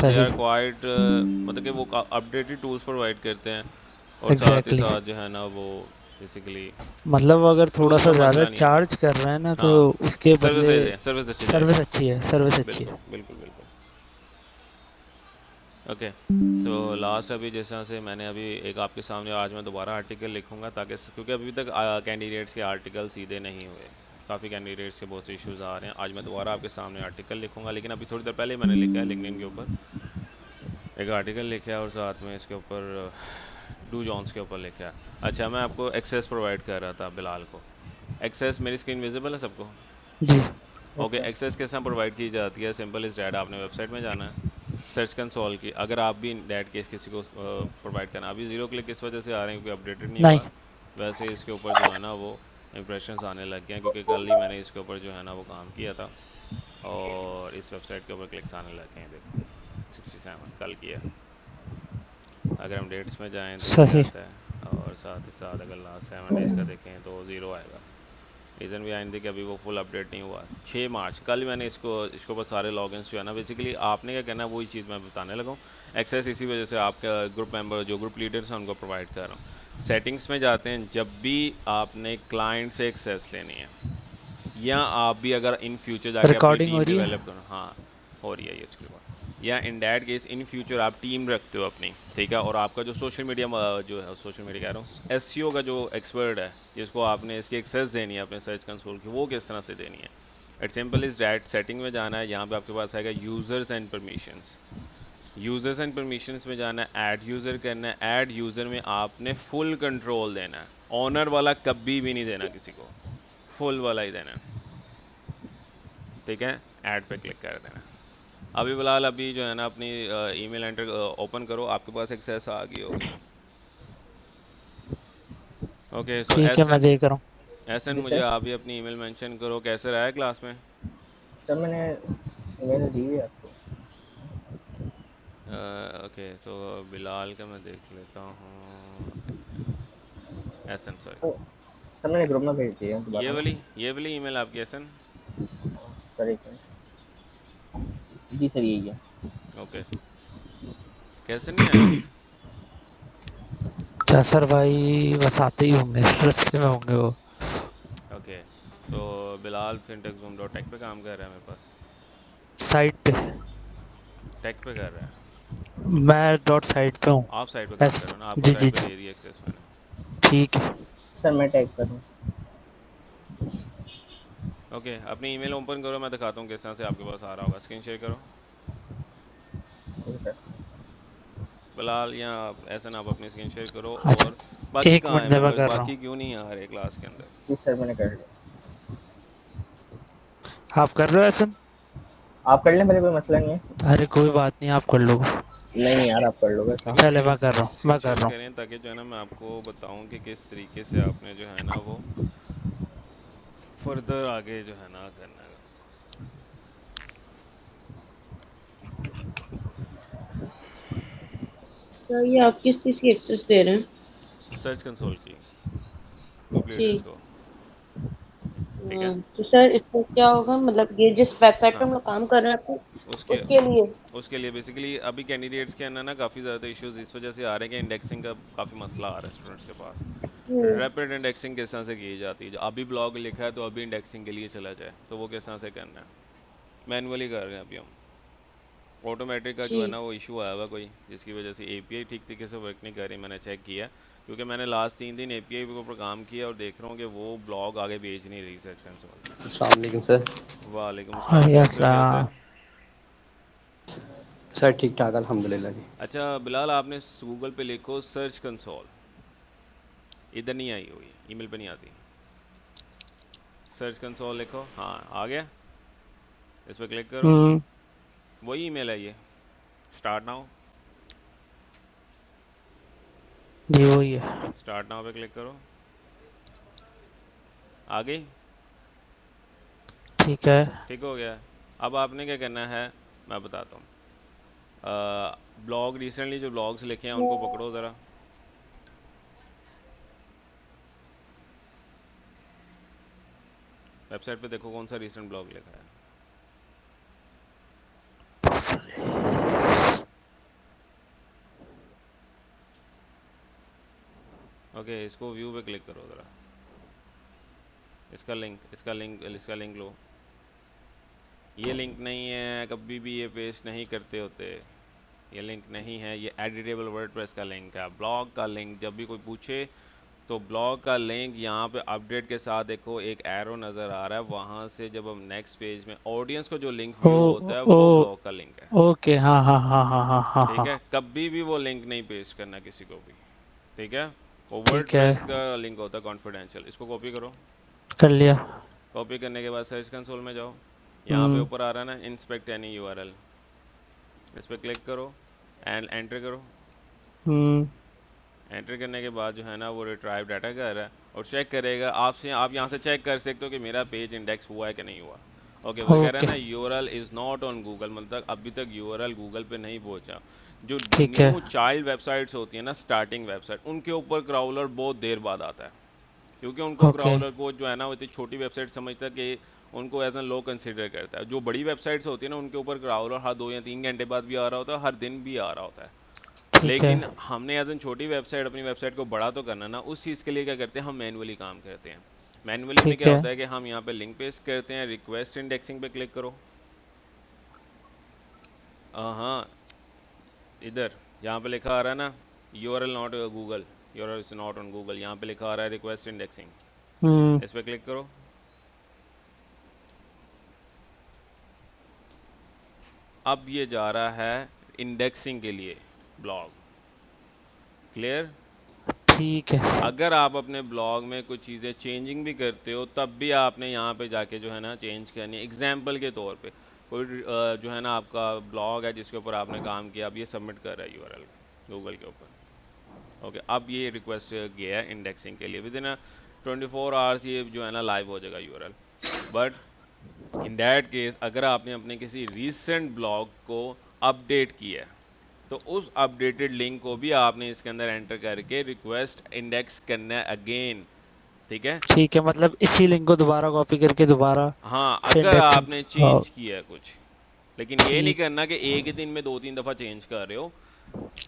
दे सही। Are quite, मतलब कि वो अपडेटेड टूल्स प्रोवाइड करते हैं, और साथ ही एग्जैक्टली साथ जो है ना वो बेसिकली मतलब अगर थोड़ा टूल्स सा का ज़्यादा मसला नहीं है। चार्ज कर रहे हैं ना तो हाँ, उसके सर्विस बदले दे दें, सर्विस अच्छी सर्विस जाएगी। अच्छी है, सर्विस अच्छी बिल्कुल है। बिल्कुल बिल्कुल। ओके, तो लास्ट अभी जैसा से मैंने अभी एक आपके सामने आज मैं दोबारा आर्टिकल लिखूंगा, ताकि क्योंकि अभी तक कैंडिडेट्स के आर्टिकल सीधे नहीं हुए, काफ़ी कैंडिडेट्स के बहुत से इश्यूज़ आ रहे हैं। आज मैं दोबारा आपके सामने आर्टिकल लिखूंगा, लेकिन अभी थोड़ी देर पहले मैंने लिखा है लिंक्डइन के ऊपर एक आर्टिकल लिखा है, और साथ में इसके ऊपर डू जॉन्स के ऊपर लिखा है। अच्छा, मैं आपको एक्सेस प्रोवाइड कर रहा था बिलाल को। एक्सेस मेरी स्क्रीन विजिबल है सबको? जी। ओके, यस एक्सेस कैसे प्रोवाइड की जाती है? सिंपल इज़ डैट, आपने वेबसाइट में जाना है, सर्च कंसोल की, अगर आप भी डैट केस किसी को प्रोवाइड करना, अभी ज़ीरो क्लिक इस वजह से आ रहे हैं क्योंकि अपडेटेड नहीं नहीं। हुआ। वैसे इसके ऊपर जो है ना वो इंप्रेशंस आने लग गए हैं, क्योंकि कल ही मैंने इसके ऊपर जो है ना वो काम किया था, और इस वेबसाइट के ऊपर क्लिक्स आने लग गए हैं। देखो 67 कल किया। अगर हम डेट्स में जाएं तो ये सही। आता है, और साथ ही साथ अगर लास्ट 7 डेज़ का देखें तो ज़ीरो आएगा। रीज़न भी आएंगे कि अभी वो फुल अपडेट नहीं हुआ। 6 मार्च कल मैंने इसको ऊपर सारे लॉगिन्स जो है ना, बेसिकली आपने क्या करना है वही चीज़ मैं बताने लगा हूँ। एक्सेस इसी वजह से आपका ग्रुप मेंबर जो ग्रुप लीडर्स हैं उनको प्रोवाइड कर रहा हूँ। सेटिंग्स में जाते हैं, जब भी आपने क्लाइंट से एक्सेस लेनी है, या आप भी अगर इन फ्यूचर जाके अपनी रिकॉर्डिंग हो टीम रही है। डेवलप करो, हाँ हो रही है ये उसके बाद, या in that case in future आप टीम रखते हो अपनी, ठीक है, और आपका जो सोशल मीडिया जो है, सोशल मीडिया कह रहा हूँ, एसईओ का जो एक्सपर्ट है, जिसको आपने इसकी एक्सेस देनी है अपने सर्च कंसोल की, वो किस तरह से देनी है? It simple is that, setting में जाना है, यहाँ पे आपके पास आएगा users and permissions. Users and permissions में जाना है, ऐड यूज़र करना है। ऐड यूज़र में आपने फुल कंट्रोल देना है, ऑनर वाला कभी भी नहीं देना किसी को, फुल वाला ही देना है, ठीक है। ऐड पे क्लिक कर देना। अभी फ़िलहाल अभी जो है ना अपनी ईमेल एंटर ओपन करो, आपके पास एक्सेस आ गई होगी। ओके, सो ठीक है, मैं एसन, देख रहा हूँ। एसन जी मुझे सर। आप भी अपनी ईमेल मेंशन करो, कैसे रहा है क्लास में? सर मैंने ईमेल दी है आपको। ओके, तो बिलाल का मैं देख लेता हूँ। एसन सॉरी, तो सर मैंने ग्रुप में भेज दिया है दोबारा ना। ये वाली ईमेल आपकी एसन? सर एक मिनट। जी सर यही है। ओके, कैसे नहीं आया? क्या सर भाई, बस आते ही होंगे, रस्ते में होंगे वो। Okay, so Bilal fintech zoom dot tech पे काम कर रहा है मेरे पास, साइट पे। टेक पे कर रहा है। मैं डॉट साइट पे हूँ। आप साइट पे काम एस। कर रहे हो ना, आपको जी जी साइट पे जी। दे दी एक्सेस मैंने। ठीक है। सर मैं टैग करूँ? ओके, अपनी ईमेल ओपन करो, मैं दिखाता हूँ किस तरह से आपके पास आ रहा होगा। स्क्रीन शेयर करो ठीक है फिलहाल, या ऐसा ना आप अपनी स्क्रीन शेयर करो। अच्छा, और बाकी एक कहाँ है मिनट दे, मैं मेंबर्स, कर रहा हूँ। बाकी क्यों नहीं आ रहे क्लास के अंदर? जी सर मैंने कर लिया। आप कर रहे हो ऐसा? आप कर लें, मेरे कोई मसला नहीं है। अरे कोई बात नहीं, आप कर लो। नहीं नहीं यार, आप कर लोगे ऐसा। देखो चले, स्क्रीन मैं कर रहा हूँ, स्क्रीन मैं कर शेयर रहा हूँ। करें, ताकि जो है ना मैं आपको बताऊँ कि किस तरीके से आपने जो है ना वो फर्दर आगे जो है ना करना है। सर ये आप किस चीज़ की एक्सेस दे रहे हैं? सर्च कंसोल की, ग्रुप लीडर्स जी। को, ठीक है। तो सर इसमें क्या होगा, मतलब ये जिस वेबसाइट पे हाँ, हम लोग काम कर रहे हैं आपको उसके उसके लिए? उसके लिए बेसिकली अभी कैंडिडेट्स के अंदर ना काफ़ी ज़्यादा इश्यूज इस वजह से आ रहे हैं कि इंडेक्सिंग का काफ़ी मसला आ रहा है स्टूडेंट्स के पास। हम्म। रैपिड इंडेक्सिंग किस तरह से की जाती है? जो अभी ब्लॉग लिखा है तो अभी इंडेक्सिंग के लिए चला जाए, तो वो किस तरह से करना है? मैनुअली कर रहे हैं अभी हम। ऑटोमेटिक का जो है जी। ना वो इशू आया हुआ कोई, जिसकी वजह से एपीआई ठीक तरीके से वर्क नहीं कर रही। मैंने चेक किया, क्योंकि मैंने लास्ट 3 दिन एपीआई के ऊपर काम किया, और देख रहा हूँ कि वो ब्लॉग आगे भेज नहीं रही सर्च कंसोल। अस्सलाम वालेकुम सर। वालेकुम हाँ अस्सलाम, यस। कैसे हो, कैसे? सर ठीक ठाक अल्हम्दुलिल्लाह जी। अच्छा बिलाल, आपने गूगल पे लिखो सर्च कंसोल, इधर नहीं आई हुई, ईमेल पे नहीं आती। सर्च कंसोल लिखो, हाँ आ गया, इस पर क्लिक करो, हम्म। वही ईमेल है ये। स्टार्ट नाउ, जी वही है। स्टार्ट नाउ पे क्लिक करो, आ गई, ठीक है। ठीक हो गया। अब आपने क्या करना है मैं बताता हूँ। ब्लॉग रिसेंटली जो ब्लॉग्स लिखे हैं उनको पकड़ो ज़रा, वेबसाइट पे देखो कौन सा रिसेंट ब्लॉग लिखा है। ओके, इसको व्यू पे क्लिक करो ज़रा, इसका लिंक लो। ये लिंक नहीं है, कभी भी ये पेस्ट नहीं करते होते, ये लिंक नहीं है, ये एडिटेबल वर्डप्रेस का लिंक है। ब्लॉग का लिंक जब भी कोई पूछे तो ब्लॉग का लिंक यहाँ पे अपडेट के साथ देखो एक एरो नज़र आ रहा है, वहाँ से जब हम नेक्स्ट पेज में ऑडियंस को जो लिंक ओ व्यू होता है ओ वो ब्लॉग का लिंक है। ओके, हाँ हाँ हाँ हाँ हाँ हाँ ठीक हाँ, है, कभी भी वो लिंक नहीं पेस्ट करना किसी को भी। ठीक है, वो ठीक है, वर्डप्रेस का लिंक होता है कॉन्फिडेंशियल। इसको कॉपी करो। कर लिया। कॉपी करने के बाद सर्च कंसोल में जाओ, यहाँ पे हम्म ऊपर आ रहा है ना इंस्पेक्ट एनी यूआरएल, इस पर क्लिक करो एंड एंटर करो। हम्म एंटर करने के बाद जो है ना वो रिट्राइव डाटा कर रहा है और चेक करेगा आपसे। आप यहाँ से चेक कर सकते हो कि मेरा पेज इंडेक्स हुआ है कि नहीं हुआ। ओके, वो कह रहा है ओके, ना URL is not on Google, मतलब अभी तक यूआरएल गूगल पे नहीं पहुँचा। जो ठीक है, न्यू चाइल्ड वेबसाइट्स होती हैं ना, स्टार्टिंग वेबसाइट, उनके ऊपर क्राउलर बहुत देर बाद आता है, क्योंकि उनको ओके, क्राउलर को जो है ना वो इतनी छोटी वेबसाइट समझता है कि उनको एज एन लो कंसिडर करता है। जो बड़ी वेबसाइट्स होती है ना उनके ऊपर क्राउलर हर 2 या 3 घंटे बाद भी आ रहा होता है, हर दिन भी आ रहा होता है। ठीक है, लेकिन हमने एज एन छोटी वेबसाइट अपनी वेबसाइट को बड़ा तो करना ना, उस चीज़ के लिए क्या करते हैं, हम मैनुअली काम करते हैं। मैनुअली में ठीक क्या है, होता है कि हम यहाँ पे लिंक पेस्ट करते हैं, रिक्वेस्ट इंडेक्सिंग पे क्लिक करो। हाँ, इधर यहाँ पे लिखा आ रहा है ना URL not Google, URL is not on Google, यहाँ पे लिखा आ रहा है रिक्वेस्ट इंडेक्सिंग, हम्म इस पर क्लिक करो। अब ये जा रहा है इंडेक्सिंग के लिए ब्लॉग। क्लियर? ठीक है, अगर आप अपने ब्लॉग में कुछ चीज़ें चेंजिंग भी करते हो तब भी आपने यहाँ पे जाके जो है ना चेंज करनी है। एग्जाम्पल के तौर पे कोई जो है ना आपका ब्लॉग है जिसके ऊपर आपने काम किया, अब ये सबमिट कर रहा है यूआरएल गूगल के ऊपर। ओके, अब ये रिक्वेस्ट गया है इंडेक्सिंग के लिए, विद इन 24 आवर्स ये जो है ना लाइव हो जाएगा URL. But in that case अगर आपने अपने किसी रीसेंट ब्लॉग को अपडेट किया है तो उस अपडेटेड लिंक को भी आपने इसके अंदर एंटर करके रिक्वेस्ट इंडेक्स करना है अगेन। ठीक है, ठीक है, मतलब इसी लिंक को दोबारा कॉपी करके दोबारा हाँ, फिर अगर इंडेक्सिंग। आपने हाँ, चेंज किया है कुछ, लेकिन ये नहीं ठीक, करना कि एक ही दिन में 2-3 दफ़ा चेंज कर रहे हो।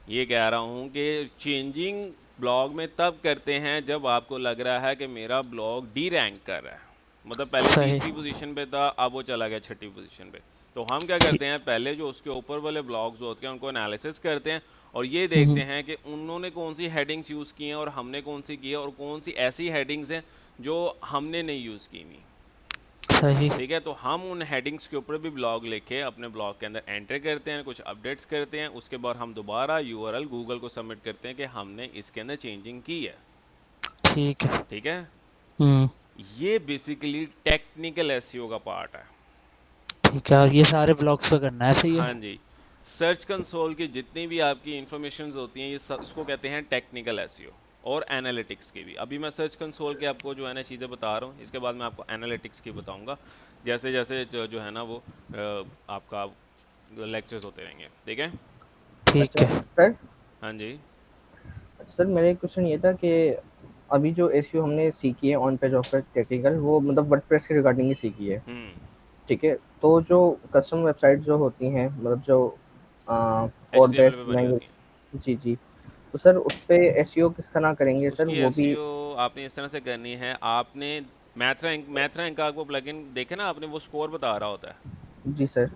ये कह रहा हूँ कि चेंजिंग ब्लॉग में तब करते हैं जब आपको लग रहा है कि मेरा ब्लॉग डी रैंक कर रहा है, मतलब पहले सही, तीसरी पोजीशन पे था, अब वो चला गया छठी पोजीशन पे। तो हम क्या ठीक, करते हैं, पहले जो उसके ऊपर वाले ब्लॉग्स होते हैं उनको एनालिसिस करते हैं और ये हम्म देखते हैं कि उन्होंने कौन सी हेडिंग्स यूज़ की हैं और हमने कौन सी की है, और कौन सी ऐसी हेडिंग्स हैं जो हमने नहीं यूज़ की हुई। सही, ठीक है, तो हम उन हेडिंग्स के ऊपर भी ब्लॉग लेके अपने ब्लॉग के अंदर एंटर करते हैं, कुछ अपडेट्स करते हैं, उसके बाद हम दोबारा यूआरएल गूगल को सबमिट करते हैं कि हमने इसके अंदर चेंजिंग की है। ठीक है, ठीक है, हम्म ये बेसिकली टेक्निकल एसईओ का पार्ट है। ठीक है, और ये सारे ब्लॉग्स पे करना है, सही है। हाँ जी, सर्च कंसोल की जितनी भी आपकी इंफॉर्मेशंस होती हैं ये सब इसको कहते हैं टेक्निकल एसईओ, और एनालिटिक्स की भी। अभी मैं सर्च कंसोल के आपको जो है ना चीज़ें बता रहा हूँ, इसके बाद मैं आपको एनालिटिक्स की बताऊँगा जैसे जैसे जो है ना वो आपका लेक्चर्स होते रहेंगे। ठीक है, ठीक अच्छा है, सर। हाँ जी, सर मेरा एक क्वेश्चन ये था कि अभी जो एसईओ हमने सीखी है on page of page technical, वो मतलब वर्डप्रेस के रिगार्डिंग ही सीखी है। ठीक है, तो जो कस्टम वेबसाइट जो होती हैं, मतलब जो HTML कोडबेस पे बनी होती हैं। लैंग्वेज, जी जी, तो सर उस पे एसईओ किस तरह करेंगे सर, उसकी वो भी? एसईओ आपने इस तरह से करनी है, आपने मैथरैंक का आपको प्लगइन देखे ना आपने, वो स्कोर बता रहा होता है। जी सर।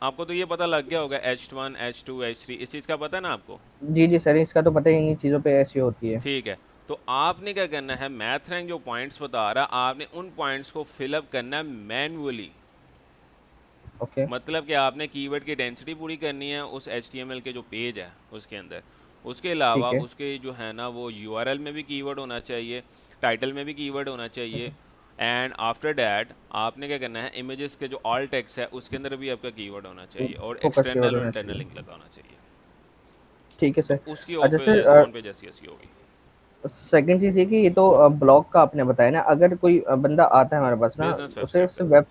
आपको तो ये पता लग गया होगा H1 H2 H3, इस चीज़ का पता है ना आपको। जी जी सर, इसका तो पता ही नहीं चीज़ों पे एसईओ होती है। ठीक है, तो आपने क्या करना है, मैथ रैंक जो पॉइंट्स बता रहा है आपने उन पॉइंट्स को फिलअप करना है मैन्युअली। ओके। मतलब कि आपने कीवर्ड की डेंसिटी पूरी करनी है उस HTML के जो पेज है उसके अंदर। उसके अलावा ठीक है। उसके जो है ना वो URL में भी कीवर्ड होना चाहिए, टाइटल में भी कीवर्ड होना चाहिए, एंड आफ्टर डैट आपने क्या करना है, इमेजेस के जो ऑल टेक्स्ट है उसके अंदर भी आपका कीवर्ड होना चाहिए, और फोकस कीवर्ड एक्सटर्नल और होना इंटरनल चाहिए। लिंक लगा होना चाहिए। ठीक है तो सर। उसकी अच्छा ऑफ सर, ऑन पेज ऐसी होगी। सेकंड चीज़ ये कि ये तो ब्लॉग का आपने बताया ना, अगर कोई बंदा आता है हमारे पास ना, बिजनेस उसे वेबसाइट पे, वेब,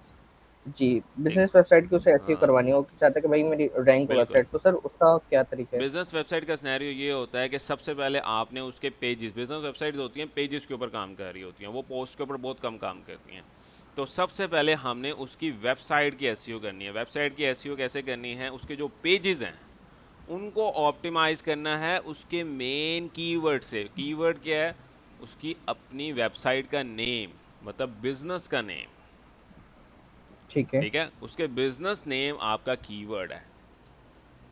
जी, ठीक, बिजनेस वेबसाइट की उसे एसईओ हाँ करवानी हो, चाहता है कि भाई मेरी रैंक हो बिल्कुल। वेबसाइट, तो सर उसका क्या तरीका है? बिजनेस वेबसाइट का सिनेरियो ये होता है कि सबसे पहले आपने उसके पेजेस, बिजनेस वेबसाइट्स होती हैं पेजेस के ऊपर काम कर रही होती हैं, वो पोस्ट के ऊपर बहुत कम काम करती हैं। तो सबसे पहले हमने उसकी वेबसाइट की एसईओ करनी है। वेबसाइट की एसईओ कैसे करनी है, उसके जो पेजेस हैं उनको ऑप्टिमाइज करना है उसके मेन कीवर्ड से। कीवर्ड क्या है? उसकी अपनी वेबसाइट का नेम, मतलब बिजनेस का नेम। ठीक है। ठीक है, उसके बिजनेस नेम आपका कीवर्ड है।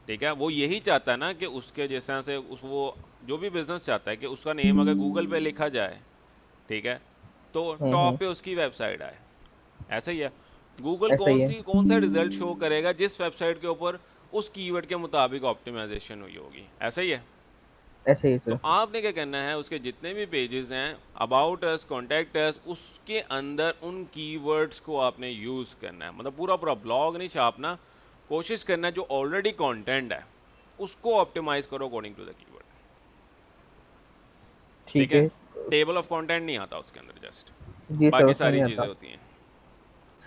ठीक है, वो यही चाहता है ना कि उसके जैसा से वो जो भी बिजनेस चाहता है कि उसका नेम अगर गूगल पे लिखा जाए, ठीक है, तो टॉप पे उसकी वेबसाइट आए। ऐसा ही है, गूगल ऐसा ही है। कौन सा रिजल्ट शो करेगा जिस वेबसाइट के ऊपर उस कीवर्ड के मुताबिक ऑप्टिमाइजेशन हुई होगी। ऐसा ही है। ऐसे ही तो सर। आपने क्या करना है, उसके जितने भी पेजेस हैं, अबाउट अस, कॉन्टैक्ट अस, उसके अंदर उन कीवर्ड्स को आपने यूज़ करना है। मतलब पूरा पूरा ब्लॉग नहीं छापना, कोशिश करना है जो ऑलरेडी कंटेंट है उसको ऑप्टिमाइज करो अकॉर्डिंग टू द कीवर्ड। ठीक ठीक है, है। टेबल ऑफ कंटेंट नहीं आता उसके अंदर, जस्ट जी सर, बाकी उसमें सारी नहीं चीज़ें आता। होती हैं।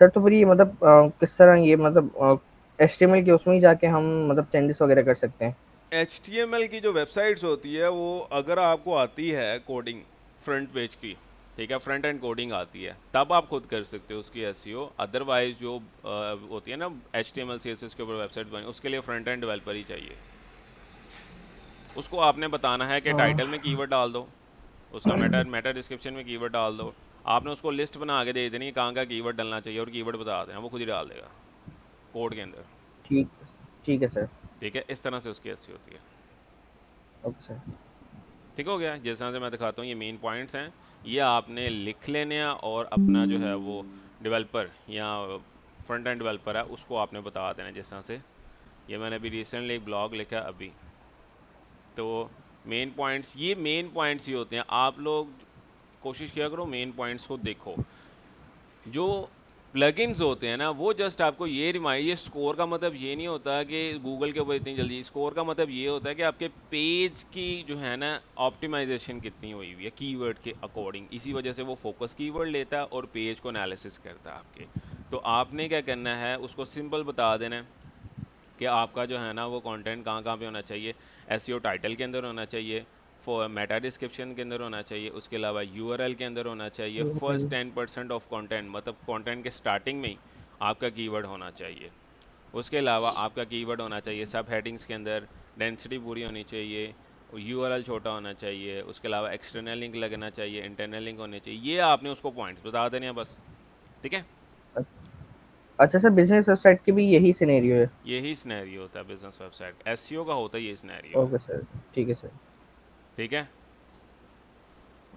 सर तो फिर ये मतलब किस तरह ये मतलब HTML के उसमें ही जाके हम मतलब चेंजेस वगैरह कर सकते हैं? HTML की जो वेबसाइट्स होती है वो अगर आपको आती है कोडिंग फ्रंट पेज की, ठीक है, फ्रंट एंड कोडिंग आती है, तब आप खुद कर सकते हो उसकी SEO। अदरवाइज जो होती है ना HTML CSS के ऊपर वेबसाइट बनी, उसके लिए फ्रंट एंड डेवलपर ही चाहिए। उसको आपने बताना है कि टाइटल में कीवर्ड डाल दो, उसका मेटा डिस्क्रिप्शन में कीवर्ड डाल दो। आपने उसको लिस्ट बना के दे देनी कहाँ का कीवर्ड डालना चाहिए और कीवर्ड बता देना, वो खुद ही डाल देगा कोड के अंदर। ठीक ठीक है सर। ठीक है, इस तरह से उसकी SEO होती है। Okay sir. ठीक हो गया। जिस तरह से मैं दिखाता हूँ, ये मेन पॉइंट्स हैं, ये आपने लिख लेने हैं और अपना जो है वो डेवलपर या फ्रंट एंड डेवलपर है उसको आपने बता देना। जिस तरह से ये मैंने अभी रिसेंटली एक ब्लॉग लिखा अभी, तो मेन पॉइंट्स ही होते हैं। आप लोग कोशिश किया करो मेन पॉइंट्स को देखो। जो प्लगइन्स होते हैं ना, वो जस्ट आपको ये स्कोर का मतलब ये नहीं होता कि गूगल के ऊपर इतनी जल्दी, स्कोर का मतलब ये होता है कि आपके पेज की जो है ना ऑप्टिमाइजेशन कितनी हुई हुई है कीवर्ड के अकॉर्डिंग। इसी वजह से वो फोकस कीवर्ड लेता है और पेज को एनालिसिस करता है आपके। तो आपने क्या करना है, उसको सिंपल बता देना है कि आपका जो है ना वो कंटेंट कहाँ कहाँ पे होना चाहिए। SEO टाइटल के अंदर होना चाहिए, मेटा डिस्क्रिप्शन के अंदर होना चाहिए, उसके अलावा URL के अंदर होना चाहिए, फर्स्ट 10% ऑफ कंटेंट, मतलब कंटेंट के स्टार्टिंग में ही आपका कीवर्ड होना चाहिए। उसके अलावा आपका कीवर्ड होना चाहिए सब हेडिंग्स के अंदर, डेंसिटी पूरी होनी चाहिए, URL छोटा होना चाहिए, उसके अलावा एक्सटर्नल लिंक लगना चाहिए, इंटरनल लिंक होने चाहिए। ये आपने उसको पॉइंट्स बता देने हैं बस। ठीक है, अच्छा सर, बिजनेस वेबसाइट की भी यही सिनेरियो है? यही सिनेरियो होता है बिजनेस वेबसाइट, SEO का होता है ये सिनेरियो। ओके सर, ठीक है सर। ठीक है,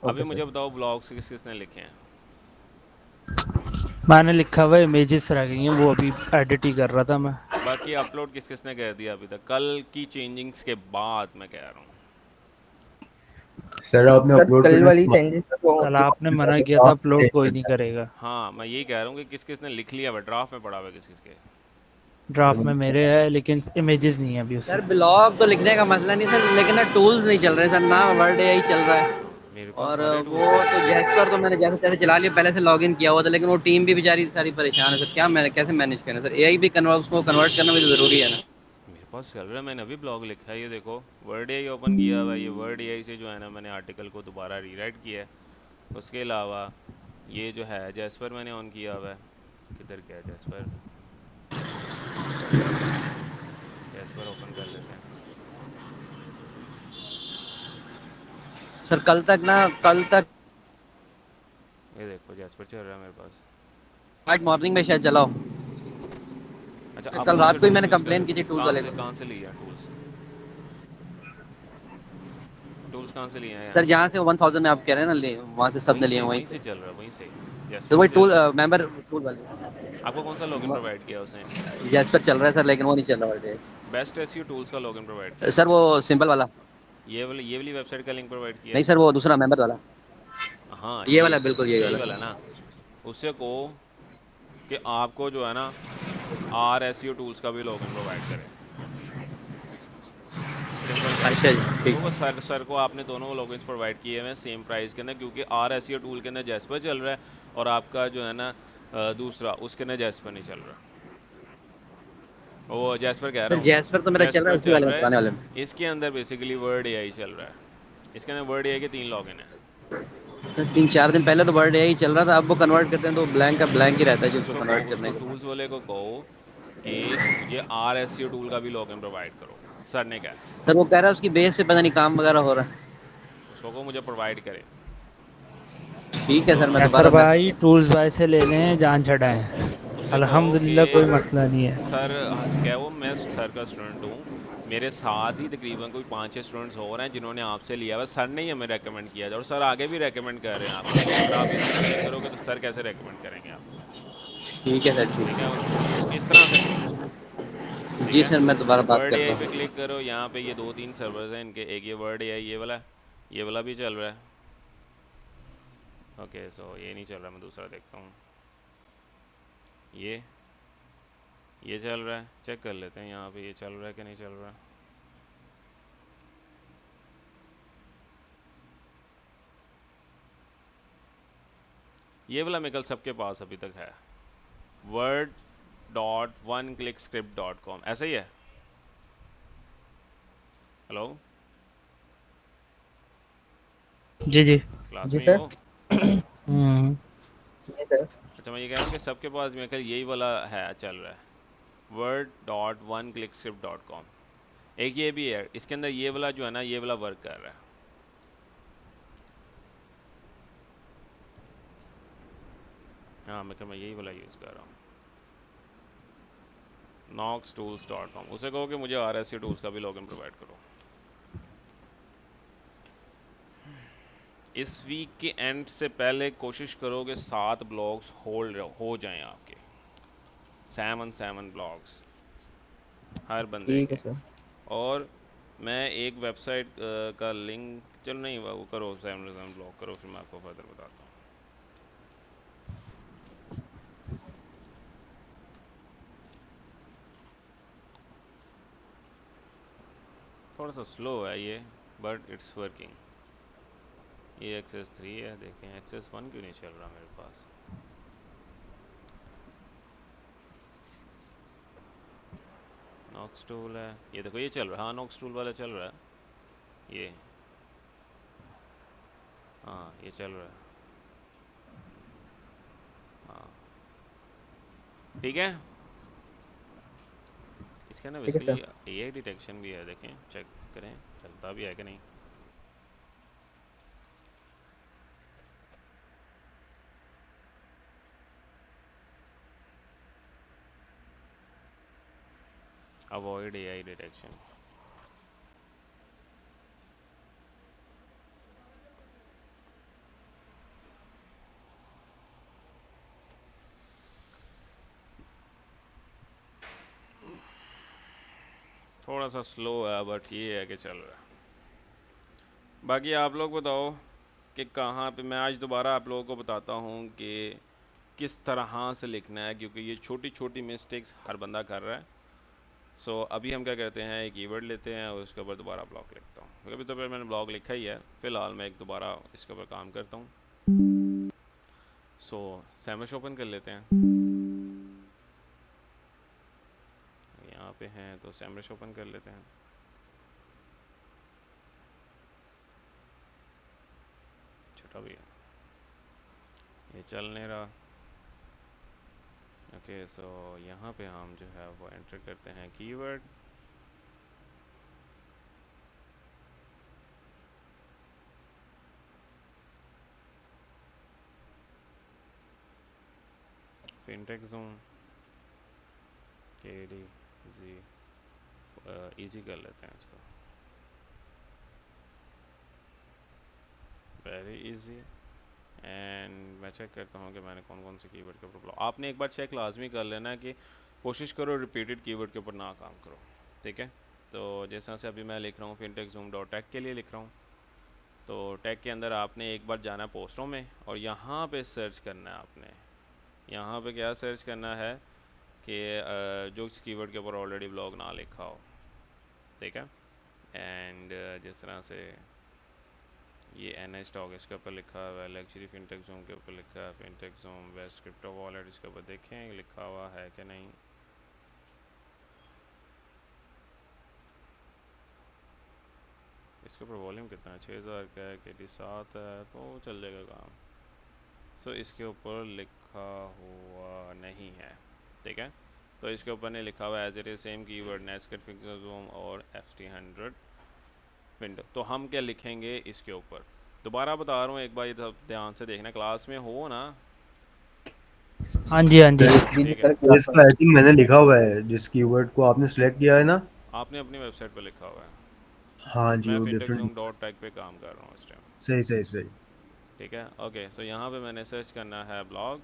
अभी ओके मुझे सर। बताओ ब्लॉग्स किसने लिखे हैं? मैंने लिखा हुआ इमेजेस रह गई हैं, वो अभी एडिट ही कर रहा था मैं। बाकी अपलोड किसने कर दिया अभी तक? कल की चेंजिंग्स के बाद मैं कह रहा हूँ। सर आपने सर अपलोड कल करने वाली के चेंजेस तो कल आपने मना किया था अपलोड कोई नहीं करेगा। हाँ, मैं यही कह रहा हूँ कि किसने लिख लिया हुआ, ड्राफ्ट में पड़ा हुआ है किसके? ड्राफ्ट में मेरे है लेकिन इमेजेस नहीं है अभी सर उसमें। ब्लॉग तो लिखने का मसला नहीं सर, लेकिन ना टूल्स नहीं चल रहे सर, ना वर्ड AI चल रहा है। मेरे पास और सारे वो टूल्स हैं। तो जैस्पर तो मैंने जैसे तैसे चला लिया, पहले से लॉगिन किया हुआ था, लेकिन वो टीम भी बेचारी सारी परेशान है सर। क्या मैंने कैसे मैनेज करें सर? AI भी उसको कन्वर्ट करना भी तो ज़रूरी है ना। मेरे पास चल रहा है, मैंने अभी ब्लॉग लिखा है, ये देखो वर्ड AI ओपन किया हुआ है। ये वर्ड AI से जो है ना मैंने आर्टिकल को दोबारा रीराइट किया है। उसके अलावा ये जो है जैस्पर मैंने ऑन किया हुआ है। किधर गया जैस्पर? जैस्पर ओपन कर लेते हैं। सर कल तक ये देखो जैस्पर चल रहा है मेरे पास। आज मॉर्निंग में शायद चलाओ। अच्छा, आप कल कौन रात से को ही टूल्स मैंने यूज़ कर कंप्लेन की थी टूल वाले को। कहाँ से लिया टूल्स? टूल्स कहाँ से लिए हैं सर यार? जहाँ से 1000 में आप कह रहे हैं ना, वहाँ से सब ने लिए वहीं वहीं से से। चल रहा है, वहीं से सर जैस्पर वही से टूल चल रहा मेंबर टूल वाले है। आपको कौन सा लॉगिन प्रोवाइड किया उसने? जैस्पर चल रहा है सर, लेकिन वो नहीं चल रहा वर्ड बेस्ट SEO टूल्स का लॉगिन प्रोवाइड AI। किया सर उसने। वो सिंपल वाला ये वाली वेबसाइट का लिंक प्रोवाइड किया नहीं है। सर, वो दूसरा मेंबर वाला। हाँ, ये वाला बिल्कुल यही यही वाला। वाला ना। उससे को कि आपको जो है ना SEO टूल्स का भी लॉगिन प्रोवाइड करें। सिंपल अच्छा जी, तो ठीक। वो सर को आपने दोनों लॉगिन्स प्रोवाइड किए हुए हैं सेम प्राइस के अंदर, क्योंकि SEO टूल के अंदर जैस्पर चल रहा है और आपका जो है ना दूसरा उसके अंदर जैस्पर नहीं चल रहा। वो जैस्पर कह सर रहा हूँ, जैस्पर तो मेरा चल रहा है जैस्पर उसी चल वाले में, रहा पुराने वाले में। है। इसके अंदर बेसिकली वर्ड AI चल रहा है। इसके अंदर वर्ड AI के 3 लॉगिन है। सर 3-4 दिन पहले तो वर्ड AI चल रहा था, अब वो कन्वर्ट करते हैं तो ब्लैंक का ब्लैंक ही रहता है, जिसको कन्वर्ट उसको करने के बाद। टूल्स वाले को कहो कि ये SEO टूल का भी लॉगिन प्रोवाइड करो। सर ने कहा सर वो कह रहा है उसकी बेस पे पता नहीं काम वगैरह हो रहा है। उसको को मुझे प्रोवाइड करे। ठीक है तो सर, मैं कैसर दोबारा भाई टूल्स भाई से ले लें, जान छड़ाएं। उससे कहो कि अल्हम्दुलिल्लाह कोई मसला नहीं है। सर क्या वो मैं सर का स्टूडेंट हूँ, मेरे साथ ही तकरीबन कोई 5-6 स्टूडेंट्स हो रहे हैं जिन्होंने आपसे लिया हुआ, सर ने ही हमें रेकमेंड किया था और सर आगे भी रेकमेंड कर रहे हैं आपको। तो अगर आप इसी तरह नहीं करोगे तो सर कैसे रेकमेंड करेंगे आपको? ठीक है सर, ठीक ठीक है, तो इस तरह से करो उसको। है ठीक जी है, सर, मैं दोबारा बात वर्ड करता एआई पे हूँ। क्लिक करो, यहाँ पे ये 2-3 सर्वर्स हैं इनके, एक ये वर्ड एआई ये वाला भी चल रहा है। ओके सो ये नहीं चल रहा, मैं दूसरा देखता हूँ। ये चल रहा है, चेक कर लेते हैं यहाँ पे ये चल रहा है कि नहीं चल रहा है। ये वाला मेकल सबके पास अभी तक है, word.oneclickscript.com, ऐसा ही है। हेलो, जी जी। क्लास जी में ही सर। हो? हम्म। जी सर। अच्छा, मैं ये कह रहा हूँ कि सबके पास मेकल यही वाला है, चल रहा है, word.oneclickscript.com। एक ये भी है, इसके अंदर ये वाला जो है ना, ये वाला वर्क कर रहा है। हाँ, मैं यही वाला यूज़ कर रहा हूँ, noxtools.com। उसे कहो कि मुझे RSC टूल्स का भी लॉगिन प्रोवाइड करो। इस वीक के एंड से पहले कोशिश करो कि 7 ब्लॉग्स होल्ड हो जाएं आपके, 7 ब्लॉग्स हर बंदे ठीक है के। सर। और मैं एक वेबसाइट का लिंक, चलो नहीं वो करो, 7 ब्लॉग करो, फिर मैं आपको फर्दर बताता हूँ। थोड़ा सा स्लो है ये, बट इट्स वर्किंग। ये एक्सेस 3 है, देखें एक्सेस 1 क्यों नहीं चल रहा मेरे पास। नॉक्स टूल है, ये देखो ये चल रहा है, हाँ नॉक्स टूल वाला चल रहा है ये, हाँ ये चल रहा है, हाँ ठीक है। इसका ना ठीक है बेसिकली सर। एआई डिटेक्शन भी है, देखें चेक करें चलता भी है कि नहीं। अवॉइड एआई डिटेक्शन, थोड़ा सा स्लो है बट ये है कि चल रहा है। बाकी आप लोग बताओ कि कहाँ पे, मैं आज दोबारा आप लोगों को बताता हूँ कि किस तरह से लिखना है, क्योंकि ये छोटी छोटी मिस्टेक्स हर बंदा कर रहा है। सो अभी हम क्या करते हैं, एक कीवर्ड लेते हैं और उसके ऊपर दोबारा ब्लॉग लिखता हूँ। अभी तो फिर मैंने ब्लॉग लिखा ही है, फ़िलहाल मैं एक दोबारा इसके ऊपर काम करता हूँ। सो सैमश ओपन कर लेते हैं, यहाँ पे हैं तो सैमश ओपन कर लेते हैं। छोटा भी है, ये चल नहीं रहा। ओके सो यहाँ पे हम जो है वो एंटर करते हैं कीवर्ड, फिनटेक जोन KD जी, इजी कर लेते हैं इसको, वेरी इजी। एंड मैं चेक करता हूँ कि मैंने कौन कौन से कीवर्ड के ऊपर, आपने एक बार चेक लाजमी कर लेना है कि कोशिश करो रिपीटेड कीवर्ड के ऊपर ना काम करो, ठीक है। तो जैसा से अभी मैं लिख रहा हूँ fintechzoom.tech के लिए लिख रहा हूँ, तो टैग के अंदर आपने एक बार जाना है पोस्टों में और यहाँ पे सर्च करना है आपने। यहाँ पे क्या सर्च करना है कि जो इस कीवर्ड के ऊपर ऑलरेडी ब्लॉग ना लिखा हो, ठीक है। एंड जिस तरह से ये NI स्टॉक इसके ऊपर लिखा हुआ है, लग्जरी फिनटेक जोन के ऊपर लिखा है, fintech zone west crypto wallet इसके ऊपर देखें लिखा हुआ है कि नहीं। इसके ऊपर वॉल्यूम कितना है, 6000 का है, KD 7 है, तो चल जाएगा काम। सो इसके ऊपर लिखा हुआ नहीं है, ठीक है। तो इसके ऊपर ने लिखा हुआ है as it is same keyword nesked fixer zoom और FT100 विंडो। तो हम क्या लिखेंगे इसके ऊपर, दोबारा बता रहा हूँ एक बार, ये सब ध्यान से देखना, क्लास में हो ना। हाँ जी हाँ जी। जी ठीक है, सर इसका आई थिंक मैंने लिखा हुआ है जिस कीवर्ड को आपने सिलेक्ट किया है ना। आपने अपनी वेबसाइट पर लिखा हुआ है, हाँ जी, मैं वो डिफरेंट। fintechzoom.tech पे काम कर रहा हूँ इस टाइम। सही सही सही। ठीक है, ओके। सो यहाँ पे मैंने सर्च करना है ब्लॉग।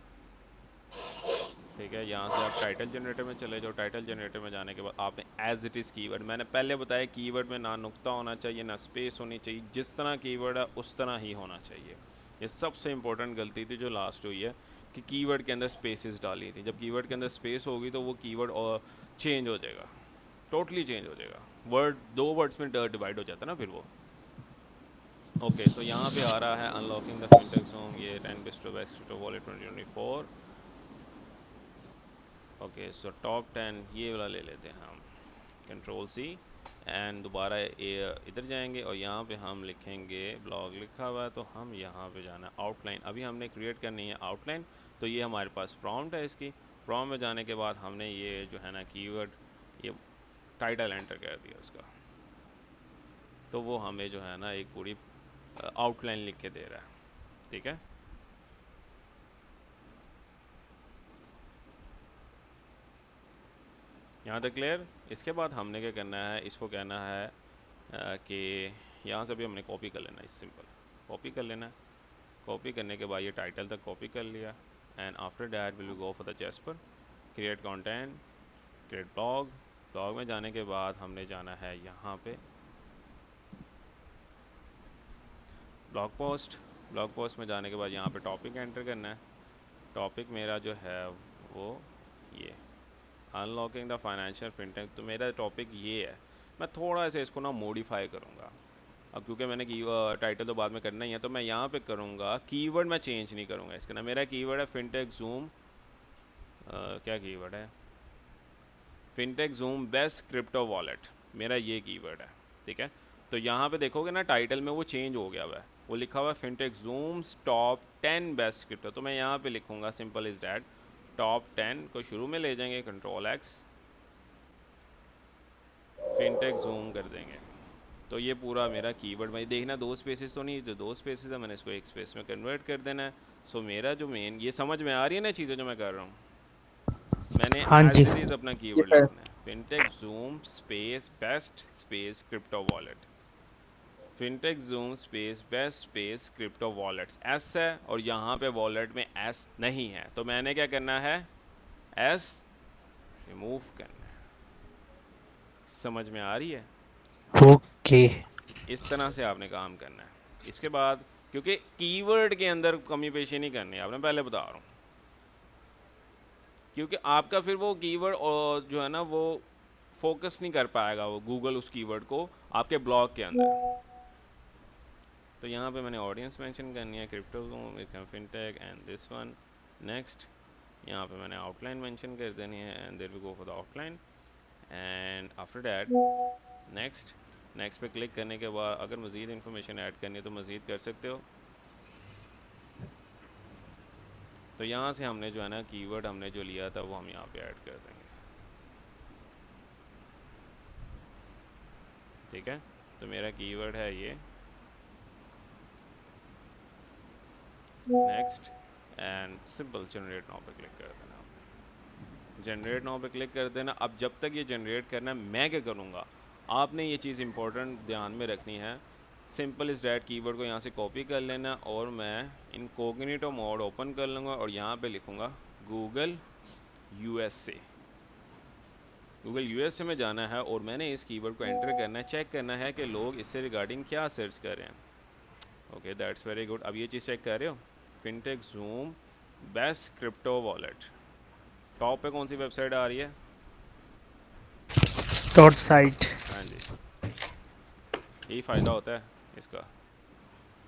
ठीक है, यहाँ से आप टाइटल जनरेटर में चले जाओ। टाइटल जनरेटर में जाने के बाद आपने एज इट इज़ कीवर्ड, मैंने पहले बताया कीवर्ड में ना नुक्ता होना चाहिए ना स्पेस होनी चाहिए, जिस तरह कीवर्ड है उस तरह ही होना चाहिए। ये सबसे इंपॉर्टेंट गलती थी जो लास्ट हुई है कि कीवर्ड के अंदर स्पेसेस डाली थी। जब कीवर्ड के अंदर स्पेस होगी तो वो कीवर्ड और चेंज हो जाएगा, टोटली चेंज हो जाएगा। वर्ड, दो वर्ड्स में डिवाइड हो जाता है ना फिर वो। ओके, सो यहाँ पे आ रहा है अनलॉकिंग द फिनटेक ज़ूम, ये 10 बिस्टो बैक्सटो वॉलेट 2024। ओके, सो टॉप 10 ये वाला ले लेते हैं हम, Ctrl+C एंड दोबारा इधर जाएंगे और यहाँ पे हम लिखेंगे ब्लॉग लिखा हुआ है, तो हम यहाँ पे जाना आउटलाइन। अभी हमने क्रिएट करनी है आउटलाइन, तो ये हमारे पास प्रॉम्प्ट है। इसकी प्रॉम्प्ट में जाने के बाद हमने ये जो है ना कीवर्ड, ये टाइटल एंटर कर दिया उसका, तो वो हमें जो है ना एक पूरी आउटलाइन लिख के दे रहा है। ठीक है, यहाँ तक क्लियर। इसके बाद हमने क्या करना है, इसको कहना है कि यहाँ से भी हमने कॉपी कर लेना है, इस सिंपल कॉपी कर लेना है। कॉपी करने के बाद ये टाइटल तक कॉपी कर लिया and after that will go for the Jasper, create content, create blog. Blog में जाने के बाद हमने जाना है यहाँ पे ब्लॉग पोस्ट। ब्लॉग पोस्ट में जाने के बाद यहाँ पे टॉपिक एंटर करना है। टॉपिक मेरा जो है वो ये अनलॉकिंग द फाइनेंशियल फिनटेक, तो मेरा टॉपिक ये है। मैं थोड़ा सा इसको ना मॉडिफाई करूँगा, अब क्योंकि मैंने की टाइटल तो बाद में करना ही है, तो मैं यहाँ पे करूँगा, कीवर्ड मैं चेंज नहीं करूँगा इसका ना। मेरा कीवर्ड है फिनटेक ज़ूम, क्या कीवर्ड है, fintech zoom best crypto wallet, मेरा ये कीवर्ड है। ठीक है, तो यहाँ पे देखोगे ना टाइटल में वो चेंज हो गया हुआ है, वो लिखा हुआ है fintech zoom top 10 best crypto, तो मैं यहाँ पे लिखूँगा सिंपल इज़ डैट, टॉप 10 को शुरू में ले जाएंगे, Ctrl+X, फिनटेक ज़ूम कर देंगे। तो ये पूरा मेरा कीवर्ड, भाई देखना दो स्पेसेस तो नहीं, जो दो स्पेसेस है मैंने इसको एक स्पेस में कन्वर्ट कर देना है। सो मेरा जो मेन, ये समझ में आ रही है ना चीज़ें जो मैं कर रहा हूँ, मैंने हाँ एज जी। इट इज़ अपना कीवर्ड लिखना है, fintech zoom space best space crypto wallet, fintech zoom space best space crypto wallets, S है और यहाँ पे वॉलेट में एस नहीं है, तो मैंने क्या करना है, एस रिमूव करना है। समझ में आ रही है? ओके। इस तरह से आपने काम करना है। इसके बाद क्योंकि कीवर्ड के अंदर कमी पेशी नहीं करनी है, आपने पहले बता रहा हूँ, क्योंकि आपका फिर वो कीवर्ड और जो है ना वो फोकस नहीं कर पाएगा वो गूगल उस कीवर्ड को आपके ब्लॉग के अंदर। तो यहाँ पे मैंने ऑडियंस मेंशन करनी है, crypto fintech and this one. Next यहाँ पे मैंने आउटलाइन मेंशन कर देनी है and there we go for the outline and after that next. Next पे क्लिक करने के बाद अगर मज़ीद इन्फॉर्मेशन ऐड करनी है तो मज़ीद कर सकते हो। तो यहाँ से हमने जो है ना कीवर्ड हमने जो लिया था वो हम यहाँ पे ऐड कर देंगे। ठीक है, तो मेरा कीवर्ड है ये, next and simple generate now पे क्लिक कर देना। जनरेट नाउ पे क्लिक कर देना। अब जब तक ये जनरेट करना है मैं क्या करूँगा, आपने ये चीज़ इंपॉर्टेंट ध्यान में रखनी है। सिंपल इस डैट कीवर्ड को यहाँ से कॉपी कर लेना और मैं इनकॉग्निटो मोड ओपन कर लूँगा और यहाँ पे लिखूँगा गूगल USA। गूगल USA में जाना है और मैंने इस कीवर्ड को एंटर करना है, चेक करना है कि लोग इससे रिगार्डिंग क्या सर्च कर रहे हैं। Okay, that's very good. अब ये चीज़ चेक कर रहे हो, fintech zoom best crypto wallet, top पे कौन सी वेबसाइट आ रही है, डॉट साइट। हाँ जी, यही फ़ायदा होता है इसका।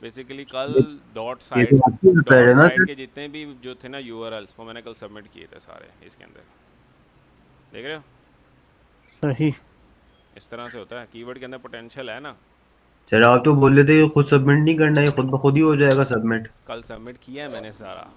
बेसिकली कल डॉट ये तो आपकी वेबसाइट है ना साइट सर? के जितने भी जो थे ना URLs वो मैंने कल सबमिट किए थे सारे इसके अंदर, देख रहे हो? सही। इस तरह से होता है, कीवर्ड के अंदर पोटेंशियल है ना। सर आप तो बोल रहे थे कि खुद सबमिट नहीं करना है, खुद ब खुद ही हो जाएगा सबमिट। कल सबमिट किया है मैंने सारा,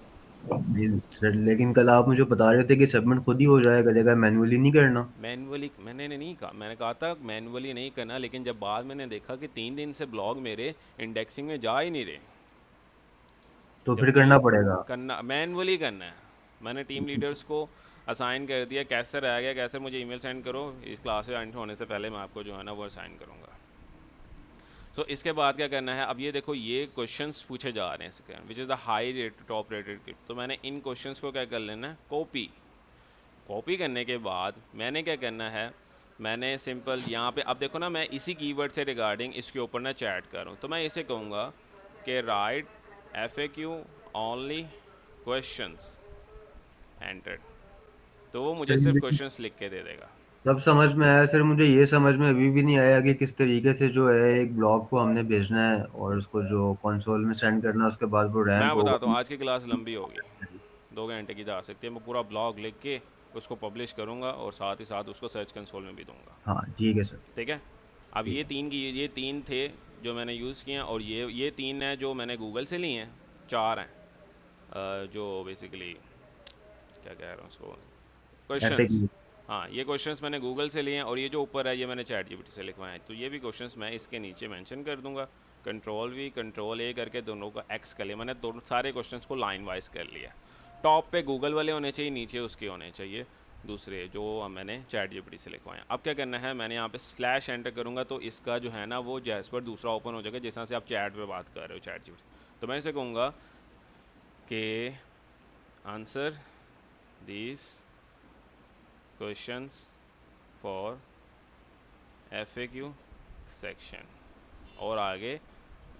जी सर, लेकिन कल आप मुझे बता रहे थे कि सबमिट खुद ही हो जाया करेगा, मैन्युअली नहीं करना। मैनुअली मैंने नहीं कहा, मैंने कहा था मैनुअली नहीं करना, लेकिन जब बाद मैंने देखा कि 3 दिन से ब्लॉग मेरे इंडेक्सिंग में जा ही नहीं रहे, तो फिर जबकि करना पड़ेगा। करना मैनुअली करना है। मैंने टीम लीडर्स को असाइन कर दिया, कैसे रह गया, कैसे मुझे ईमेल सेंड करो, इस क्लास से एंड होने से पहले मैं आपको जो है ना वो असाइन करूँगा। सो इसके बाद क्या करना है, अब ये देखो ये क्वेश्चंस पूछे जा रहे हैं इसके, which is the high rate top rated. तो मैंने इन क्वेश्चंस को क्या कर लेना है, कॉपी। कॉपी करने के बाद मैंने क्या करना है, मैंने सिंपल यहाँ पे अब देखो ना, मैं इसी कीवर्ड से रिगार्डिंग इसके ऊपर ना चैट कर रहा हूँ, तो मैं इसे कहूँगा कि right FAQ only questions entered, तो वो मुझे सर सिर्फ मुझे क्वेश्चंस लिख के दे देगा। सब समझ में आया सर, मुझे ये समझ में अभी भी नहीं आया कि किस तरीके से जो है एक ब्लॉग को हमने भेजना है और उसको जो कंसोल में सेंड करना है, उसके बाद वो रैंक मैं बताता हूँ, होगा। आज की क्लास लंबी होगी, 2 घंटे की जा सकती है। मैं पूरा ब्लॉग लिख के उसको पब्लिश करूँगा और साथ ही साथ उसको सर्च कंसोल में भी दूंगा। हाँ ठीक है सर। ठीक है। अब ठीक है। ये तीन थे जो मैंने यूज़ किए हैं, और ये तीन हैं जो मैंने गूगल से लिए हैं, 4 हैं जो बेसिकली क्या कह रहा हूँ उसको, क्वेश्चंस। FAQ। हाँ, ये क्वेश्चंस मैंने गूगल से लिए हैं, और ये जो ऊपर है ये मैंने चैट जीपीटी से लिखवाए हैं। तो ये भी क्वेश्चंस मैं इसके नीचे मेंशन कर दूंगा, कंट्रोल V कंट्रोल A करके दोनों का X कर लिया मैंने, दोनों सारे क्वेश्चंस को लाइन वाइज कर लिया। टॉप पे गूगल वाले होने चाहिए, नीचे उसके होने चाहिए दूसरे जो मैंने चैट जीपीटी से लिखवाए हैं। अब क्या करना है, मैंने यहाँ पे स्लैश एंटर करूँगा तो इसका जो है ना वो जैस्पर दूसरा ओपन हो जाएगा, जैसा से आप चैट पे बात कर रहे हो चैट जीपीटी। तो मैं इसे कहूँगा कि answer this questions for FAQ section, और आगे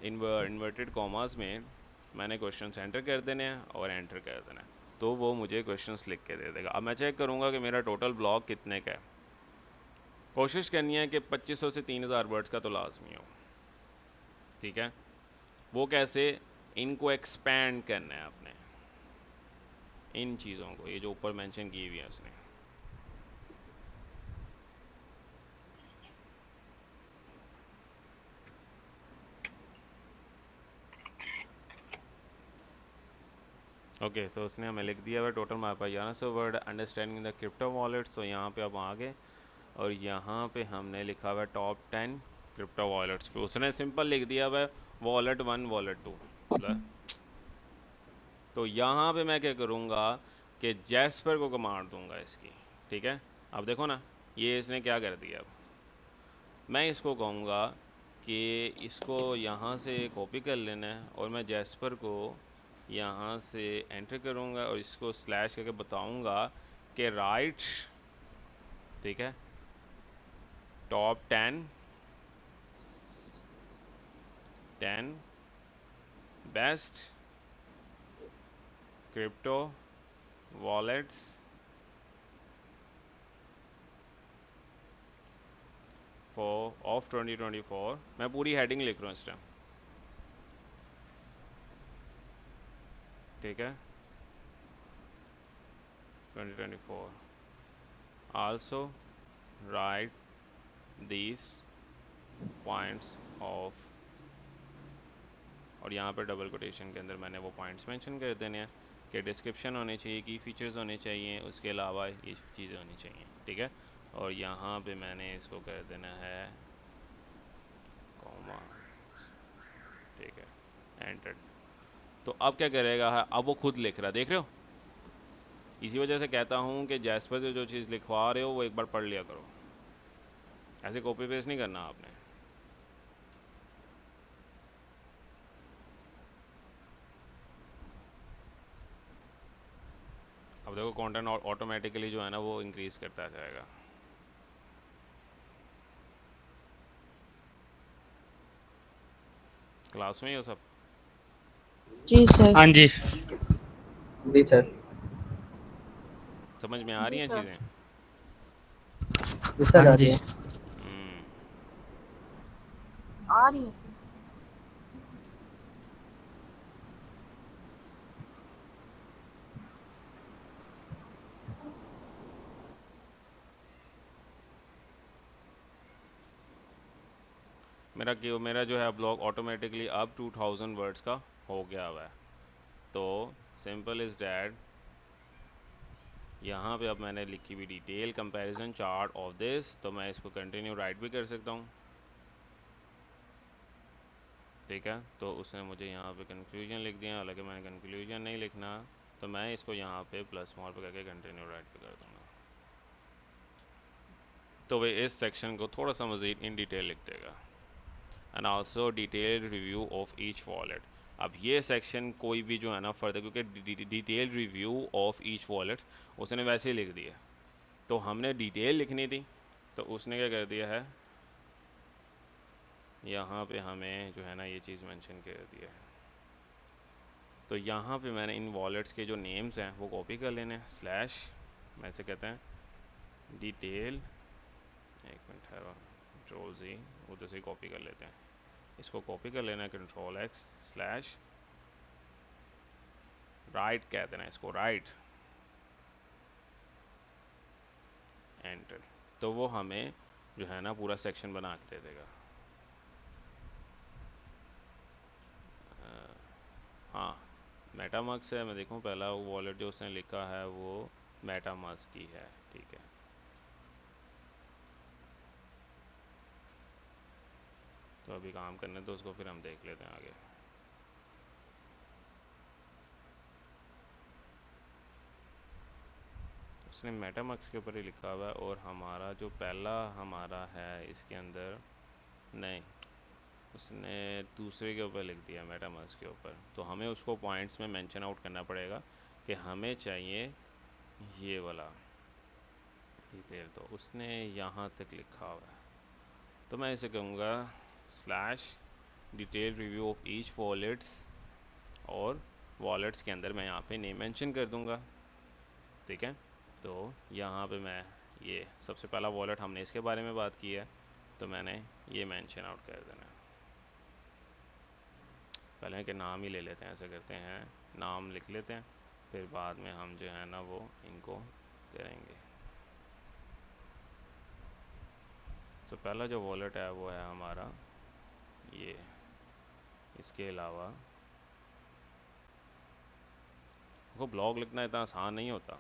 इन्वर्टेड कॉमास में मैंने क्वेश्चंस एंटर कर देने हैं और एंटर कर देना है, तो वो मुझे क्वेश्चंस लिख के दे देगा। अब मैं चेक करूँगा कि मेरा टोटल ब्लॉग कितने का है। कोशिश करनी है कि 2500 से 3000 वर्ड्स का तो लाजमी हो। ठीक है। वो कैसे, इनको एक्सपैंड करना है आपने, इन चीज़ों को, ये जो ऊपर मेंशन की हुई है उसने। ओके, सो उसने हमें लिख दिया है टोटल हमारे पास 1100 word, understanding the crypto wallets. तो यहाँ पे अब आगे, और यहाँ पे हमने लिखा हुआ है टॉप 10 क्रिप्टो वॉलेट्स। फिर उसने सिंपल लिख दिया हुआ है वॉलेट 1 वॉलेट 2। तो यहाँ पे मैं क्या करूँगा कि जैस्पर को कमांड दूंगा इसकी। ठीक है। अब देखो ना, ये इसने क्या कर दिया। अब मैं इसको कहूँगा कि इसको यहाँ से कॉपी कर लेना है, और मैं जैस्पर को यहाँ से एंटर करूँगा और इसको स्लैश करके बताऊँगा कि राइट, ठीक है, top 10 best crypto wallets of 2024। मैं पूरी हेडिंग लिख रहा हूँ इस टाइम। ठीक है, 2024। Also right these points of, और यहाँ पर डबल कोटेशन के अंदर मैंने वो पॉइंट्स मेंशन कर देने हैं कि डिस्क्रिप्शन होने चाहिए, की फीचर्स होने चाहिए, उसके अलावा ये चीज़ें होनी चाहिए। ठीक है। और यहाँ पे मैंने इसको कर देना है कॉमा। ठीक है, एंटर। तो अब क्या करेगा है, अब वो खुद लिख रहा है, देख रहे हो। इसी वजह से कहता हूँ कि जैस्पर से जो चीज़ लिखवा रहे हो वो एक बार पढ़ लिया करो, ऐसे कॉपी पेस्ट नहीं करना आपने। अब देखो कंटेंट ऑटोमेटिकली जो है ना वो इंक्रीज़ करता जाएगा। क्लास में ही हो सब? जी सर। हाँ जी। जी सर। समझ में आ रही हैं चीज़ें? जी सर, हाँ आ जी। रही है। आ रही है सर। मेरा जो है ब्लॉग ऑटोमेटिकली अब 2000 वर्ड्स का हो गया हुआ है। तो सिंपल इज़ डैट, यहाँ पे अब मैंने लिखी हुई detail comparison chart of this, तो मैं इसको कंटिन्यू राइट भी कर सकता हूँ, ठीक है। तो उसने मुझे यहाँ पे कंक्लूजन लिख दिया, हालांकि मैंने कंक्लूजन नहीं लिखना, तो मैं इसको यहाँ पे प्लस स्मॉल पे करके कंटिन्यू राइट पे कर दूँगा। तो वे इस सेक्शन को थोड़ा सा मज़ीद इन डिटेल लिख देगा। And also detail review of each wallet. अब ये सेक्शन कोई भी जो है ना फर्दर, क्योंकि detail review of each wallet उसने वैसे ही लिख दिया, तो हमने डिटेल लिखनी थी, तो उसने क्या कर दिया है, यहाँ पे हमें जो है ना ये चीज़ मेंशन कर दिया है। तो यहाँ पे मैंने इन वॉलेट्स के जो नेम्स हैं वो कॉपी कर लेने, स्लैश में से कहते हैं डिटेल, एक मिनट है, कंट्रोल Z उधर से कॉपी कर लेते हैं, इसको कॉपी कर लेना, कंट्रोल X स्लैश राइट कह देना इसको, राइट एंटर। तो वो हमें जो है ना पूरा सेक्शन बना के दे देगा। हाँ, मेटामास्क है, मैं देखूँ पहला वॉलेट जो उसने लिखा है वो मेटामास्क की है, ठीक है। तो अभी काम करने तो उसको, फिर हम देख लेते हैं आगे। उसने मेटामास्क के ऊपर ही लिखा हुआ है, और हमारा जो पहला हमारा है इसके अंदर नहीं, उसने दूसरे के ऊपर लिख दिया मेटामास्क के ऊपर, तो हमें उसको पॉइंट्स में मेंशन आउट करना पड़ेगा कि हमें चाहिए ये वाला डिटेल। तो उसने यहाँ तक लिखा हुआ है, तो मैं इसे कहूँगा slash detail review of each wallets, और वॉलेट्स के अंदर मैं यहाँ पे नेम मेंशन कर दूँगा, ठीक है। तो यहाँ पे मैं ये सबसे पहला वॉलेट हमने इसके बारे में बात की है, तो मैंने ये मेंशन आउट कर देना। पहले के नाम ही ले लेते हैं, ऐसे करते हैं, नाम लिख लेते हैं, फिर बाद में हम जो है ना वो इनको करेंगे। तो पहला जो वॉलेट है वो है हमारा ये। इसके अलावा वो ब्लॉग लिखना इतना आसान नहीं होता,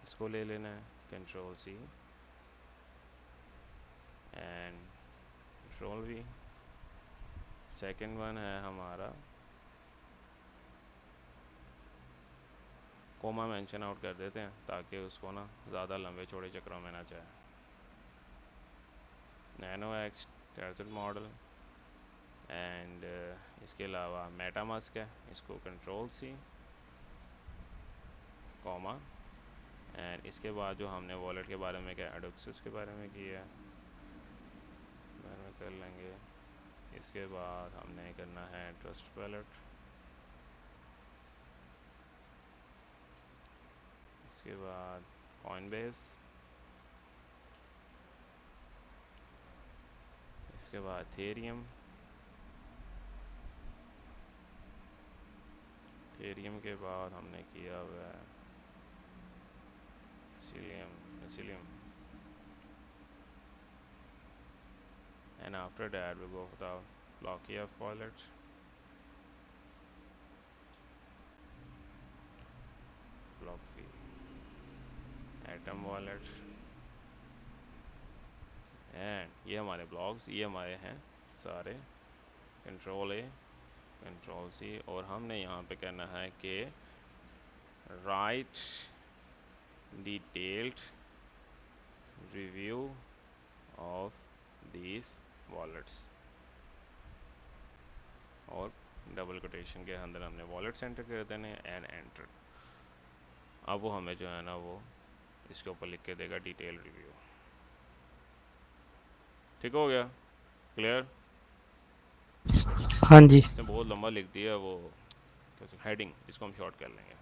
इसको ले लेना है, control C and control V। Second one है हमारा, कोमा मेंशन आउट कर देते हैं ताकि उसको ना ज़्यादा लंबे चौड़े चक्रों में ना जाए। Nano x tensor model and इसके अलावा मेटामास्क है, इसको कंट्रोल C कॉमा, एंड इसके बाद जो हमने वॉलेट के बारे में क्या एडोक्सिस के बारे में किया है में कर लेंगे। इसके बाद हमने करना है ट्रस्ट वॉलेट, इसके बाद कॉइनबेस, इसके बाद थेरियम, थेरियम के बाद हमने किया हुआ है Ethereum, and after that we go for the Blockf wallet, BlockFi, Atom wallet, and ये हमारे ब्लॉक्स, ये हमारे हैं सारे, कंट्रोल A कंट्रोल C, और हमने यहाँ पे करना है कि right detailed review of these wallets, और डबल कोटेशन के अंदर हमने वॉलेट्स एंटर कर देने एंड एंटर। अब वो हमें जो है ना वो इसके ऊपर लिख के देगा डिटेल रिव्यू। ठीक हो गया, क्लियर? हाँ जी। इसने बहुत लंबा लिख दिया वो, कैसे हेडिंग, इसको हम शॉर्ट कर लेंगे।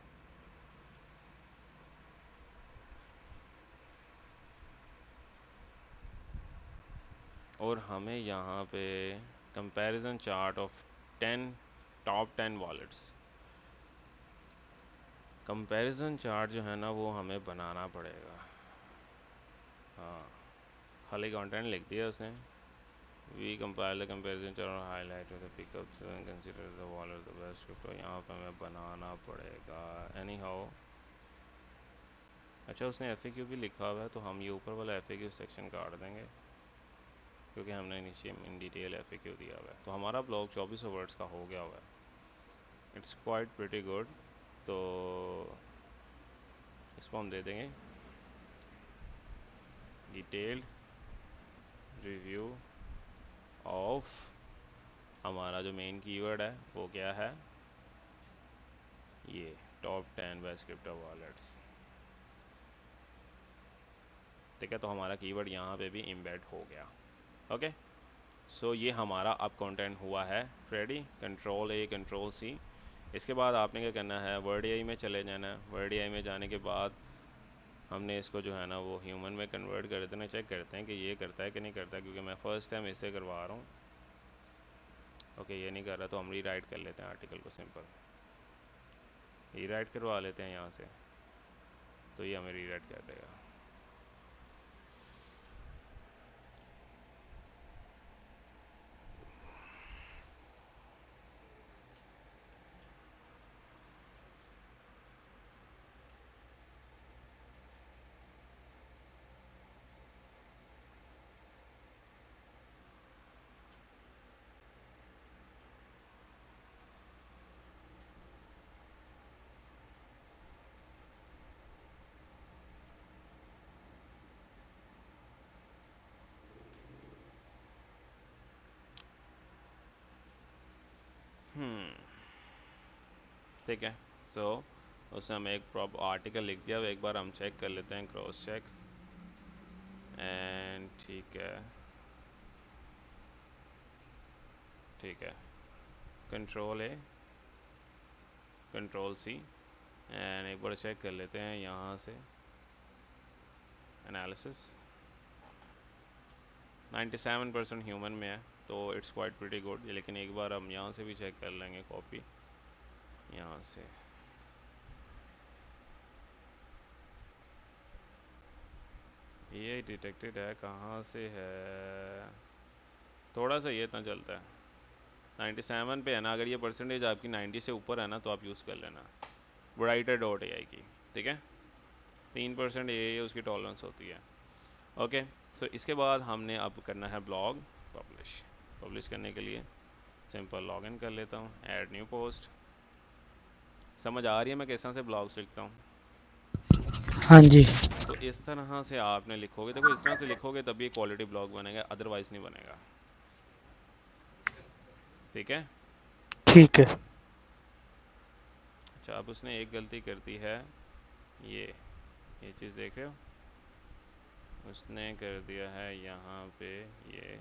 और हमें यहाँ पे comparison chart of 10 top 10 wallets, comparison chart जो है ना वो हमें बनाना पड़ेगा। हाँ, खाली कंटेंट लिख दिया उसने, वी कंपाइल द कंपेरिजन और highlight the pickups and consider the Waller the best script. और यहाँ पे हमें बनाना पड़ेगा एनी हाउ। अच्छा उसने FAQ भी लिखा हुआ है तो हम ये ऊपर वाला FAQ सेक्शन काट देंगे क्योंकि हमने नीचे इन डिटेल FAQ दिया हुआ है। तो हमारा ब्लॉग 2400 वर्ड्स का हो गया हुआ है। It's quite pretty good. तो इसको हम दे देंगे डिटेल्ड रिव्यू ऑफ। हमारा जो मेन कीवर्ड है वो क्या है, ये टॉप 10 बेस्ट क्रिप्टो वॉलेट्स। ठीक है, तो हमारा कीवर्ड यहाँ पे भी एम्बेड हो गया। ओके, सो ये हमारा अब कंटेंट हुआ है रेडी। Ctrl+A Ctrl+C। इसके बाद आपने क्या करना है, वर्ड AI में चले जाना है। वर्ड AI में जाने के बाद हमने इसको जो है ना वो ह्यूमन में कन्वर्ट कर देना। चेक करते हैं कि ये करता है कि नहीं करता, क्योंकि मैं फ़र्स्ट टाइम इससे करवा रहा हूँ। ओके, ये नहीं कर रहा तो हम रीराइट कर लेते हैं आर्टिकल को। सिंपल रीराइट करवा लेते हैं यहाँ से, तो ये हमें रीराइट कर देगा। ठीक है, सो उसने हमें एक प्रॉपर आर्टिकल लिख दिया। एक बार हम चेक कर लेते हैं, क्रॉस चेक एंड ठीक है ठीक है। Ctrl+A Ctrl+C एंड एक बार चेक कर लेते हैं यहाँ से एनालिसिस। 97% ह्यूमन में है तो इट्स क्वाइट प्रीटी गुड। लेकिन एक बार हम यहाँ से भी चेक कर लेंगे, कॉपी यहाँ से। ये डिटेक्टेड है, कहाँ से है, थोड़ा सा ये इतना चलता है। 97 पे है ना, अगर ये परसेंटेज आपकी 90 से ऊपर है ना तो आप यूज़ कर लेना writer.ai की। ठीक है, 3% ये उसकी टॉलरेंस होती है। ओके, सो इसके बाद हमने अब करना है ब्लॉग पब्लिश करने के लिए सिंपल लॉगिन कर लेता हूँ, ऐड न्यू पोस्ट। समझ आ रही है मैं किस तरह से ब्लॉग्स लिखता हूँ? हाँ जी। तो इस तरह से आपने लिखोगे, देखो इस तरह से लिखोगे तभी क्वालिटी ब्लॉग बनेगा, अदरवाइज़ नहीं बनेगा। ठीक है ठीक है। अच्छा, अब उसने एक गलती कर दी है, ये चीज़ देख रहे हो, उसने कर दिया है यहाँ पे ये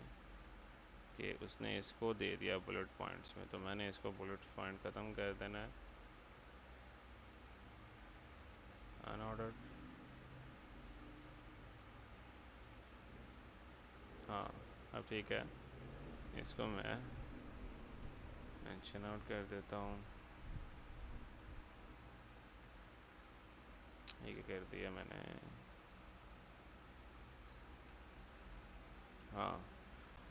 कि उसने इसको दे दिया बुलेट पॉइंट्स में। तो मैंने इसको बुलेट पॉइंट ख़त्म कर देना है, अनऑर्डर्ड। हाँ अब ठीक है, इसको मैं मेंशन आउट कर देता हूँ। ये क्या कर दिया मैंने, हाँ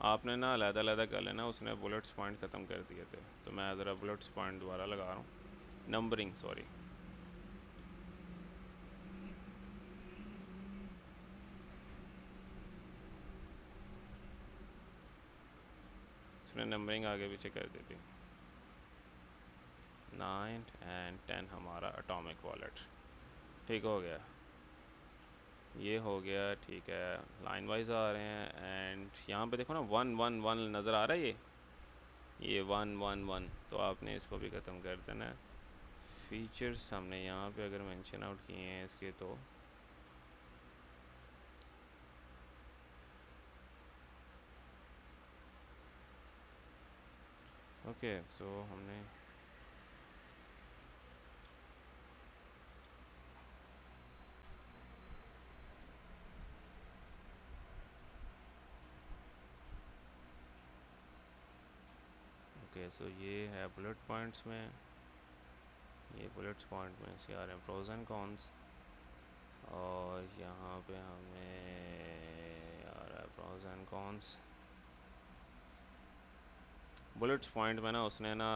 आपने ना अलग-अलग कर लेना। उसने बुलेट्स पॉइंट ख़त्म कर दिए थे तो मैं ज़रा बुलेट्स पॉइंट दोबारा लगा रहा हूँ, नंबरिंग सॉरी। उसने नंबरिंग आगे पीछे कर दी थी। 9 एंड 10 हमारा एटॉमिक वॉलेट ठीक हो गया, ये हो गया। ठीक है, लाइन वाइज आ रहे हैं एंड यहाँ पे देखो ना 1 1 1 नज़र आ रहा है, ये 1 1 1। तो आपने इसको भी ख़त्म कर देना है। फीचर्स हमने यहाँ पे अगर मेंशन आउट किए हैं इसके, तो ओके सो हमने ओके सो ये है बुलेट पॉइंट्स में, ये बुलेट्स पॉइंट में इसके आ रहे हैं प्रोज एंड कॉन्स। और यहाँ पे हमें आ रहा है pros and cons. Bullets point में ना उसने ना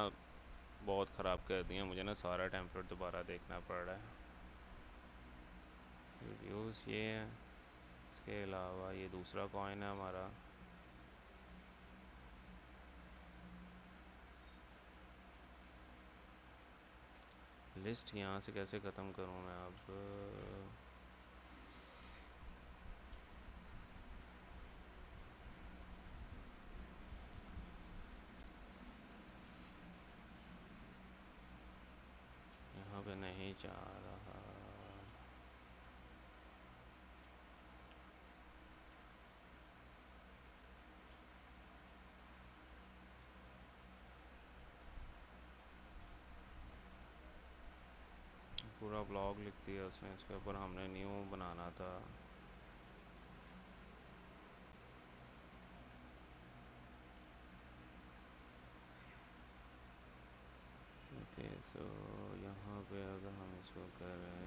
बहुत ख़राब कर दिया, मुझे ना सारा टेम्पलेट दोबारा देखना पड़ रहा है। रिव्यूज़ ये है, इसके अलावा ये दूसरा कॉइन है हमारा। लिस्ट यहाँ से कैसे ख़त्म करूँ मैं अब? यहाँ पे नहीं जा रहा। पूरा ब्लॉग लिख दिया उसने, इसके ऊपर हमने न्यू बनाना था। ओके सो यहाँ पे अगर हम इसको करें,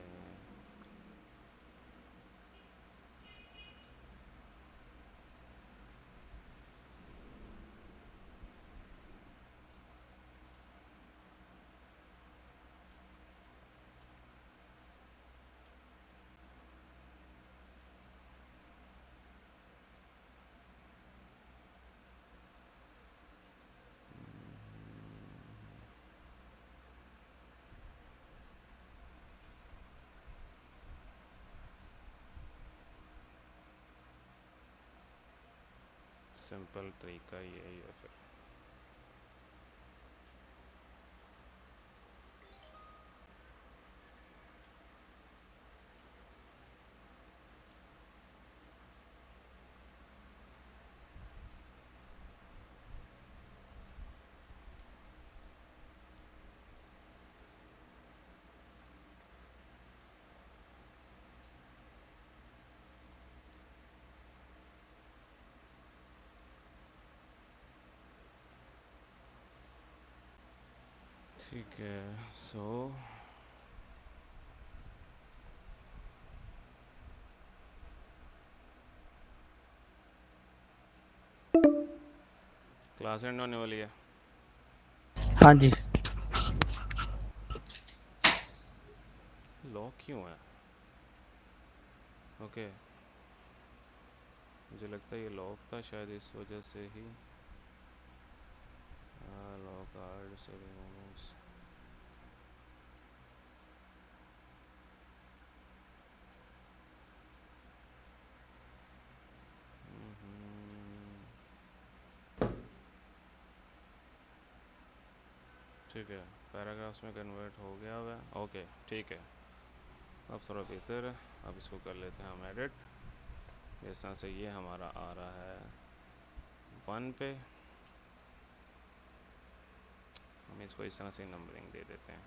सिंपल तरीका यही है फिर। ठीक है सो क्लास एंड होने वाली है। हाँ जी। लॉक क्यों है? ओके मुझे लगता है ये लॉक था शायद, इस वजह से ही। Lock card saving moments. ठीक है पैराग्राफ्स में कन्वर्ट हो गया हुआ है। ओके ठीक है, अब थोड़ा बेहतर है। अब इसको कर लेते हैं हम एडिट। इस तरह से ये हमारा आ रहा है 1 पे। हम इसको इस तरह से नंबरिंग दे देते हैं।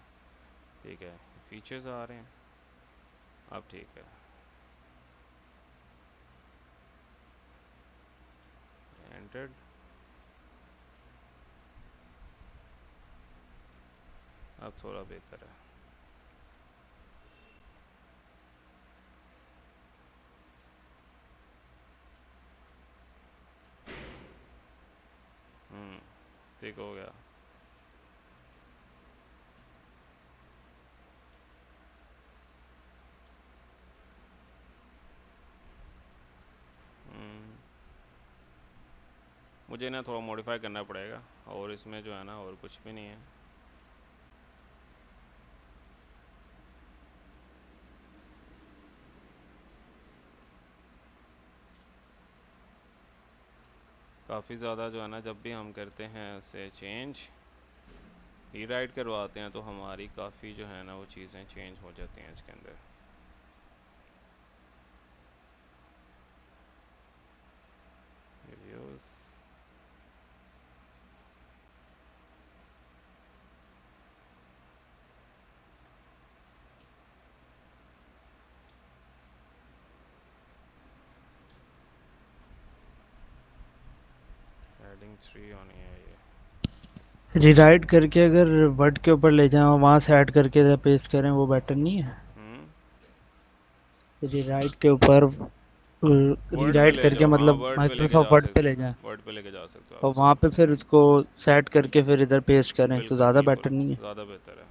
ठीक है फीचर्स आ रहे हैं अब। ठीक है एंटर्ड। अब थोड़ा बेहतर है। ठीक हो गया। मुझे ना थोड़ा मॉडिफाई करना पड़ेगा, और इसमें जो है ना और कुछ भी नहीं है। काफ़ी ज़्यादा जो है ना जब भी हम करते हैं उसे चेंज रीराइट करवाते हैं तो हमारी काफ़ी जो है ना वो चीज़ें चेंज हो जाती हैं इसके अंदर। रिव्यूज़ हेडिंग 3 होनी है ये। रिराइट करके अगर वर्ड के ऊपर ले जाएं और वहाँ से ऐड करके पेस्ट करें वो बेटर नहीं है? रिराइट के ऊपर वर्ड पे रीराइट ले करके जाओ, हाँ मतलब वर्ड पे लेके माइक्रोसॉफ्ट जा वर्ड पे सकते ले जाएं हो, वर्ड पे लेके जा सकते हो आप और वहाँ इसको। पे फिर इसको सेट करके फिर इधर पेस्ट करें तो बिल्कुल ज़्यादा बिल्कुल, बेटर नहीं है? ज़्यादा बेहतर है।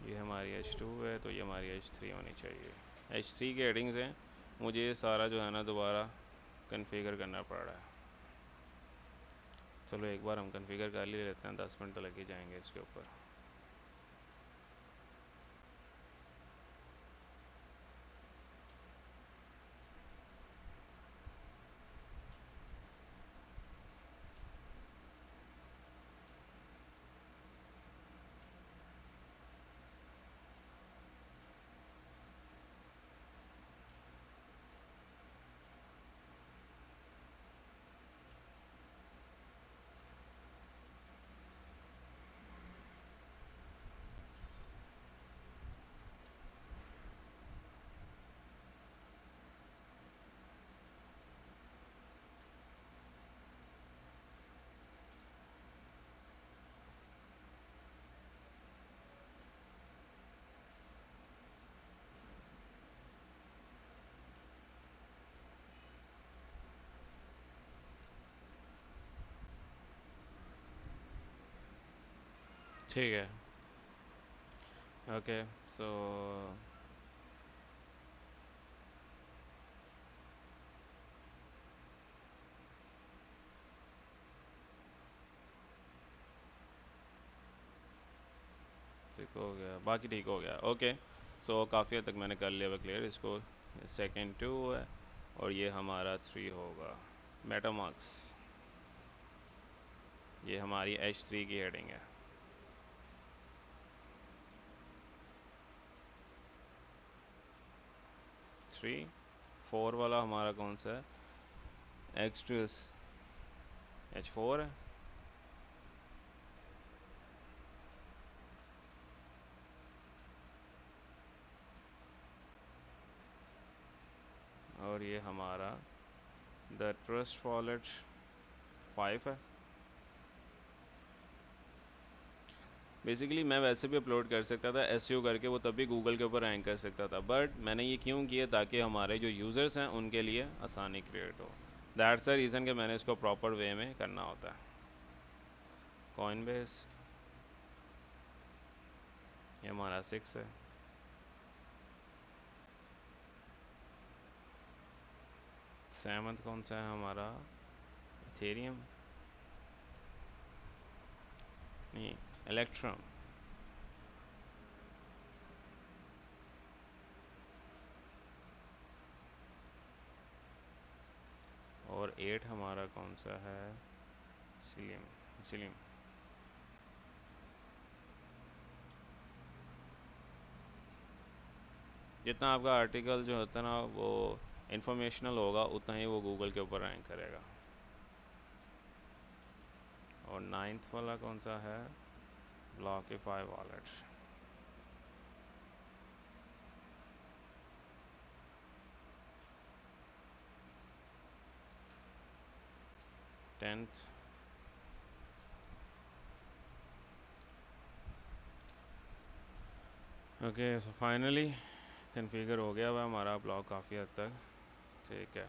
ये हमारी H2 है तो ये हमारी H3 होनी चाहिए। H3 के हेडिंग्स हैं, मुझे ये सारा जो है ना दोबारा कन्फिगर करना पड़ रहा है। चलो एक बार हम कन्फिगर कर ही लेते हैं, 10 मिनट तो लग ही जाएंगे इसके ऊपर। ठीक है, ओके सो ठीक हो गया, बाकी ठीक हो गया। ओके सो काफ़ी हद तक मैंने कर लिया हुआ क्लियर इसको। सेकंड 2 है और ये हमारा 3 होगा। मेटामार्क्स, ये हमारी H3 की हेडिंग है। थ्री 4 वाला हमारा कौन सा है? X2 H4 है। और ये हमारा द ट्रस्ट वॉलेट 5 है। बेसिकली मैं वैसे भी अपलोड कर सकता था SEO करके, वो तभी गूगल के ऊपर रैंक कर सकता था, बट मैंने ये क्यों किया ताकि हमारे जो यूज़र्स हैं उनके लिए आसानी क्रिएट हो। दैट्स द रीज़न कि मैंने इसको प्रॉपर वे में करना होता है। कॉइनबेस ये हमारा 6 है। सेवंथ कौन सा है हमारा? इथेरियम नहीं, इलेक्ट्रम। और 8 हमारा कौन सा है? सिलिम। जितना आपका आर्टिकल जो होता है ना वो इंफॉर्मेशनल होगा उतना ही वो गूगल के ऊपर रैंक करेगा। और 9th वाला कौन सा है? Blockify wallet. Tenth okay so finally configure हो गया हुआ हमारा ब्लॉग काफ़ी हद तक। ठीक है,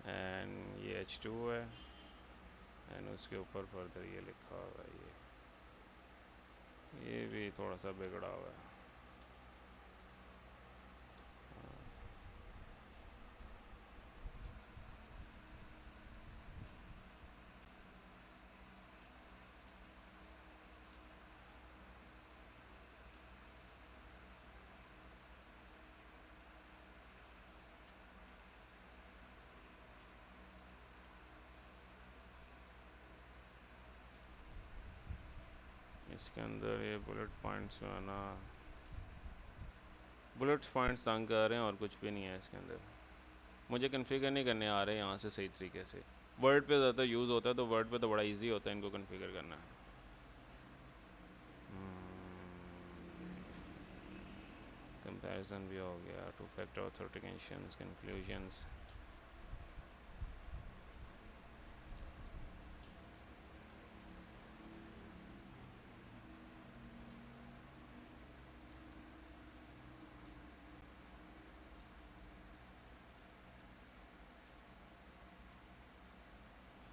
एंड ये H2 है एंड उसके ऊपर फर्दर ये लिखा हुआ है, ये भी थोड़ा सा बिगड़ा हुआ है। इसके अंदर ये बुलेट पॉइंट्स जो है ना, बुलेट पॉइंट्स तंग कर रहे हैं और कुछ भी नहीं है इसके अंदर। मुझे कन्फिगर नहीं करने आ रहे यहाँ से सही तरीके से। वर्ड पे ज़्यादा यूज़ होता है तो वर्ड पे तो बड़ा इजी होता है इनको कन्फिगर करना। कंपैरिजन भी हो गया, two factor authentications, conclusions.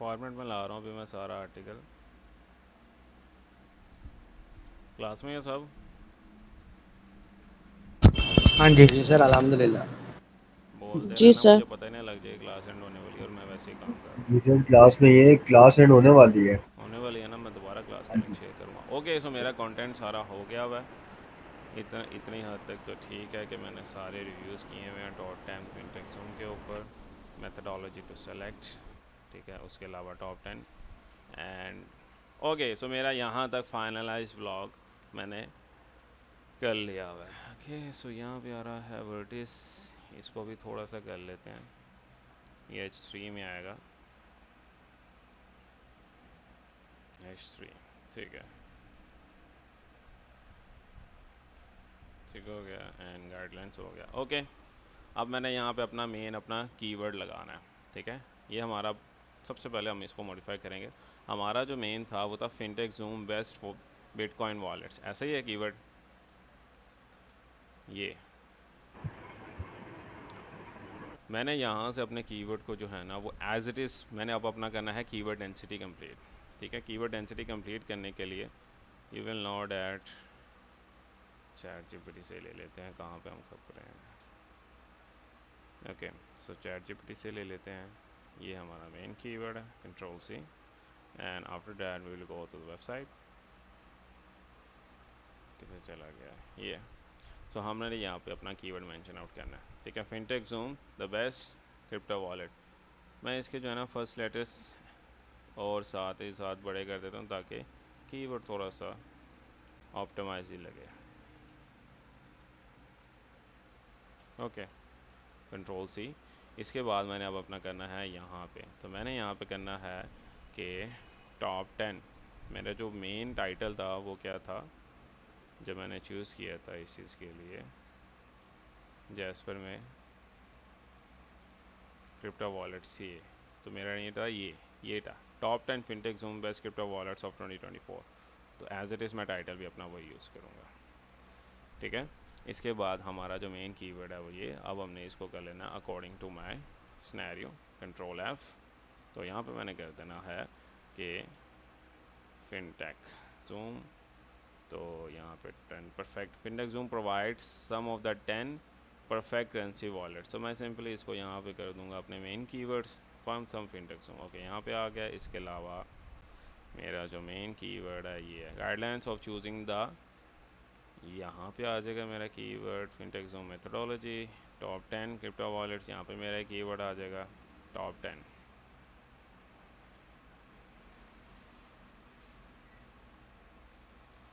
Format में ला रहा हूँ अभी मैं सारा आर्टिकल। क्लास में ये सब हाँ जी। जी सर अल्हम्दुलिल्लाह। बोलते जी रहना, सर। मुझे पता ही नहीं लग जाए क्लास एंड होने वाली है और मैं वैसे ही काम कर रहा हूँ। रिसेंट क्लास में ये क्लास एंड होने वाली है। होने वाली है ना, मैं दोबारा क्लास का लिंक शेयर करूँगा। ओके, सो मेरा कंटेंट सारा हो गया हुआ है। इतनी हद तक तो ठीक है कि मैंने सारे रिव्यूज़ किए हुए हैं टॉप 10 फिनटेक ज़ूम के ऊपर, मेथडोलॉजी टू सेलेक्ट, ठीक है, उसके अलावा टॉप 10 एंड ओके। सो मेरा यहाँ तक फाइनलाइज व्लॉग मैंने कर लिया हुआ है। ओके, सो यहाँ पे आ रहा है वर्टिस, इसको भी थोड़ा सा कर लेते हैं। ये H3 में आएगा, H3, ठीक है, ठीक हो गया एंड गाइडलाइंस हो गया। ओके, अब मैंने यहाँ पे अपना कीवर्ड लगाना है, ठीक है। ये हमारा सबसे पहले हम इसको मॉडिफाई करेंगे। हमारा जो मेन था वो था fintech zoom best for bitcoin wallets, ऐसा ही है कीवर्ड। ये मैंने यहाँ से अपने कीवर्ड को जो है ना वो एज इट इज़ मैंने अब अपना करना है कीवर्ड डेंसिटी कंप्लीट, ठीक है। कीवर्ड डेंसिटी कंप्लीट करने के लिए you will not at ChatGPT से ले लेते हैं, कहाँ पे हम खप रहे हैं। ओके, सो ChatGPT से ले लेते हैं। ये हमारा मेन कीवर्ड है, Control+C and after that we will go to the website. किधर चला गया ये। सो हमने यहाँ पे अपना कीवर्ड मेंशन आउट करना है, ठीक है। Fintech zoom the best crypto wallet. मैं इसके जो है ना फर्स्ट लेटर्स और साथ ही साथ बड़े कर देता हूँ ताकि कीवर्ड थोड़ा सा ऑप्टिमाइज ही लगे। Okay, Control+C। इसके बाद मैंने अब अपना करना है यहाँ पे, तो मैंने यहाँ पे करना है कि टॉप 10, मेरा जो मेन टाइटल था वो क्या था जब मैंने चूज़ किया था इस चीज़ के लिए, जैस्पर में क्रिप्टो वॉलेट्स, ये तो मेरा नहीं था, ये था top 10 fintech zoom best crypto wallets of 2024। तो एज इट इज़ मैं टाइटल भी अपना वही यूज़ करूँगा, ठीक है। इसके बाद हमारा जो मेन कीवर्ड है वो ये, अब हमने इसको कर लेना according to my scenario, Control+F। तो यहाँ पे मैंने कर देना है कि फिनटेक ज़ूम, तो यहाँ पे 10 perfect fintech zoom provides some of the 10 perfect currency wallets. तो मैं सिंपली इसको यहाँ पे कर दूँगा अपने main keywords from some fintech zoom. Okay, यहाँ पे आ गया। इसके अलावा मेरा जो मेन कीवर्ड है ये है गाइडलाइंस ऑफ चूजिंग द, यहाँ पे आ जाएगा मेरा keyword fintech zoom methodology top 10 crypto wallets. यहाँ पे मेरा कीवर्ड आ जाएगा टॉप 10,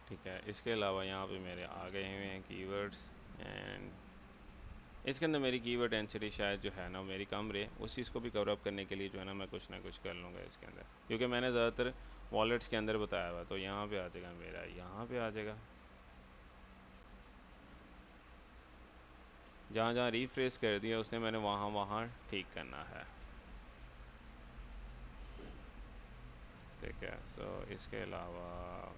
ठीक है। इसके अलावा यहाँ पे मेरे आ गए हुए हैं कीवर्ड्स एंड इसके अंदर मेरी कीवर्ड डेंसिटी शायद जो है ना मेरी कम रहे, उस चीज़ को भी कवर अप करने के लिए जो है ना मैं कुछ ना कुछ कर लूँगा इसके अंदर, क्योंकि मैंने ज़्यादातर वॉलेट्स के अंदर बताया हुआ। तो यहाँ पे आ जाएगा मेरा, यहाँ पे आ जाएगा, जहाँ जहाँ रिफ्रेश कर दिया उसने मैंने वहाँ वहाँ ठीक करना है, ठीक है। सो इसके अलावा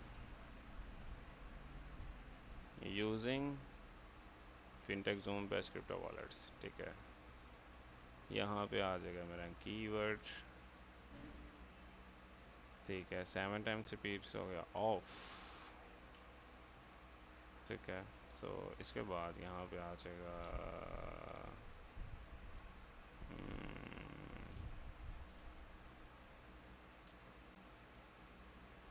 using fintech zoom best crypto wallets, ठीक है। यहाँ पे आ जाएगा मेरा कीवर्ड, ठीक है। 7 टाइम्स रिपीट्स हो गया ऑफ, ठीक है। सो इसके बाद यहाँ पे आ जाएगा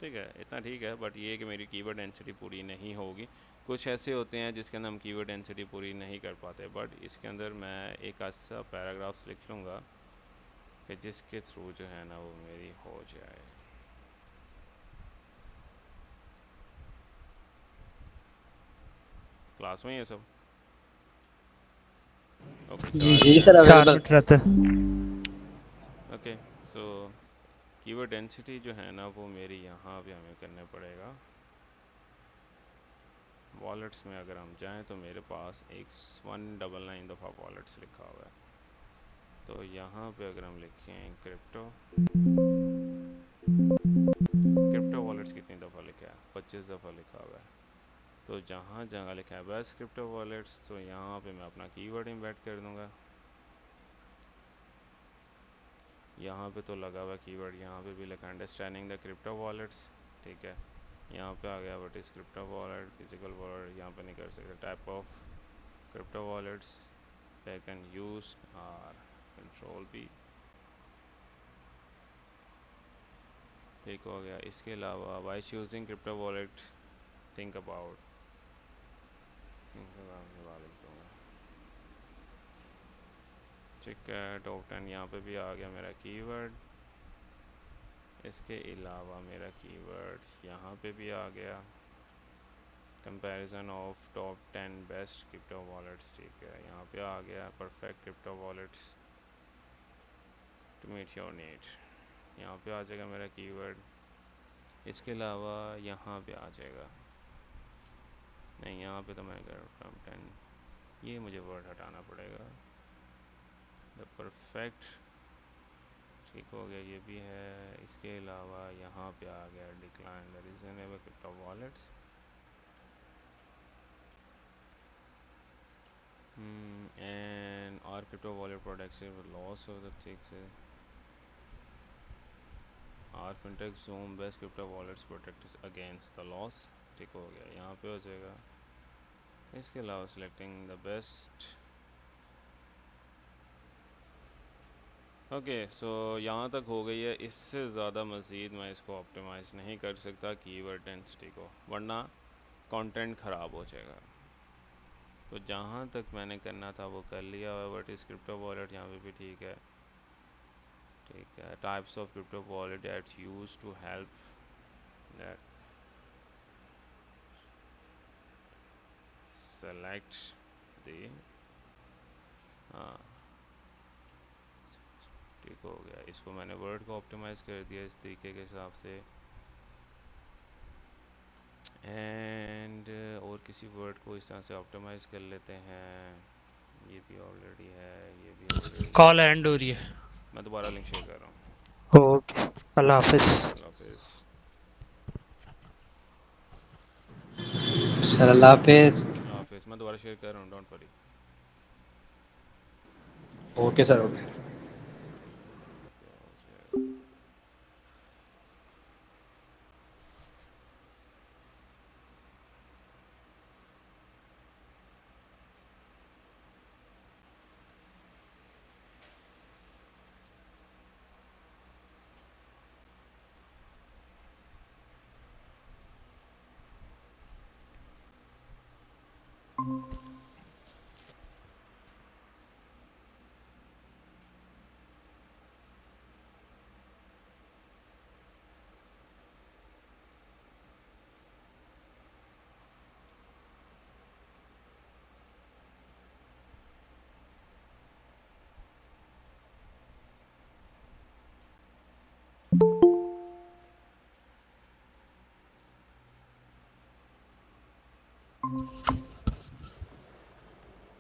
ठीक है, इतना ठीक है। बट ये कि मेरी कीवर्ड डेंसिटी पूरी नहीं होगी। कुछ ऐसे होते हैं जिसके अंदर हम कीवर्ड डेंसिटी पूरी नहीं कर पाते, बट इसके अंदर मैं एक ऐसा पैराग्राफ्स लिख लूँगा कि जिसके थ्रू जो है ना वो मेरी हो जाए। क्लास में ये सब ओके, जी सर चार अवेलेबल। मिनट रहते हैं। ओके। सो कीवर्ड डेंसिटी जो है ना वो मेरी यहाँ पे हमें करना पड़ेगा। वॉलेट्स में अगर हम जाएं तो मेरे पास एक 199 दफ़ा वॉलेट्स लिखा हुआ है। तो यहाँ पे अगर हम लिखें क्रिप्टो वॉलेट्स कितनी दफ़ा लिखा है, 25 दफ़ा लिखा हुआ है। तो जहाँ जहाँ लिखा है बेस्ट क्रिप्टो वॉलेट्स, तो यहाँ पे मैं अपना कीवर्ड इम्बेड कर दूँगा। यहाँ पे तो लगा हुआ कीवर्ड, यहाँ पे भी लिखा अंडरस्टैंडिंग द क्रिप्टो वॉलेट्स, ठीक है। यहाँ पे आ गया what is crypto wallet, physical wallet, यहाँ पे नहीं कर सकते, type of crypto wallets they can use are control भी, ठीक हो गया। इसके अलावा by choosing crypto wallet think about, ठीक है। टॉप 10 यहाँ पे भी आ गया मेरा कीवर्ड। इसके अलावा मेरा कीवर्ड यहाँ पे भी आ गया, comparison of top 10 best crypto wallets, ठीक है। यहाँ पे आ गया perfect crypto wallets to meet your need, यहाँ पे आ जाएगा मेरा कीवर्ड। इसके अलावा यहाँ पे आ जाएगा, नहीं यहाँ पे तो मैं कर टॉप 10, ये मुझे वर्ड हटाना पड़ेगा, द परफेक्ट, ठीक हो गया, ये भी है। इसके अलावा यहाँ पे आ गया decline the reasonable crypto wallets, and our crypto wallet products have loss of the things, our fintech zoom best crypto wallets protect us against the loss, ठीक हो गया, यहाँ पे हो जाएगा। इसके अलावा selecting the best, okay so यहाँ तक हो गई है। इससे ज़्यादा मज़ीद मैं इसको ऑप्टिमाइज़ नहीं कर सकता कीवर्ड डेंसिटी को, वरना कंटेंट ख़राब हो जाएगा। तो जहाँ तक मैंने करना था वो कर लिया है। व्हाट इज़ क्रिप्टो वॉलेट यहाँ पे भी ठीक है, ठीक है। Types of crypto wallet that use to help that select the, हाँ ठीक हो गया। इसको मैंने वर्ड को ऑप्टिमाइज़ कर दिया इस तरीके के हिसाब से, एंड और किसी वर्ड को इस तरह से ऑप्टिमाइज़ कर लेते हैं। ये भी ऑलरेडी है, ये भी ऑलरेडी, कॉल एंड हो रही है, मैं दोबारा लिंक शेयर कर रहा हूँ। ओके अल्लाह हाफिज़। अल्लाह हाफिज़। सर अल्लाह हाफिज़। अल्लाह हाफिज़। मैं दोबारा शेयर कर रहा हूँ, don't worry. Okay sir, okay.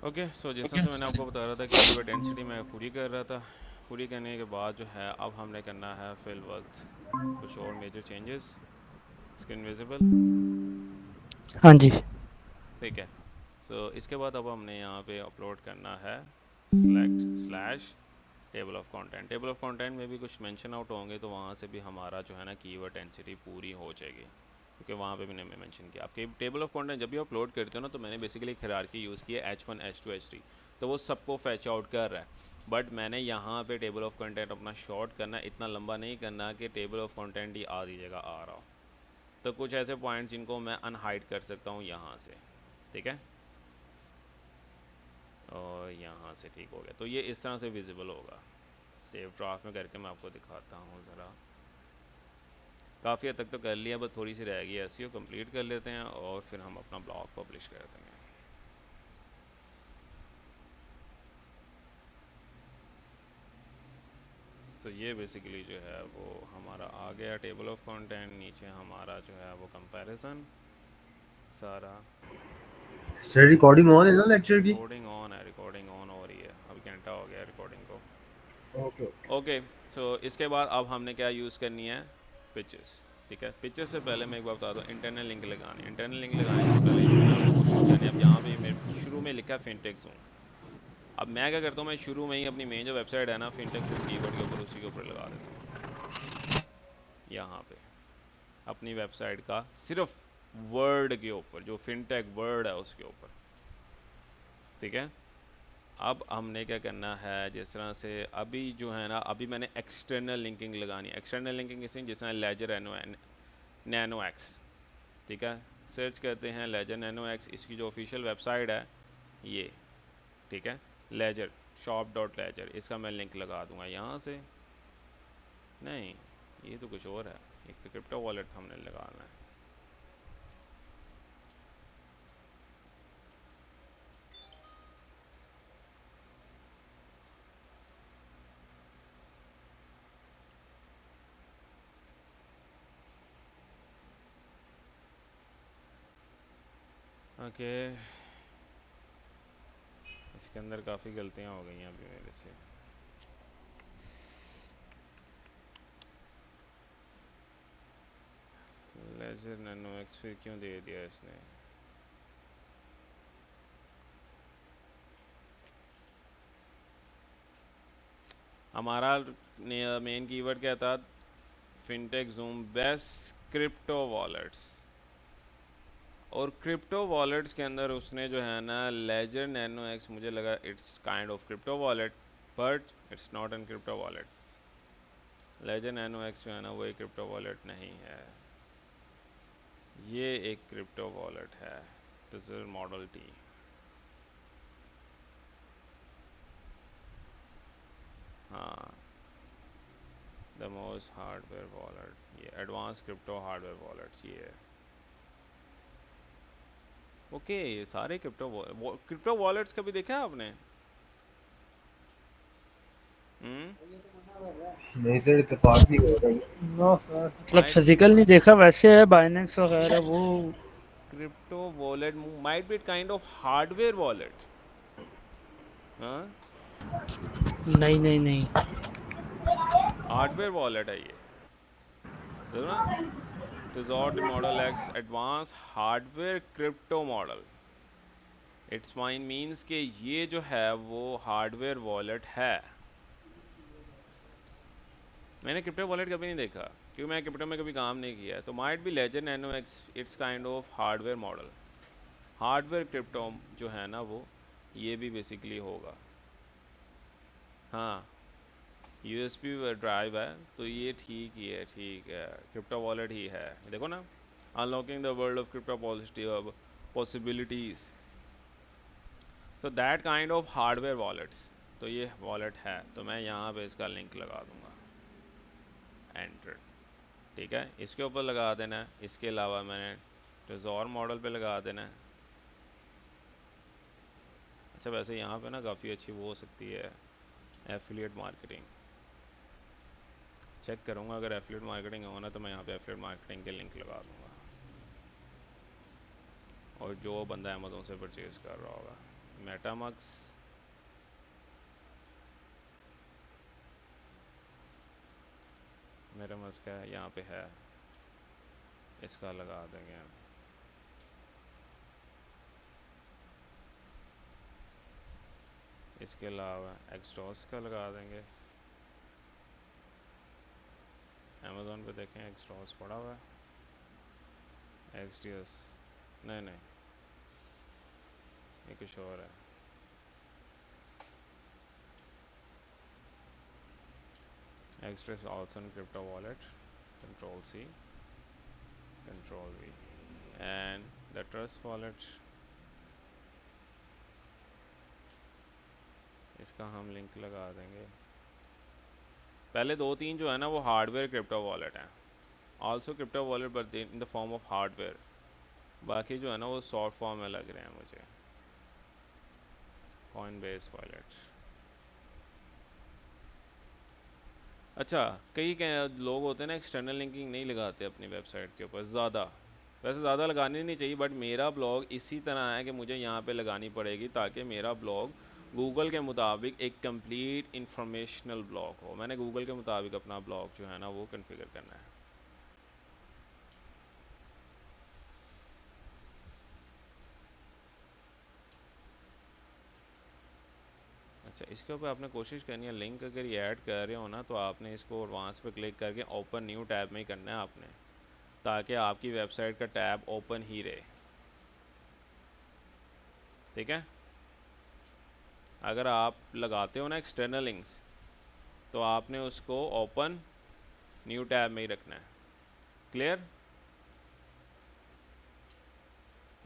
Okay so जिस तरह से मैंने आपको बता रहा था कि कीवर्ड डेंसिटी मैं पूरी कर रहा था, पूरी करने के बाद जो है अब हमने करना है फिल वक्त कुछ और मेजर चेंजेस। स्क्रीन विजिबल, हाँ जी ठीक है। सो इसके बाद अब हमने यहाँ पे अपलोड करना है select slash table of content. Table of content में भी कुछ मेंशन आउट होंगे, तो वहाँ से भी हमारा जो है ना कीवर्ड डेंसिटी पूरी हो जाएगी, क्योंकि वहाँ पे भी मैंने मेंशन किया। आपके टेबल ऑफ कंटेंट जब भी अपलोड करते हो ना, तो मैंने बेसिकली एक हायरार्की यूज़ की है H1 H2 H3, तो वो सबको फैच आउट कर रहा है। बट मैंने यहाँ पे टेबल ऑफ कंटेंट अपना शॉर्ट करना, इतना लंबा नहीं करना कि टेबल ऑफ कंटेंट ही आधी जगह आ रहा हो। तो कुछ ऐसे पॉइंट्स जिनको मैं अनहाइड कर सकता हूँ यहाँ से, ठीक है, और यहाँ से ठीक हो गया। तो ये इस तरह से विजिबल होगा। सेव ड्राफ्ट में करके मैं आपको दिखाता हूँ ज़रा। काफ़ी हद तक तो कर लिया, बस थोड़ी सी रह गई है। एसईओ कंप्लीट कर लेते हैं और फिर हम अपना ब्लॉग पब्लिश कर देंगे। तो ये बेसिकली जो है वो हमारा आ गया टेबल ऑफ कंटेंट। नीचे हमारा जो है वो कंपैरिजन सारा। सर रिकॉर्डिंग ऑन है ना लेक्चर की? रिकॉर्डिंग ऑन है, रिकॉर्डिंग ऑन हो रही है। अभी घंटा हो गया रिकॉर्डिंग को। ओके ओके सो इसके बाद अब हमने क्या यूज़ करनी है, पिक्चर्स, ठीक है। पिक्चर्स से पहले मैं एक बार बता दूँ, इंटरनल लिंक लगानी। इंटरनल लिंक लगाने से पहले ये आपको कोशिश करनी है। अब यहाँ पे मैं शुरू में लिखा फिनटेक जोन, अब मैं क्या करता हूँ, मैं शुरू में ही अपनी मेन जो वेबसाइट है ना फिनटेक कीवर्ड के ऊपर, उसी के ऊपर लगा देता हूँ यहाँ पे अपनी वेबसाइट का, सिर्फ वर्ड के ऊपर, जो फिनटेक वर्ड है उसके ऊपर, ठीक है। अब हमने क्या करना है, जिस तरह से अभी जो है ना, अभी मैंने एक्सटर्नल लिंकिंग लगानी है। एक्सटर्नल लिंकिंग इसी जिस तरह लेजर नैनो एक्स, ठीक है। सर्च करते हैं लेजर नैनो एक्स, इसकी जो ऑफिशियल वेबसाइट है ये, ठीक है, लेजर shop.ledger, इसका मैं लिंक लगा दूंगा यहाँ से। नहीं, ये तो कुछ और है, एक तो क्रिप्टो वॉलेट हमने लगाना है। ओके, इसके अंदर काफ़ी गलतियाँ हो गई हैं अभी मेरे से। लेजर नैनो एक्स फिर क्यों दे दिया इसने? हमारा मेन कीवर्ड क्या था? Fintech zoom best crypto wallets, और क्रिप्टो वॉलेट्स के अंदर उसने जो है ना लेजर नैनो एक्स, मुझे लगा it's kind of crypto wallet, but it's not an crypto wallet. Ledger nano X जो है ना वो एक क्रिप्टो वॉलेट नहीं है, ये एक क्रिप्टो वॉलेट है। This is model T. हाँ, द मोस्ट हार्डवेयर वॉलेट, ये एडवांस क्रिप्टो हार्डवेयर वॉलेट ये है। ओके, ये सारे क्रिप्टो वॉलेट्स कभी देखा है आपने? नहीं सर, इत्तेफाक नहीं हो रहा। नो सर, मतलब फिजिकल नहीं देखा, वैसे है बाइनेंस वगैरह वो। Crypto wallet might be kind of hardware wallet. हाँ, नहीं नहीं नहीं, हार्डवेयर वॉलेट है ये, देखो ना, Tezos model x advance hardware crypto model. It's mine means कि ये जो है वो हार्डवेयर वॉलेट है। मैंने क्रिप्टो वॉलेट कभी नहीं देखा, क्योंकि मैं क्रिप्टो में कभी काम नहीं किया है। तो might be ledger nano X, it's kind of hardware model, hardware crypto जो है ना वो, ये भी बेसिकली होगा। हाँ, यूएसबी ड्राइव है, तो ये ठीक ही है, ठीक है, क्रिप्टो वॉलेट ही है। देखो ना, unlocking the world of crypto possibilities, so that kind of hardware wallets. तो ये वॉलेट है, तो मैं यहाँ पे इसका लिंक लगा दूँगा, एंटर, ठीक है, इसके ऊपर लगा देना है। इसके अलावा मैंने ट्रेज़ोर मॉडल पे लगा देना है। अच्छा, वैसे यहाँ पे ना काफ़ी अच्छी वो हो सकती है एफिलिएट मार्केटिंग। चेक करूँगा, अगर एफिलिएट मार्केटिंग होना तो मैं यहाँ पे एफिलिएट मार्केटिंग के लिंक लगा दूँगा, और जो बंदा अमेज़ोन से परचेज़ कर रहा होगा, मेटामक्स, मेटामक्स का यहाँ पे है, इसका लगा देंगे। इसके अलावा एक्सटॉस का लगा देंगे। अमेज़ोन पे देखें एक्सटॉस पड़ा हुआ है, एक्सटीएस, नहीं नहीं, ये कुछ और है। Extras also in crypto wallet, control C, control V, and the trust wallet, इसका हम लिंक लगा देंगे। पहले 2-3 जो है ना वो हार्डवेयर क्रिप्टो वॉलेट हैं, also crypto wallet but in the form of hardware. बाकी जो है ना वो सॉफ्ट फॉर्म में लग रहे हैं मुझे। कॉइनबेस वॉलेट, अच्छा, कई लोग होते हैं ना एक्सटर्नल लिंकिंग नहीं लगाते अपनी वेबसाइट के ऊपर ज़्यादा, वैसे ज़्यादा लगानी नहीं चाहिए, बट मेरा ब्लॉग इसी तरह है कि मुझे यहाँ पे लगानी पड़ेगी ताकि मेरा ब्लॉग गूगल के मुताबिक एक कंप्लीट इंफॉर्मेशनल ब्लॉग हो। मैंने गूगल के मुताबिक अपना ब्लॉग जो है ना वो कॉन्फ़िगर करना है। अच्छा, इसके ऊपर आपने कोशिश करनी है, लिंक अगर ये ऐड कर रहे हो ना तो आपने इसको एडवांस पे क्लिक करके ओपन न्यू टैब में ही करना है आपने, ताकि आपकी वेबसाइट का टैब ओपन ही रहे, ठीक है। अगर आप लगाते हो ना एक्सटर्नल लिंक्स तो आपने उसको ओपन न्यू टैब में ही रखना है। क्लियर?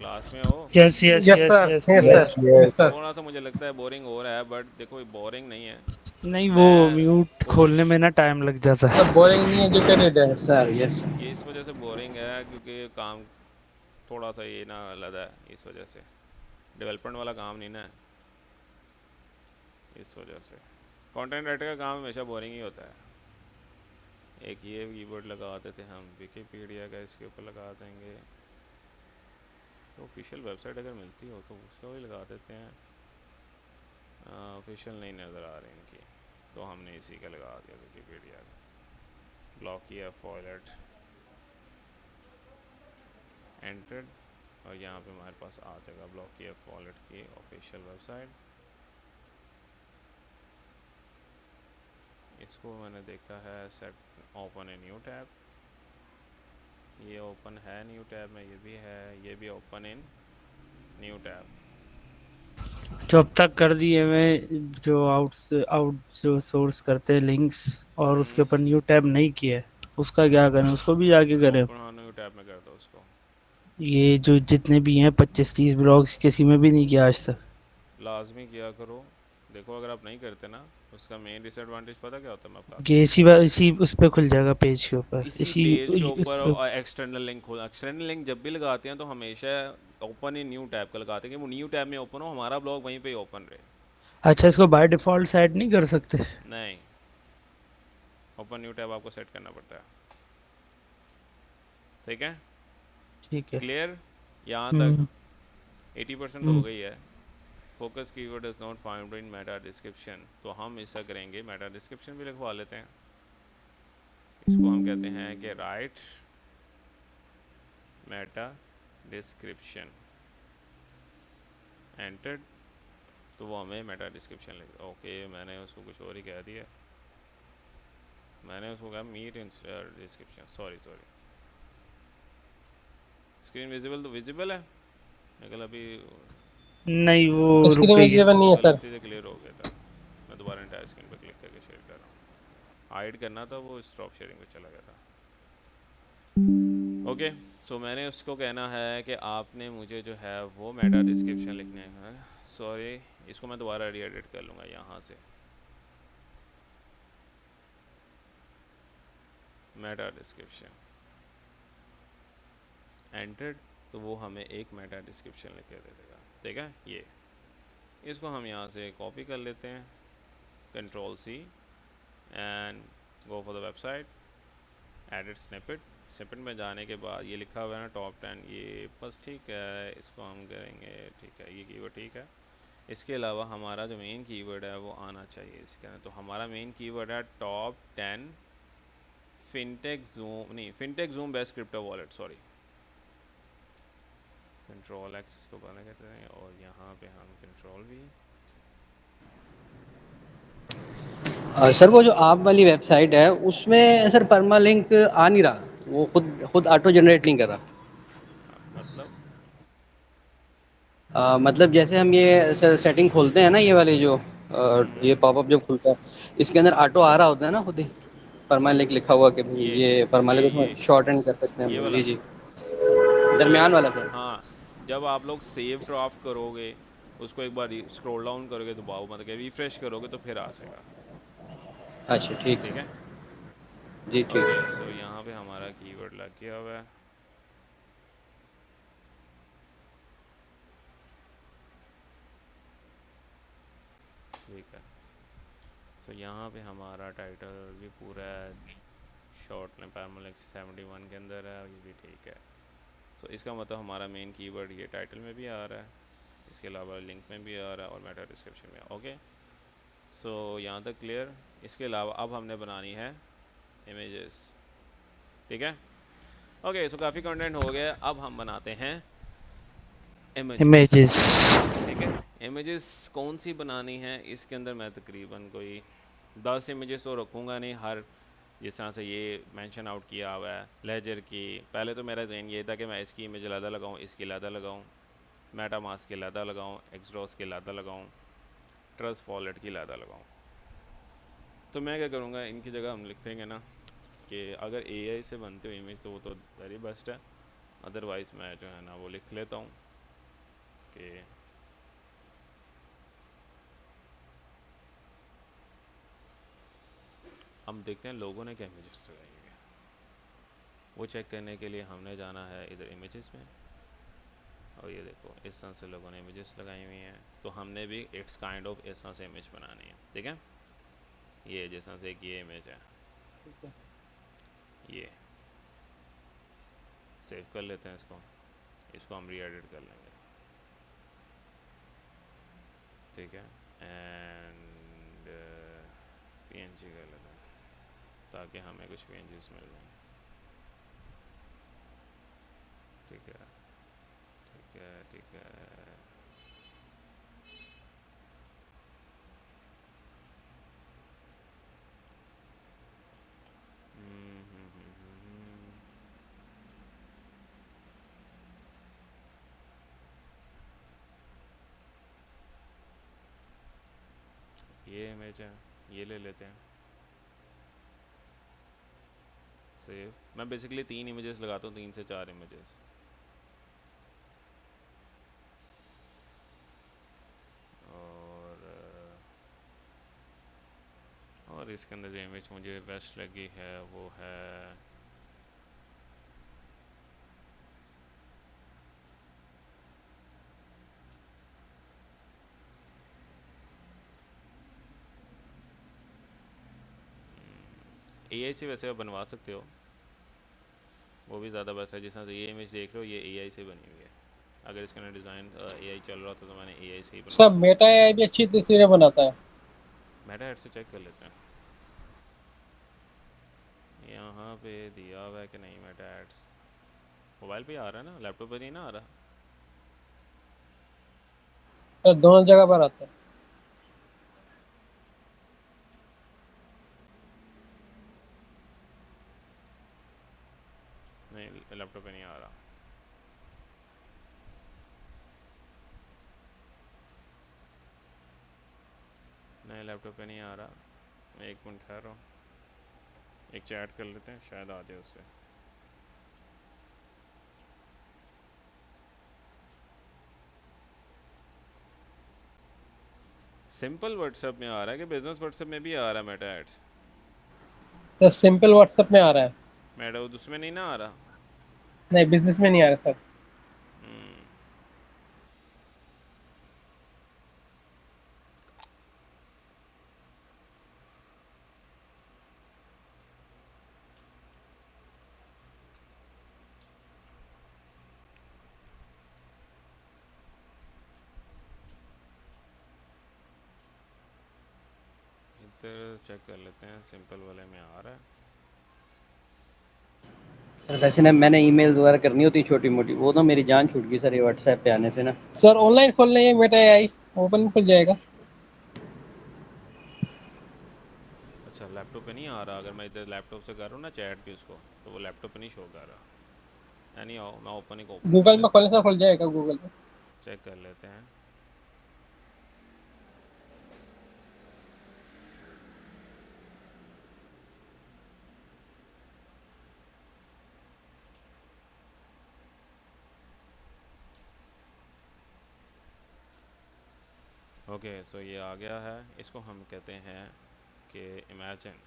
क्लास में हो? Yes yes yes yes sir, yes yes yes. Sir, yes sir. थोड़ा सा मुझे लगता है बोरिंग हो रहा है, बट देखो बोरिंग नहीं है। नहीं, वो मैं म्यूट कोशिश, खोलने में ना टाइम लग जाता है। सब बोरिंग नहीं, एजुकेटेड है। Sir yes. ये इस वजह से बोरिंग है क्योंकि काम थोड़ा सा ये ना अलग है, इस वजह से डेवलपमेंट वाला काम नहीं ना है, इस वजह से। कंटेंट राइटर का काम हमेशा बोरिंग ही होता है। एक ये कीवर्ड लगा देते हैं हम, विकिपीडिया का इसके ऊपर लगा देंगे, तो ऑफिशियल वेबसाइट अगर मिलती हो तो उसका भी लगा देते हैं। ऑफिशियल नहीं नज़र आ रही इनकी, तो हमने इसी का लगा दिया विकिपीडिया का। ब्लॉक किया फॉर्मेट एंटर्ड, और यहाँ पे हमारे पास आ जाएगा ब्लॉक किया फॉर्मेट की ऑफिशियल वेबसाइट। इसको मैंने देखा है set open a new tab, ये ओपन है न्यू टैब में, ये भी है, ये भी ओपन इन न्यू टैब। जो अब तक कर दिए मैं, जो आउट जो सोर्स करते हैं लिंक्स और उसके ऊपर न्यू टैब नहीं किया है, उसका क्या करें? उसको भी आगे करें? ओपन न्यू टैब में कर दो उसको। ये जो जितने भी हैं 25-30 ब्लॉग्स, किसी में भी नहीं किया आज तक। लाजमी किया करो। देखो अगर आप नहीं करते ना, उसका मेन डिसएडवांटेज पता क्या होता है, मैं बताता ये इसी उस पे खुल जाएगा पेज के ऊपर, हूँ। इसी इसी पेज के उस ऊपर पे। एक्सटर्नल लिंक खोला, एक्सटर्नल लिंक जब भी लगाते हैं तो हमेशा ओपन इन न्यू टैब का लगाते हैं कि वो न्यू टैब में ओपन हो, हमारा ब्लॉग वहीं पे ओपन रहे। अच्छा, इसको बाय डिफॉल्ट सेट नहीं कर सकते? नहीं, ओपन न्यू टैब आपको सेट करना पड़ता है, ठीक है। ठीक है। क्लियर? यहाँ तक 80% हो हम्म। गई है। Focus keyword is not found in Meta description, तो हम ऐसा करेंगे, मेटा डिस्क्रिप्शन भी लिखवा लेते हैं। इसको हम कहते हैं कि राइट मेटा डिस्क्रिप्शन एंटर्ड, तो वो हमें मेटा डिस्क्रिप्शन लिख, ओके मैंने उसको कुछ और ही कह दिया, मैंने उसको कहा meet in description, sorry screen visible तो विजिबल है, लेकिन अभी नहीं, वो रुक स्क्रीन गई है। विजिबल नहीं है सर। गलती से क्लियर हो गया था। मैं दोबारा इंटायर स्क्रीन पर क्लिक करके शेयर कर रहा हूँ, हाइड करना था, वो स्टॉप शेयरिंग पे चला गया था। ओके, सो मैंने उसको कहना है कि आपने मुझे जो है वो मेटा डिस्क्रिप्शन लिखने है। सॉरी, इसको मैं दोबारा री-एडिट कर लूँगा यहाँ से, मेटा डिस्क्रिप्शन एंटर्ड, तो वो हमें एक मेटा डिस्क्रिप्शन लिख के दे देगा, ठीक है। ये इसको हम यहाँ से कॉपी कर लेते हैं, Ctrl+C and go for the website, edit snippet. Snippet में जाने के बाद ये लिखा हुआ है ना टॉप 10, ये बस ठीक है, इसको हम करेंगे, ठीक है, ये कीवर्ड ठीक है। इसके अलावा हमारा जो मेन कीवर्ड है वो आना चाहिए इसके अंदर, तो हमारा मेन कीवर्ड है टॉप 10 फिनटेक जूम, नहीं fintech zoom best crypto wallet, sorry Ctrl+X को बना कहते हैं, और यहाँ पे हम Ctrl+V। सर वो जो आप वाली वेबसाइट है उसमें सर परमा लिंक आ नहीं रहा, वो खुद ऑटो जनरेट नहीं कर रहा। मतलब मतलब जैसे हम ये सर सेटिंग खोलते हैं ना, ये वाली जो ये पॉपअप जब खुलता है, इसके अंदर ऑटो आ रहा होता है ना खुद ही, परमा लिंक लिखा हुआ कि भाई ये परमा लिंक ये शॉर्ट एंड कर सकते हैं ये हम लोग। वाला, जी ये दरमियान वाला सर। हाँ, जब आप लोग सेव ड्राफ्ट करोगे, उसको एक बार स्क्रॉल डाउन करोगे तो मतलब कि रिफ्रेश करोगे तो फिर आ जाएगा। अच्छा ठीक ठीक सर। है, जी ठीक। ओके। सो यहाँ पे हमारा कीवर्ड लग गया हुआ है, ठीक है। सो यहाँ पे हमारा टाइटल भी पूरा है, शॉर्ट में पैरामोलिक्स 71 के अंदर है, ये भी ठीक है। सो इसका मतलब हमारा मेन कीवर्ड ये टाइटल में भी आ रहा है, इसके अलावा लिंक में भी आ रहा है और मेटा डिस्क्रिप्शन में। ओके, सो यहाँ तक क्लियर। इसके अलावा अब हमने बनानी है इमेजेस, ठीक है। ओके, सो काफ़ी कंटेंट हो गया, अब हम बनाते हैं इमेजेस। इमेजेस। ठीक है, इमेजेस कौन सी बनानी है, इसके अंदर मैं तकरीबन कोई 10 इमेजेस तो रखूँगा नहीं। हर जिस तरह से ये मेंशन आउट किया हुआ है लेजर की, पहले तो मेरा जहन ये था कि मैं इसकी इमेज अलग लगाऊँ, इसकी अलग लगाऊँ, मेटामास्क की अलग लगाऊँ, एक्सडॉस की अलग लगाऊँ, ट्रस्ट वॉलेट की अलग लगाऊँ। तो मैं क्या करूँगा, इनकी जगह हम लिख देंगे ना कि अगर एआई से बनते हो इमेज तो वो तो वेरी बेस्ट है, अदरवाइज़ मैं जो है ना वो लिख लेता हूँ कि हम देखते हैं लोगों ने क्या इमेजेस लगाई हुई है। वो चेक करने के लिए हमने जाना है इधर इमेजेस में, और ये देखो इस तरह से लोगों ने इमेजेस लगाई हुई हैं। तो हमने भी इट्स काइंड ऑफ इस तरह से इमेज बनानी है। ठीक है, ये जिस तरह से एक ये इमेज है, ये सेव कर लेते हैं इसको, इसको हम री एडिट कर लेंगे। ठीक है, एंड पीएनजी कर लेते हैं ताकि हमें कुछ पीएनजीज मिल जाए। ठीक है, ठीक है, ठीक है। ये इमेज है, ये ले लेते हैं, सेव। मैं बेसिकली 3 इमेजेस लगाता हूँ, 3 से 4 इमेजेस। और इसके अंदर जो इमेज मुझे बेस्ट लगी है वो है एआई से। वैसे आप बनवा सकते हो, वो भी ज़्यादा बेस्ट है। जिस तरह से ये इमेज देख रहे हो, ये एआई से बनी हुई है। अगर इसके अंदर डिज़ाइन एआई चल रहा था तो मैंने एआई से ही बनवाया। सब मेटा एआई भी अच्छी तस्वीरें बनाता है। मेटा हेड से चेक कर लेते हैं यहाँ पे दिया हुआ है कि नहीं। मेटा एड्स मोबाइल पे आ रहा है ना, लैपटॉप पे नहीं ना आ रहा। सर दोनों जगह पर आता है। नहीं, लैपटॉप पे नहीं आ रहा। नहीं, लैपटॉप पे नहीं आ रहा। एक मिनट ठहरो, एक चैट कर लेते हैं, शायद आ जाए उससे। सिंपल व्हाट्सएप में आ रहा है कि बिजनेस व्हाट्सएप में भी आ रहा है मेटा एड्स? तो सिंपल व्हाट्सएप में आ रहा है। मेटा उसमें नहीं ना आ रहा। नहीं, बिजनेस में नहीं आ रहा सर। इधर चेक कर लेते हैं, सिंपल वाले में आ रहा है। सर वैसे ना मैंने ईमेल द्वारा करनी होती छोटी मोटी, वो तो मेरी जान छूट गई सर ये व्हाट्सएप पे आने से ना। सर ऑनलाइन खोल लेंगे मेटा एआई, ओपन खुल जाएगा। अच्छा, लैपटॉप पे नहीं आ रहा। अगर मैं इधर लैपटॉप से कर रहा हूँ ना चैट भी उसको, तो वो लैपटॉप पे नहीं शो कर रहा। यानी आओ मैं ओपन कर गूगल में लेता खोलने हूँ, से खुल जाएगा गूगल में। चेक कर लेते हैं। ओके, सो ये आ गया है। इसको हम कहते हैं कि imagine.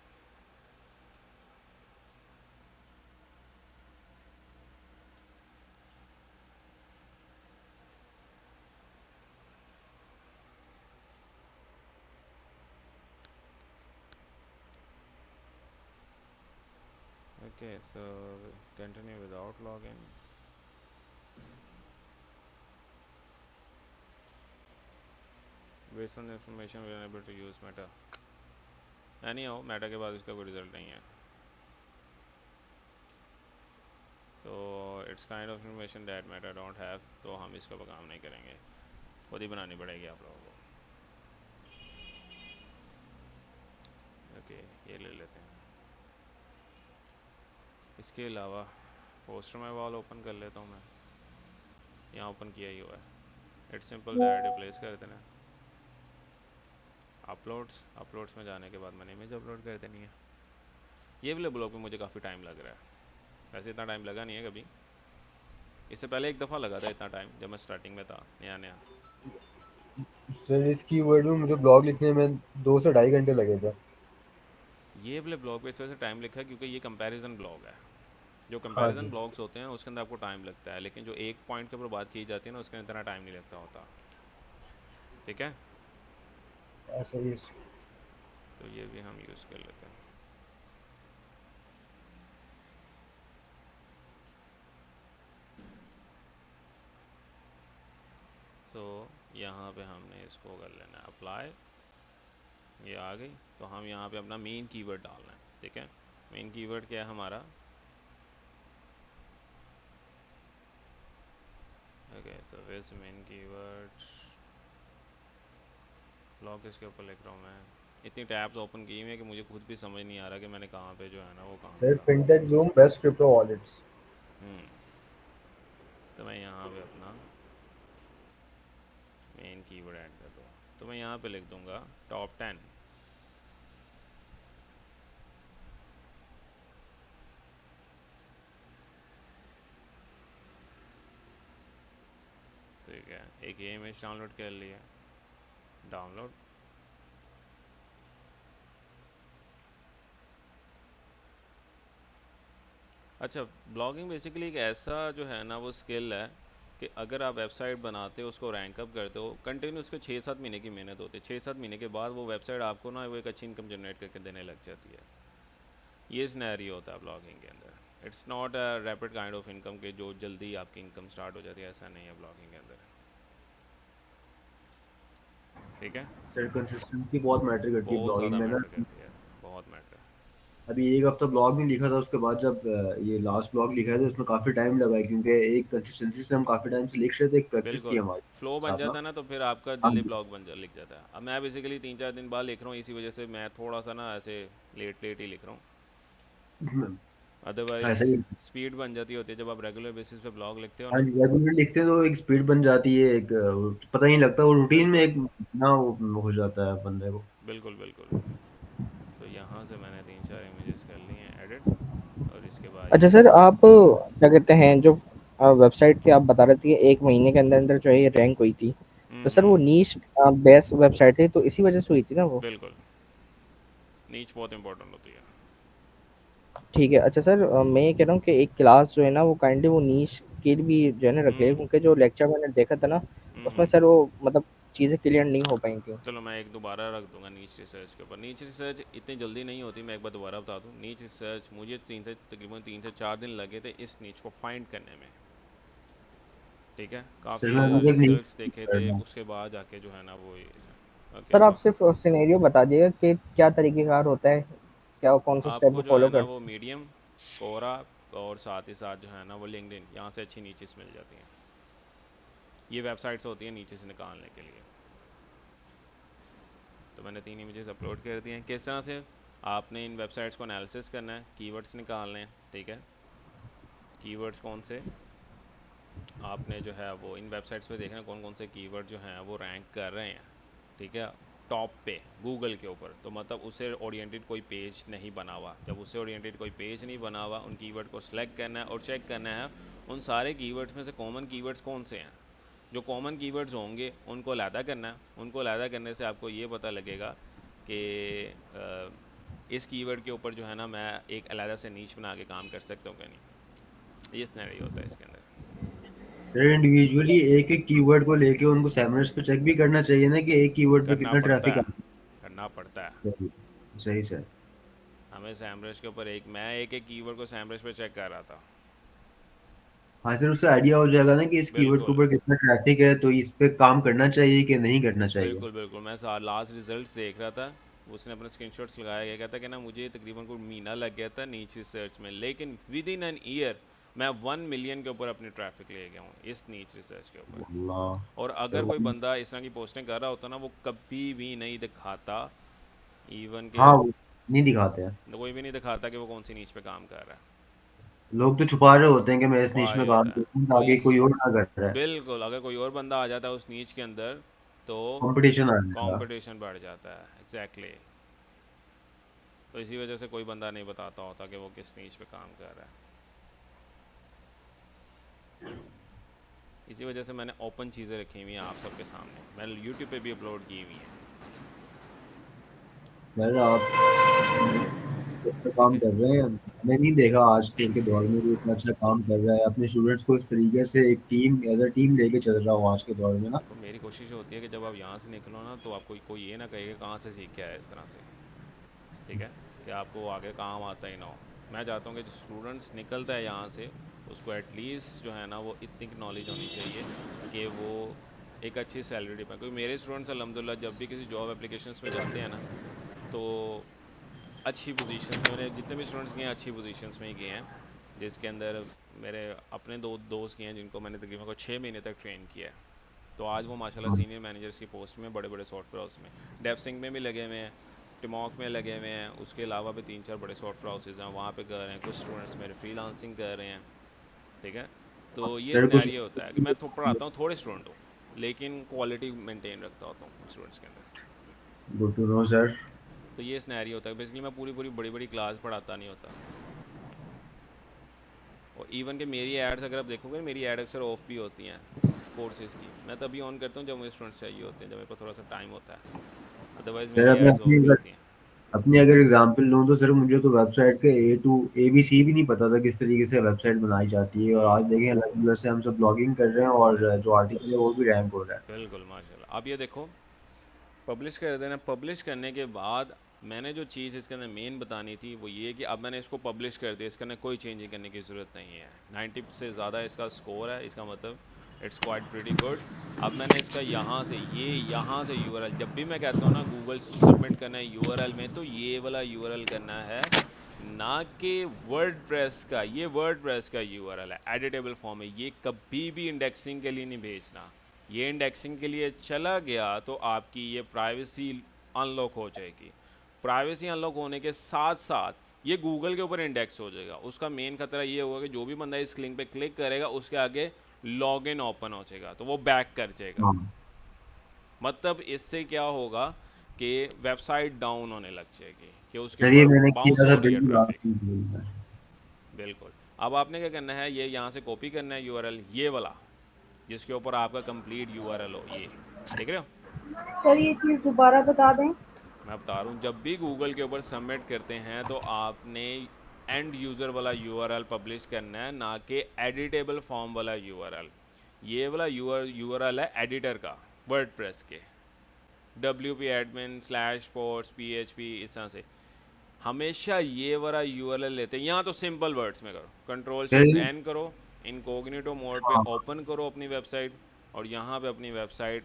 Okay, so continue without login. Based on information we are able to use Meta. यानी आओ मेटा के बाद इसका कोई रिजल्ट नहीं है। तो it's kind of information that matter don't have, तो हम इसका पर काम नहीं करेंगे, खुद ही बनानी पड़ेगी आप लोगों को। ओके, ये ले लेते हैं। इसके अलावा पोस्टर में वॉल ओपन कर लेता हूँ मैं, यहाँ ओपन किया ही हुआ है। इट्स सिंपल दैट रिप्लेस कर देना। अपलोड्स में जाने के बाद मैंने इमेज अपलोड कर देनी है। ये वाले ब्लॉग में मुझे काफ़ी टाइम लग रहा है, वैसे इतना टाइम लगा नहीं है कभी, इससे पहले एक दफ़ा लगा था इतना टाइम जब मैं स्टार्टिंग में था नया नया। सर इस कीवर्ड में मुझे ब्लॉग लिखने में 2 से 2.5 घंटे लगे थे। ये वाले ब्लॉग पे इस वजह से टाइम लिखा है क्योंकि ये कंपैरिजन ब्लॉग है। जो हाँ कंपैरिजन जी, ब्लॉग्स होते हैं उसके अंदर आपको टाइम लगता है, लेकिन जो एक पॉइंट के ऊपर बात की जाती है ना उसके अंदर इतना टाइम नहीं लगता होता। ठीक है, ऐसा ही है। तो ये भी हम यूज़ कर लेते हैं। सो यहाँ पे हमने इसको कर लेना है अप्लाई, ये आ गई। तो हम यहाँ पे अपना मेन कीवर्ड डालना है। ठीक है, मेन कीवर्ड क्या है हमारा? ओके, सो विच मेन कीवर्ड ब्लॉग इसके ऊपर लिख रहा हूँ मैं। इतनी टैब्स ओपन की हुई है कि मुझे खुद भी समझ नहीं आ रहा कि मैंने कहाँ पे जो है ना वो काम सर करा। Fintech zoom best crypto wallets. तो मैं यहाँ पे अपना मेन कीवर्ड ऐड कर दूँ, तो मैं यहाँ पे लिख दूँगा टॉप 10। ठीक है, एक ये इमेज डाउनलोड कर लिया, डाउनलोड। अच्छा, ब्लॉगिंग बेसिकली एक ऐसा जो है ना वो स्किल है कि अगर आप वेबसाइट बनाते हो, उसको रैंक अप करते हो, कंटिन्यू उसको 6-7 महीने की मेहनत होती है। 6-7 महीने के बाद वो वेबसाइट आपको ना वो एक अच्छी इनकम जनरेट करके देने लग जाती है। ये सिनेरियो होता है ब्लॉगिंग के अंदर। It's not a rapid kind of income के जो जल्दी आपकी इनकम स्टार्ट हो जाती है, ऐसा नहीं है ब्लॉगिंग के अंदर। ठीक है, सर कंसिस्टेंसी बहुत मैटर करती है बहुत ब्लॉगिंग ज़्यादा में ना। मैटर करती है, बहुत मैटर। अभी एक हफ्ता ब्लॉग नहीं लिखा था, उसके बाद जब ये लास्ट ब्लॉग लिखा है तो उसमें काफ़ी टाइम लगा है, क्योंकि एक कंसिस्टेंसी से हम काफ़ी टाइम से लिख रहे थे, एक प्रैक्टिस थी बिल्कुल, हमारी फ्लो बन साथ ना। जाता है ना तो फिर आपका हाँ जल्दी जी। ब्लॉग लिख जाता है। अब मैं बेसिकली 3-4 दिन बाद लिख रहा हूँ, इसी वजह से मैं थोड़ा सा ना ऐसे लेट लेट ही लिख रहा हूँ। अदरवाइज ऐसा ही। स्पीड बन जाती होती है जब आप रेगुलर बेसिस पे ब्लॉग लिखते हो हाँ ना। जी, रेगुलर लिखते हैं तो एक स्पीड बन जाती है, एक पता ही नहीं लगता, वो रूटीन में बिल्कुल एक ना वो हो जाता है बंदे को। बिल्कुल बिल्कुल। तो यहाँ से मैंने 3-4 इमेजेस कर ली हैं एडिट, और इसके बाद अच्छा यहाँ सर, पे आप क्या कहते हैं, जो वेबसाइट थी आप बता रहे थे कि 1 महीने के अंदर जो है ये रैंक हुई थी, तो सर वो नीश बेस्ड वेबसाइट थी, तो इसी वजह से हुई थी ना वो? बिल्कुल, नीच बहुत इंपॉर्टेंट होती है। ठीक है। अच्छा सर, मैं ये कह रहा हूँ कि एक क्लास जो है ना वो काइंडली वो नीश के भी जो है ना रखे, हम्म क्योंकि जो लेक्चर मैंने देखा था ना उसमें हम्म। सर वो मतलब चीज़ें क्लियर नहीं हो पाई थी। चलो मैं एक दोबारा रख दूंगा नीच रिसर्च के ऊपर। नीच रिसर्च इतनी जल्दी नहीं होती, मैं एक बार दोबारा बता दूं। नीच रिसर्च मुझे तकरीबन 3 से 4 दिन लगे थे इस नीच को फाइंड करने में। ठीक है, सर काफ़ी मैं मुझे एक रिसर्च देखे थे, नहीं उसके बाद जाके जो है ना वो ये। ओके, सर आप सो सिर्फ सिनेरियो बता दीजिएगा कि क्या तरीक़ेकार होता है, क्या कौन से स्टेप आपको वो जो है फॉलो ना करते वो हैं? मीडियम, कोरा, और साथ ही साथ जो है ना वो लिंक्डइन, यहाँ से अच्छी नीचेस मिल जाती हैं। ये वेबसाइट्स होती हैं नीचे से निकालने के लिए। तो मैंने 3 इमेजेस अपलोड कर दिए हैं। किस तरह से आपने इन वेबसाइट्स को एनालिसिस करना है, कीवर्ड्स निकालने हैं। ठीक है, कीवर्ड्स कौन से आपने जो है वो इन वेबसाइट्स पे देखना, कौन कौन से कीवर्ड जो हैं वो रैंक कर रहे हैं। ठीक है, टॉप पे गूगल के ऊपर, तो मतलब उससे ओरिएंटेड कोई पेज नहीं बना हुआ। जब उससे ओरिएंटेड कोई पेज नहीं बना हुआ, उन कीवर्ड को सिलेक्ट करना है और चेक करना है उन सारे कीवर्ड्स में से कॉमन कीवर्ड्स कौन से हैं। जो कॉमन कीवर्ड्स होंगे उनको अलहदा करना है। उनको अलहदा करने से आपको ये पता लगेगा कि इस कीवर्ड के ऊपर जो है ना मैं एक अलहदा से नीच बना के काम कर सकता हूँ कि नहीं। ये सिनेरियो होता है इसके अंदर। सर इंडिविजुअली एक एक कीवर्ड को लेके उनको सैमरस पे चेक भी करना चाहिए ना, कि एक कीवर्ड पे करना कितना पड़ता ट्रैफिक है, आ करना पड़ता है। रहा है। सही सर। हमें सैमरस के ऊपर मैं एक एक कीवर्ड को सैमरस पे चेक कर रहा था। हाँ सर, उससे आइडिया हो जाएगा ना कि इस कीवर्ड के बिल्कुल ऊपर कितना ट्रैफिक है, तो इस पे काम करना चाहिए कि नहीं करना चाहिए। बिल्कुल बिल्कुल। मैं लास्ट रिजल्ट देख रहा था, उसने अपने स्क्रीनशॉट्स लगाया गया, कहता कि ना मुझे तकरीबन कोई महीना लग गया था नीच रिसर्च में, लेकिन विद इन एन ईयर मैं 1 मिलियन के ऊपर अपनी ट्रैफिक ले गया हूँ इस नीच रिसर्च के ऊपर। अल्लाह। और अगर कोई बंदा इस तरह की पोस्टिंग कर रहा होता ना, वो कभी भी नहीं दिखाता, इवन के हाँ वो नहीं दिखाते हैं, कोई भी नहीं दिखाता कि वो कौन सी नीच पे काम कर रहा है। लोग तो छुपा रहे होते हैं कि मैं इस छुपा निश में रहे काम होता है करता हूँ, तो आगे इस कोई और ना कर रहा है, बिल्कुल, अगर कोई और बंदा आ जाता है उस नीच के अंदर तो कंपटीशन आ जाएगा। कंपटीशन बढ़ जाता है। एग्जैक्टली तो इसी वजह से कोई बंदा नहीं बताता होता कि वो किस नीच पे काम कर रहा है। इसी वजह से मैंने ओपन चीज़ें रखी हुई हैं आप सबके सामने, मैंने यूट्यूब पे भी अपलोड की हुई हैं। सर आप अच्छा ठीक काम है, कर रहे हैं, मैंने नहीं देखा आजकल के दौर में भी इतना अच्छा काम कर रहा है, अपने स्टूडेंट्स को इस तरीके से एक टीम एज अ टीम लेके चल रहा हूँ आज के दौर में ना। देखो मेरी कोशिश होती है कि जब आप यहाँ से निकलो ना तो आपको कोई ये ना कहे कि कहाँ से सीख के आया इस तरह से, ठीक है, कि आपको आगे काम आता ही ना हो। मैं चाहता हूँ कि जो स्टूडेंट्स निकलता है यहाँ से उसको एटलीस्ट जो है ना वो इतनी नॉलेज होनी चाहिए कि वो एक अच्छी सैलरी पाए। क्योंकि मेरे स्टूडेंट्स अल्हम्दुलिल्लाह जब भी किसी जॉब एप्लीकेशंस में जाते हैं ना तो अच्छी पोजीशंस में, मैंने जितने भी स्टूडेंट्स गए हैं अच्छी पोजीशंस में ही गए हैं, जिसके अंदर मेरे अपने दो दोस्त गए हैं जिनको मैंने तकरीबन को 6 महीने तक ट्रेन किया है। तो आज वो माशाल्लाह हाँ, सीनियर मैनेजर्स की पोस्ट में बड़े बड़े सॉफ्टवेयर हाउस में, डेवसिंग में भी लगे हुए हैं, टिमॉक में लगे हुए हैं, उसके अलावा भी 3-4 बड़े सॉफ्टवेयर हाउसेज हैं वहाँ पे कर रहे हैं। कुछ स्टूडेंट्स मेरे फ्रीलांसिंग कर रहे हैं, ठीक है। तो ये सर कुछ सिनेरियो होता है कि मैं तो पढ़ाता हूँ थोड़े स्टूडेंट हूँ लेकिन क्वालिटी मेंटेन रखता होता हूँ स्टूडेंट्स के अंदर। Good to know sir. तो ये सिनेरियो होता है बेसिकली, मैं पूरी पूरी बड़ी बड़ी क्लास पढ़ाता नहीं होता। और इवन कि मेरी एड्स अगर आप देखोगे मेरी एड अक्सर ऑफ भी होती हैं कोर्सेज़ की, मैं तभी ऑन करता हूँ जब मुझे स्टूडेंट्स चाहिए होते हैं, जब मेरे पास थोड़ा सा टाइम होता है, अदरवाइज़ सर मेरी अब मैं एड्स ऑफ भी होती हैं। अपनी अगर एग्जांपल लूँ तो सर मुझे तो वेबसाइट के ए टू ABC भी नहीं पता था किस तरीके से वेबसाइट बनाई जाती है, और आज देखें अल्हम्दुलिल्लाह से हम सब ब्लॉगिंग कर रहे हैं और जो आर्टिकल है वो भी रैंक हो रहा है। बिल्कुल माशाल्लाह। अब ये देखो पब्लिश कर देना, पब्लिश करने के बाद मैंने जो चीज़ इसके अंदर मेन बतानी थी वो ये कि अब मैंने इसको पब्लिश कर दिया, इसके अंदर कोई चेंजिंग करने की ज़रूरत नहीं है। 90 से ज़्यादा इसका स्कोर है, इसका मतलब इट्स क्वाइट प्रीटी गुड। अब मैंने इसका यहाँ से यहाँ से यूआरएल, जब भी मैं कहता हूँ ना गूगल सबमिट करना है यूआरएल में, तो ये वाला यूआरएल करना है, ना कि वर्डप्रेस का। ये वर्डप्रेस का यूआरएल है, एडिटेबल फॉर्म है, ये कभी भी इंडेक्सिंग के लिए नहीं भेजना। ये इंडेक्सिंग के लिए चला गया तो आपकी ये प्राइवेसी अनलॉक हो जाएगी। प्राइवेसी अनलॉक होने के साथ साथ ये गूगल के ऊपर इंडेक्स हो जाएगा। उसका मेन खतरा ये होगा कि जो भी बंदा इस लिंक पे क्लिक करेगा उसके आगे लॉगिन ओपन हो जाएगा तो वो बैक कर जाएगा। हाँ मतलब इससे क्या होगा कि वेबसाइट डाउन होने लग जाएगी कि उसके सर ये ऊपर मैंने बाउंस किया था हो रही है बिल्कुल ट्रैफिक। आपकी बोल में। बिल्कुल। अब आपने क्या करना है, ये यहाँ से कॉपी करना है यूआरएल, ये वाला जिसके ऊपर आपका कंप्लीट यूआरएल हो, ये देख रहे हो। सर ये चीज़ दोबारा बता दें। मैं बता रहा हूँ जब भी गूगल के ऊपर सबमिट करते हैं तो आपने एंड यूज़र वाला यूआरएल पब्लिश करना है, ना कि एडिटेबल फॉर्म वाला यूआरएल। ये वाला यूआरएल है एडिटर का, वर्डप्रेस के WP admin /posts PHP इस तरह से। हमेशा ये वाला यूआरएल लेते हैं। यहाँ तो सिंपल वर्ड्स में करो, सर Ctrl+Shift+N करो, इनकॉग्निटो मोड पे हाँ ओपन करो अपनी वेबसाइट, और यहाँ पे अपनी वेबसाइट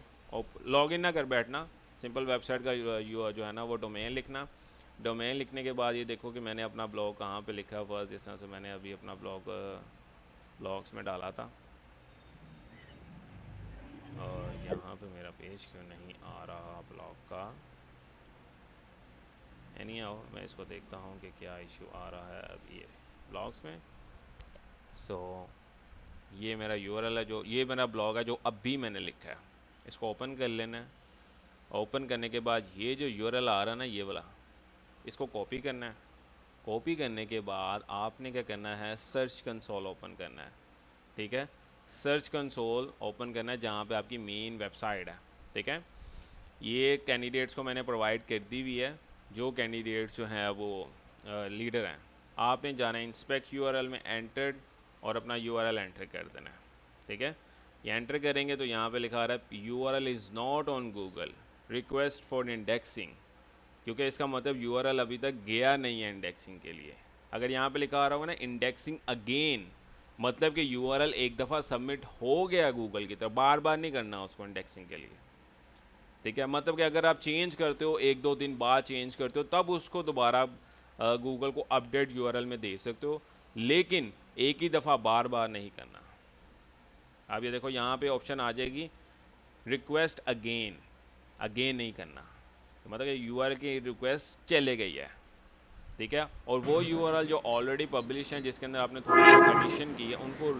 लॉगिन ना कर बैठना, सिंपल वेबसाइट का जो है ना वो डोमेन लिखना। डोमेन लिखने के बाद ये देखो कि मैंने अपना ब्लॉग कहाँ पे लिखा हुआ, जिस तरह से मैंने अभी अपना ब्लॉग्स में डाला था। और यहाँ पे मेरा पेज क्यों नहीं आ रहा ब्लॉग का, एनी आओ मैं इसको देखता हूँ कि क्या इशू आ रहा है अब ये ब्लॉग्स में। सो ये मेरा यूआरएल है, जो ये मेरा ब्लॉग है जो अभी मैंने लिखा है, इसको ओपन कर लेना है। ओपन करने के बाद ये जो यूआरएल आ रहा है ना ये वाला, इसको कॉपी करना है। कॉपी करने के बाद आपने क्या करना है, सर्च कंसोल ओपन करना है, ठीक है। सर्च कंसोल ओपन करना है जहाँ पे आपकी मेन वेबसाइट है, ठीक है। ये कैंडिडेट्स को मैंने प्रोवाइड कर दी हुई है, जो कैंडिडेट्स जो हैं वो लीडर हैं। आपने जाना है इंस्पेक्ट यूआरएल में, एंटर्ड, और अपना यूआरएल एंटर कर देना है, ठीक है। ये एंटर करेंगे तो यहाँ पे लिखा रहा है URL is not on Google, request for indexing, क्योंकि इसका मतलब यूआरएल अभी तक गया नहीं है इंडेक्सिंग के लिए। अगर यहाँ पे लिखा आ रहा होगा ना इंडेक्सिंग अगेन, मतलब कि यूआरएल एक दफ़ा सबमिट हो गया गूगल की तरफ, बार बार नहीं करना उसको इंडेक्सिंग के लिए, ठीक है। मतलब कि अगर आप चेंज करते हो 1-2 दिन बाद चेंज करते हो तब उसको दोबारा गूगल को अपडेट यूआरएल में दे सकते हो, लेकिन एक ही दफ़ा बार बार नहीं करना। आप ये देखो यहाँ पे ऑप्शन आ जाएगी रिक्वेस्ट अगेन, अगेन नहीं करना, तो मतलब कि यूआरएल की रिक्वेस्ट चले गई है, ठीक है। और वो यूआरएल जो ऑलरेडी पब्लिश है, जिसके अंदर आपने थोड़ी बहुत एडिशन की है, उनको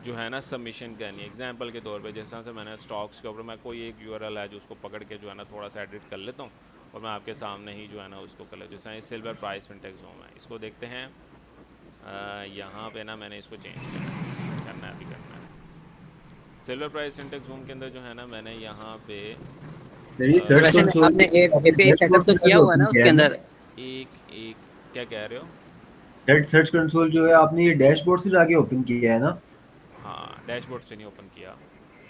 जो है ना सबमिशन करनी है। एग्जांपल के तौर पे जैसा से मैंने स्टॉक्स के ऊपर मैं कोई एक यूआरएल है जो उसको पकड़ के जो है ना थोड़ा सा एडिट कर लेता हूँ और मैं आपके सामने ही जो है ना उसको कर लेता हूँ। जैसे सिल्वर प्राइस फिनटेक जोन है, इसको देखते हैं। यहाँ पे ना मैंने इसको चेंज करना है, अभी करना है। सिल्वर प्राइस फिनटेक जोन के अंदर जो है ना मैंने यहाँ पे वैसे आपने एपीआई सेटअप तो किया हुआ है ना उसके अंदर? एक क्या कह रहे हो? सर्च कंसोल जो है आपने ये डैशबोर्ड से जाके ओपन किया है ना? हाँ, डैशबोर्ड से नहीं ओपन किया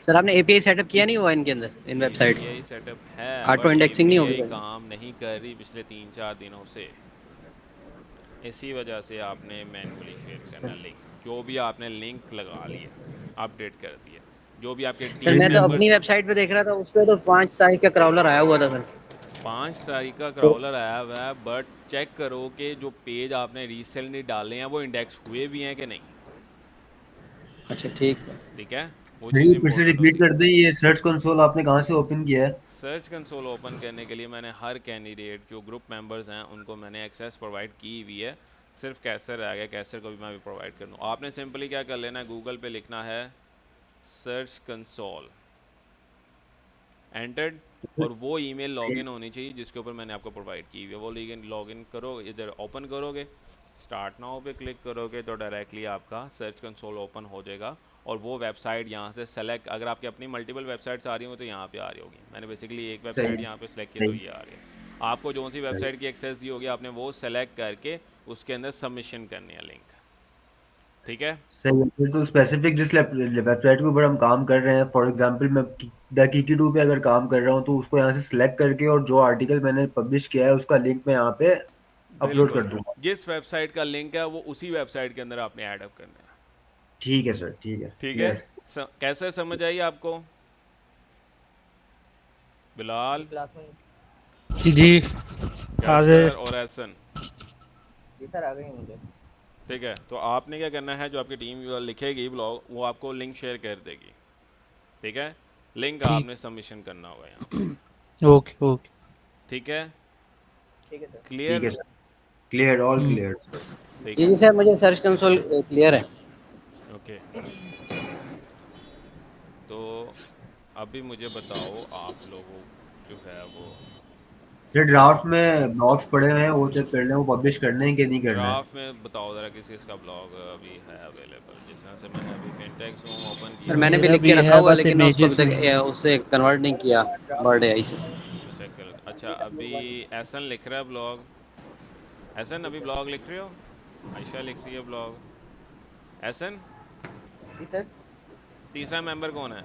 सर। आपने एपीआई सेटअप किया नहीं हुआ इनके अंदर, इन वेबसाइट? एपीआई सेटअप है, ऑटो इंडेक्सिंग नहीं होगी? काम नहीं कर रही पिछले 3-4 दिनों से, इसी वजह से आपने मैन्युअली शेयर करना लिंक। जो भी आपने लिंक लगा लिया, अपडेट कर दिया, जो भी आपके सर मैं तो अपनी वेबसाइट पे देख रहा था, उस पे तो 5 तारीख का क्राउलर आया हुआ था सर। 5 तारीख का क्राउलर आया हुआ है, बट चेक करो कि जो पेज आपने रिसेंटली डाले हैं वो इंडेक्स हुए भी हैं कि नहीं। अच्छा ठीक है, ठीक है, वो चीज़ फिर से रिपीट कर दें, ये सर्च कंसोल आपने कहाँ से ओपन किया है? सर्च कंसोल ओपन करने के लिए मैंने हर कैंडिडेट जो ग्रुप मेंबर्स हैं उनको मैंने एक्सेस प्रोवाइड की हुई है। सिर्फ कैसर रह गया, कैसर को भी मैं भी प्रोवाइड कर दूँ। आपने सिंपली क्या कर लेना है, गूगल पे लिखना है सर्च कंसोल, एंटर्ड, और वो ईमेल लॉगिन होनी चाहिए जिसके ऊपर मैंने आपको प्रोवाइड की हुई है। वो लॉगिन करो, इधर ओपन करोगे, स्टार्ट नाउ पे क्लिक करोगे तो डायरेक्टली आपका सर्च कंसोल ओपन हो जाएगा। और वो वेबसाइट यहाँ से सेलेक्ट, अगर आपकी अपनी मल्टीपल वेबसाइट्स आ रही हो तो यहाँ पे आ रही होगी। मैंने बेसिकली एक वेबसाइट यहाँ पे सेलेक्ट की तो ये आ रही है। आपको जो सी वेबसाइट की एक्सेस दी होगी आपने वो सेलेक्ट करके उसके अंदर सबमिशन करनी है लिंक, ठीक है। सही है सर। तो स्पेसिफिक जिस वेबसाइट के ऊपर हम काम कर रहे हैं, फॉर एग्जांपल मैं द किकी2 पे अगर काम कर रहा हूँ तो उसको यहाँ से सिलेक्ट करके और जो आर्टिकल मैंने पब्लिश किया है उसका लिंक मैं यहाँ पे अपलोड कर दूंगा। जिस वेबसाइट का लिंक है वो उसी वेबसाइट के अंदर आपने ऐड अप करना है। ठीक है सर, ठीक है, ठीक है। कैसे समझ आई आपको बिलाल? जी कैसर और एहसन? जी सर, आ गई मुझे। ठीक है, तो आपने क्या करना है, जो आपकी टीम लिखेगी ब्लॉग वो आपको लिंक शेयर कर देगी, ठीक है। लिंक आपने सबमिशन करना होगा यहाँ पे। ओके ओके, ठीक है, ठीक है सर। क्लियर? ठीक है सर, क्लियर, ऑल क्लियर। जी सर, मुझे सर्च कंसोल क्लियर है। ओके, तो अभी मुझे बताओ आप लोगों जो है वो ये ड्राफ्ट में ब्लॉग्स पड़े हुए हैं, वो चेक करने, वो पब्लिश करने हैं कि नहीं करना है? ड्राफ्ट में बताओ ज़रा किस किस का ब्लॉग अभी है अवेलेबल। जिस तरह से मैंने अभी फिनटेक जोन ओपन किया, सर मैंने भी लिख के रखा हुआ, लेकिन उसको अभी तक उससे कन्वर्ट नहीं किया वर्ड एआई से। चेक कर। अच्छा, अभी एहसन लिख रहा है ब्लॉग। एहसन अभी ब्लॉग लिख रहे हो? आयशा लिख रही है ब्लॉग। एहसन तीसरा मेंबर कौन है?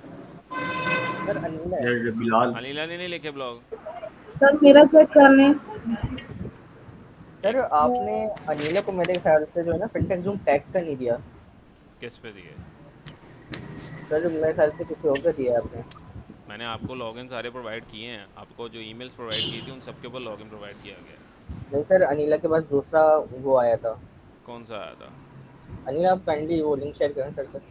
सर अनिला है। बिलाल। अनिला ने नहीं लिखे ब्लॉग। सर मेरा चेक कर लें। सर आपने अनिला को मेरे ख्याल से जो है ना फिनटेक ज़ूम टैग का नहीं दिया। किस पे दिए? सर मेरे ख्याल से किसी और का दिया है आपने। मैंने आपको लॉगिन सारे प्रोवाइड किए हैं, आपको जो ईमेल्स प्रोवाइड की थी उन सबके ऊपर लॉगिन प्रोवाइड किया गया। नहीं सर, अनिला के पास दूसरा वो आया था। कौन सा आया था? अनिला, आप काइंडली वो लिंक शेयर करें सर।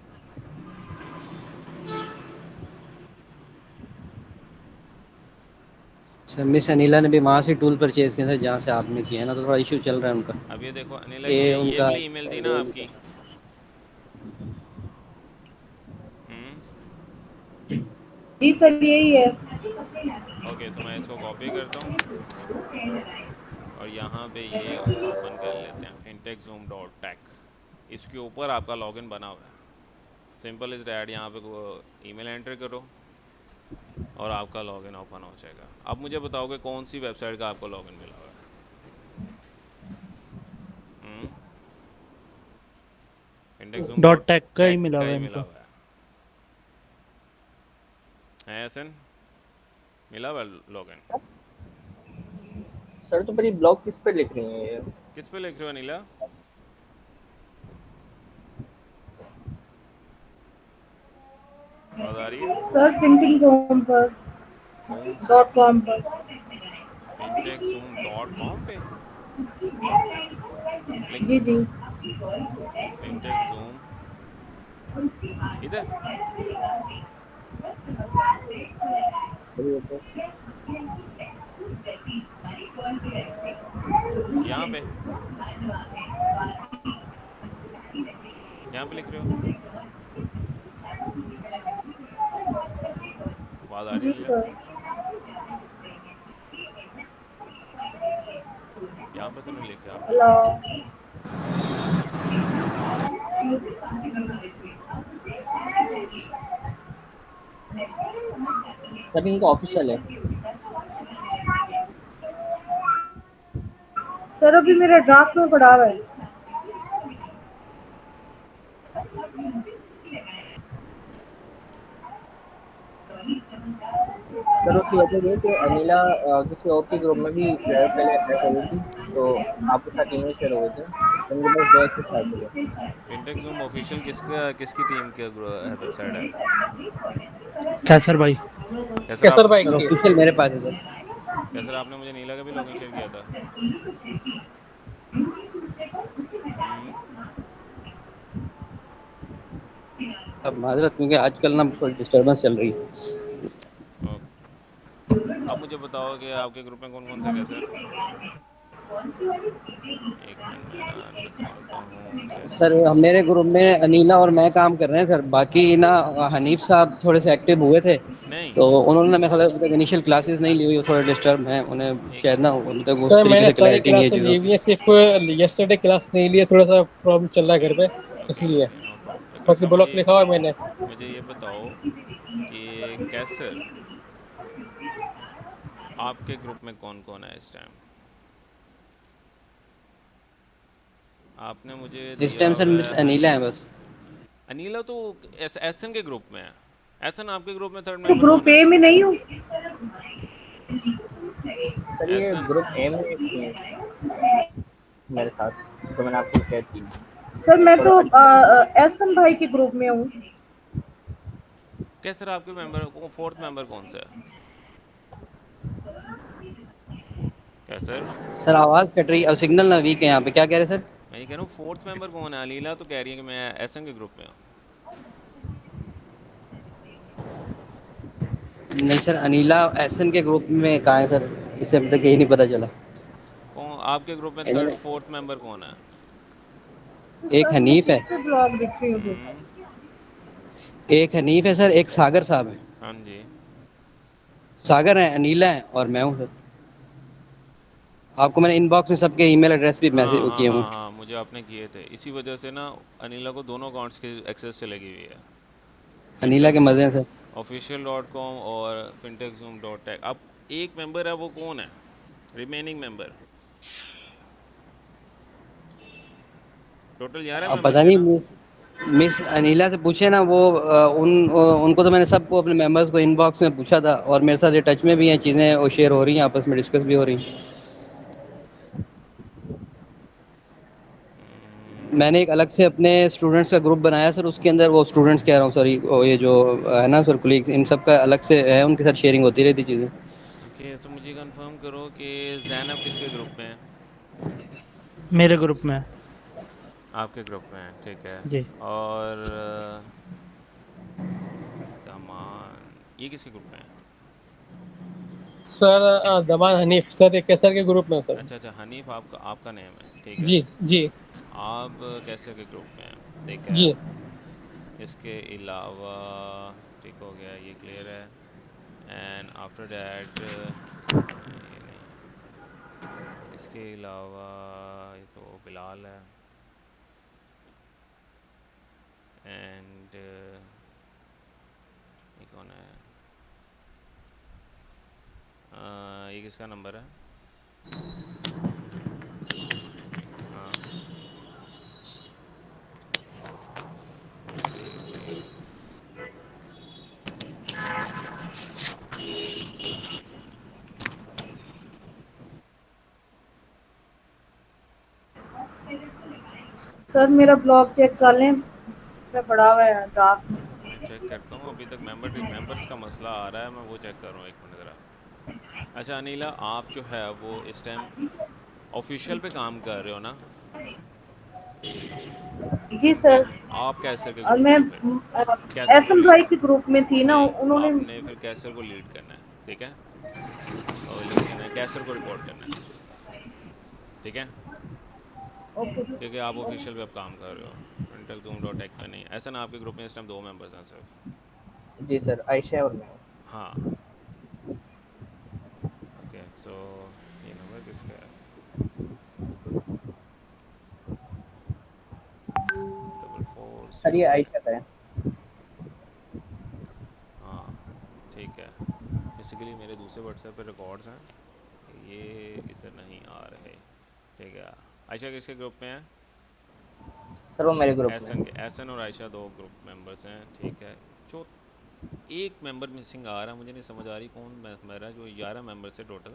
सर मिस अनिला ने भी वहाँ से टूल परचेज किया था जहाँ से आपने किया है ना, तो थोड़ा इशू चल रहा है उनका। अब ये देखो अनिला की ये वाली ईमेल थी ना आपकी। जी सर यही है। ओके, तो मैं इसको कॉपी करता हूँ और यहाँ पे ये ओपन कर लेते हैं fintechzoom.tech। इसके ऊपर आपका लॉगिन बना हुआ है, सिंपल इज डैट। यहाँ पे ईमेल एंटर करो और आपका लॉगिन ओपन हो जाएगा। अब मुझे बताओगे कौन सी वेबसाइट का आपको लॉगिन मिला हुआ है? fintechzoom.tech का ही मिला हुआ है। एहसन मिला हुआ लॉगिन? सर तो मेरी ब्लॉग किस पे लिख रही है? किस पे लिख रहे हो अनिला? आवाज आ रही है? सर fintechzoom पर .com पर। fintechzoom.com पे जी जी। फिनटेक जूम इधर यहाँ पे लिख रहे हो, आवाज़ आ रही है जी लीला? सर। यहाँ पे तो नहीं लिखा आपने। हेलो। सर इनका ऑफिशियल है। सर अभी मेरा ड्राफ्ट में पड़ा हुआ है। सर उसकी वजह ये कि अनिला किसी और के ग्रुप में भी पहले ऐड हो गई थी, तो आपके साथ ईमेल शेयर हो गए थे, तो उनके पास जो एक्सेस था गया। फिनटेक जूम ऑफिशियल किसकी टीम के वेबसाइट है? कैसर भाई। कैसर कैसर आप भाई सर की। ऑफिशियल मेरे पास है सर। कैसर आपने मुझे नीला का भी लॉगिन शेयर किया था। हम्म, अब माजरत क्योंकि आजकल ना थोड़ी डिस्टर्बेंस चल रही है। ओके। अब मुझे बताओ कि आपके ग्रुप में कौन कौन से कैसर? एक मिनट मैं निकालता हूँ सर कैसर। मेरे ग्रुप में अनीला और मैं काम कर रहे हैं सर, बाकी ना हनीफ साहब थोड़े से एक्टिव हुए थे, नहीं, तो उन्होंने मेरे ख्याल से इनिशियल क्लासेस नहीं ली हुई, वो थोड़े डिस्टर्ब हैं, उन्हें एक शायद ना मिनट। अभी तक उस सर तरीके मैंने से सारी क्लैरिटी नहीं है क्लासेस चीज़ों ली हुई की। है, सिर्फ यस्टरडे क्लास नहीं ली है, थोड़ा सा प्रॉब्लम चल रहा है घर पे, ओके इसलिए। Okay no problem. बाकी अच्छा ब्लॉक लिखा हुआ है मैंने। मुझे ये बताओ कि कैसर आपके ग्रुप में कौन कौन है इस टाइम? आपने मुझे इस दिया टाइम सर हुआ मिस है अनीला है हनीफ। बस। अनीला तो एसन के ग्रुप में है। एसन आपके ग्रुप में थर्ड तो मेंबर ग्रुप कौन है? ए में नहीं हूँ। सर ये एसन ग्रुप ए में थी मेरे साथ, तो मैंने आपको शेयर की। सर मैं और तो एसएम भाई के ग्रुप में हूँ। कैसर आपके मेंबर फोर्थ मेंबर कौन सा है? कैसर सर आवाज़ कट रही है और सिग्नल ना वीक है यहाँ पे, क्या कह रहे हैं सर? मैं ये कह रहा हूँ फोर्थ मेंबर कौन है? अलीला तो कह रही है कि मैं एसन के ग्रुप में हूँ। नहीं सर, अनीला एसन के ग्रुप में कहाँ है सर, इसे अभी तक यही नहीं पता चला। कौन आपके ग्रुप में थर्ड इन्होंने- फोर्थ मेंबर कौन है? तो एक सर मैं हनीफ किस है, पे ब्लॉग लिख रही हूँ फिर? हम्म, एक हनीफ है सर, एक सागर साहब है। हाँ जी। सागर है, अनीला है और मैं हूँ सर। आपको मैंने इनबॉक्स में सबके ईमेल एड्रेस भी हाँ मैसेज हाँ किए हूँ। हाँ हाँ मुझे आपने किए थे, इसी वजह से ना अनीला को दोनों अकाउंट्स की एक्सेस से लगी हुई है। अनीला फिनटेक के मज़े हैं सर। ऑफिशियल डॉट कॉम और फिनटेक जूम डॉट टेक। अब एक मेंबर है, वो कौन है रिमेनिंग मेंबर? टोटल 11 अब पता मेंबर्स है नहीं ना? मिस अनीला से पूछे ना, वो उनको तो मैंने सबको अपने मेंबर्स को इनबॉक्स में पूछा था, और मेरे साथ ये टच में भी हैं, चीज़ें वो शेयर हो रही हैं, आपस में डिस्कस भी हो रही हैं। मैंने एक अलग से अपने स्टूडेंट्स का ग्रुप बनाया सर, उसके अंदर वो स्टूडेंट्स कह रहा हूँ सॉरी, ये जो है ना सर कुलीग, इन सब का अलग से है, उनके साथ शेयरिंग होती रहती चीज़ें। ओके सो मुझे कंफर्म करो कि जैनब किसके ग्रुप में है? मेरे ग्रुप में। आपके ग्रुप में है, ठीक है। जी। और दमान ये किसके ग्रुप में है? सर दमान हनीफ सर, ये कैसर के ग्रुप में है सर। अच्छा अच्छा, हनीफ आपका आपका नेम है, ठीक है। जी जी आप कैसे के ग्रुप में हैं, ठीक है। जी। इसके अलावा ठीक हो गया, ये क्लियर है। एंड आफ्टर डैट ये नहीं, इसके अलावा ये तो बिलाल है। एंड ये कौन है? ये किसका नंबर है? हाँ वेट वेट, सर मेरा ब्लॉग चेक कर लें, मैं पड़ा हुआ है ड्राफ्ट में। मैं चेक करता हूँ, अभी तक मेंबर्स का मसला आ रहा है, मैं वो चेक कर रहा हूँ, एक मिनट ज़रा। अच्छा अनीला, आप जो है वो इस टाइम ऑफिशियल पे काम कर रहे हो ना? जी सर। आप कैसर के और ग्रुप मैं में हो फिर कैसर को एसएम लीड भाई के ग्रुप में थी ना, नहीं उन्होंने। आपने फिर कैसर को लीड करना है, ठीक है, और लीड करना है कैसर को रिपोर्ट करना है, ठीक है, ओके सर। क्योंकि आप ऑफिशियल पे अब काम कर रहे हो fintechzoom.tech पे नहीं। ऐसा ना आपके ग्रुप में इस टाइम 2 मेंबर्स हैं सिर्फ। जी सर, आयशा और मैं। हाँ ओके सो ये नंबर किसका है? 44 सर ये 0। आयशा का है। हाँ ठीक है, बेसिकली मेरे दूसरे व्हाट्सएप पे रिकॉर्ड्स हैं, ये इसे नहीं आ रहे, ठीक है। आयशा किसके ग्रुप में है? सर वो मेरे ग्रुप में। एहसन के, एहसन और आयशा 2 ग्रुप मेंबर्स हैं, ठीक है। जो एक मेंबर मिसिंग आ रहा है, मुझे नहीं समझ आ रही कौन मेरा, जो 11 मेंबर्स है टोटल।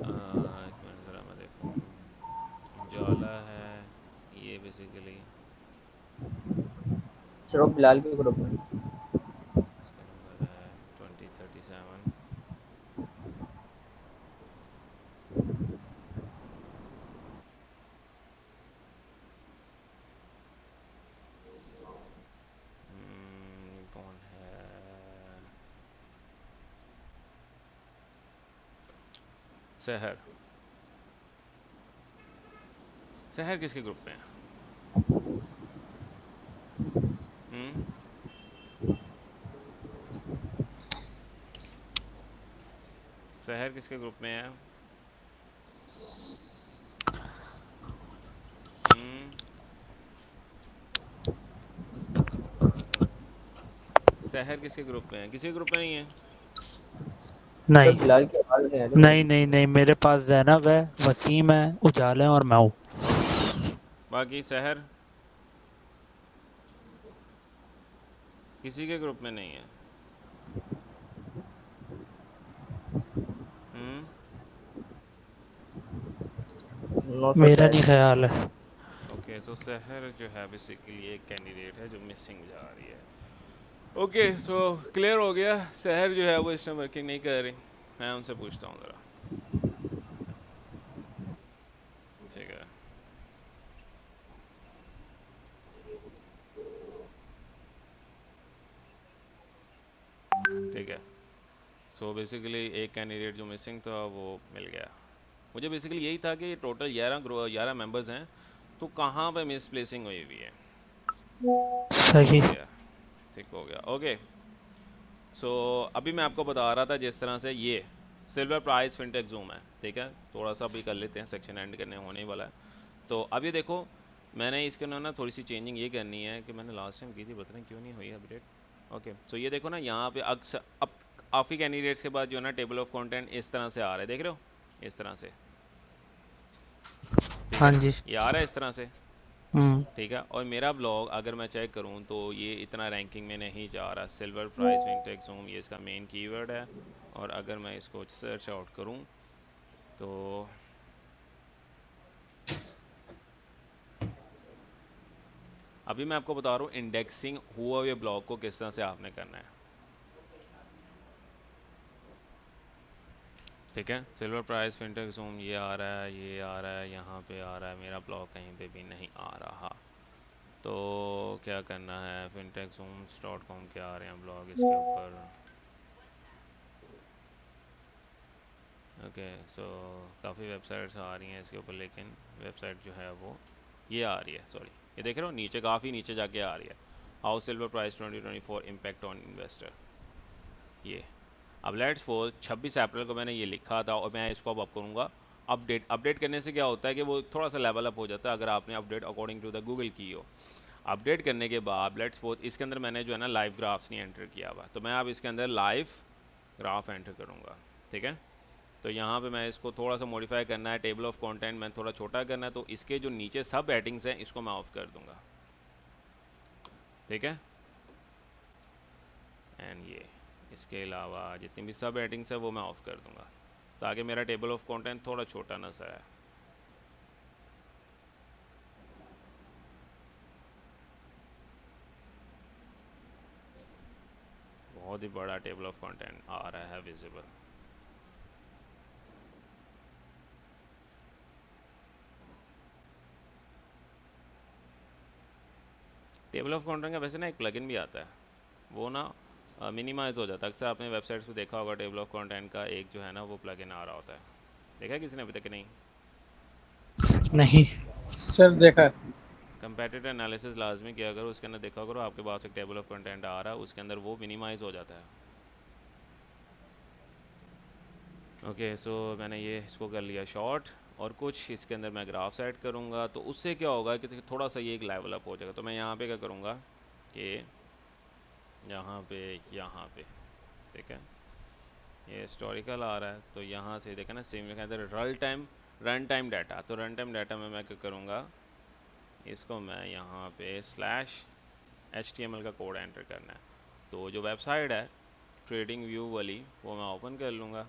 एक मिनट ज़रा मैं देखूँ, उजाला है ये बेसिकली, सर वो बिलाल के ग्रुप में। इसका नंबर है 2037। कौन है? सहर। सहर किसके ग्रुप में है? सहर किसके ग्रुप में है? सहर किसके ग्रुप में है? किसी ग्रुप में नहीं है। सर नहीं बिलाल की आवाज़ नहीं आ रही नहीं मुझे। नहीं नहीं, मेरे पास जैनब है, वसीम है, उजाला है और मैं हूँ। ओके बाकी सहर किसी के ग्रुप में नहीं है। नो सर मेरा शायद। नहीं ख्याल है। ओके सो सहर जो है बेसिकली एक कैंडिडेट है जो मिसिंग जा रही है। ओके सो क्लियर हो गया, सहर जो है वो इस टाइम वर्किंग नहीं कर रही, मैं उनसे पूछता हूँ ज़रा, ठीक है। ठीक है सो बेसिकली एक कैंडिडेट जो मिसिंग था वो मिल गया मुझे। बेसिकली यही था कि टोटल 11 मेंबर्स हैं, तो कहाँ पे मिस प्लेसिंग हुई हुई है। ठीक हो सही। गया, ठीक हो गया, ओके। सो अभी मैं आपको बता रहा था जिस तरह से ये सिल्वर प्राइस फिनटेक जूम है, ठीक है, थोड़ा सा अभी कर लेते हैं, सेक्शन एंड करने होने वाला है। तो अब ये देखो मैंने इसके अंदर ना थोड़ी सी चेंजिंग ये करनी है कि मैंने लास्ट टाइम की थी, पता नहीं क्यों नहीं हुई अपडेट। ओके सो ये देखो ना यहाँ पे अक्सर अब काफ़ी कैंडिडेट्स के बाद जो है ना टेबल ऑफ कंटेंट इस तरह से आ रहा है, देख रहे हो इस तरह से, ठीक हाँ है, जी। ये आ रहा है इस तरह से, हम्म। ठीक है। और मेरा ब्लॉग अगर मैं चेक करूं तो ये इतना रैंकिंग में नहीं जा रहा। सिल्वर प्राइस विंटेक्स होम ये इसका मेन कीवर्ड है, और अगर मैं इसको सर्च आउट करूं तो अभी मैं आपको बता रहा हूँ इंडेक्सिंग हुआ हुए ब्लॉग को किस तरह से आपने करना है, ठीक है। सिल्वर प्राइस फिनटेक जूम ये आ रहा है, ये आ रहा है, यहाँ पे आ रहा है, मेरा ब्लॉग कहीं पे भी नहीं आ रहा। तो क्या करना है, fintechzooms.com के आ रहे हैं ब्लॉग इसके ऊपर। ओके सो काफ़ी वेबसाइट्स आ रही हैं इसके ऊपर, लेकिन वेबसाइट जो है वो ये आ रही है, सॉरी ये देख रहे हो नीचे, काफ़ी नीचे जाके आ रही है, how silver price 2024 impact on investor. ये अब लेट्स सपोज 26 अप्रैल को मैंने ये लिखा था, और मैं इसको अब करूँगा अपडेट। अपडेट करने से क्या होता है कि वो थोड़ा सा लेवल अप हो जाता है अगर आपने update according to the Google की हो। अपडेट करने के बाद लेट्स सपोज इसके अंदर मैंने जो है ना लाइव ग्राफ्स नहीं एंटर किया हुआ, तो मैं अब इसके अंदर लाइव ग्राफ एंटर करूँगा, ठीक है। तो यहाँ पे मैं इसको थोड़ा सा मॉडिफाई करना है, टेबल ऑफ कंटेंट मैं थोड़ा छोटा करना है, तो इसके जो नीचे सब हेडिंग्स हैं इसको मैं ऑफ कर दूँगा, ठीक है। एंड ये इसके अलावा जितनी भी सब हेडिंग्स है वो मैं ऑफ़ कर दूँगा, ताकि मेरा टेबल ऑफ कंटेंट थोड़ा छोटा नज़र आए। बहुत ही बड़ा टेबल ऑफ कंटेंट आ रहा है विजिबल। टेबल ऑफ कंटेंट का वैसे ना एक प्लगइन भी आता है, वो ना मिनिमाइज हो जाता है। अक्सर आपने वेबसाइट्स पे देखा होगा टेबल ऑफ कंटेंट का एक जो है ना वो प्लगइन आ रहा होता है। देखा है किसी ने अभी तक कि नहीं? नहीं। सर देखा है। कंपेटिटर एनालिसिस लाजमी किया करो, उसके अंदर देखा करो आपके पास एक टेबल ऑफ कंटेंट आ रहा है, उसके अंदर वो मिनिमाइज हो जाता है। ओके सो मैंने ये इसको कर लिया शॉर्ट, और कुछ इसके अंदर मैं ग्राफ ऐड करूँगा, तो उससे क्या होगा कि थोड़ा सा ये एक लेवल अप हो जाएगा। तो मैं यहाँ पे क्या करूँगा कि यहाँ पे ठीक है, ये हिस्टोरिकल आ रहा है, तो यहाँ से देखा ना सेम लिखा है रन टाइम डाटा। तो रन टाइम डाटा में मैं क्या करूँगा, इसको मैं यहाँ पे /HTML का कोड एंटर करना है। तो जो वेबसाइट है ट्रेडिंग व्यू वाली वो मैं ओपन कर लूँगा,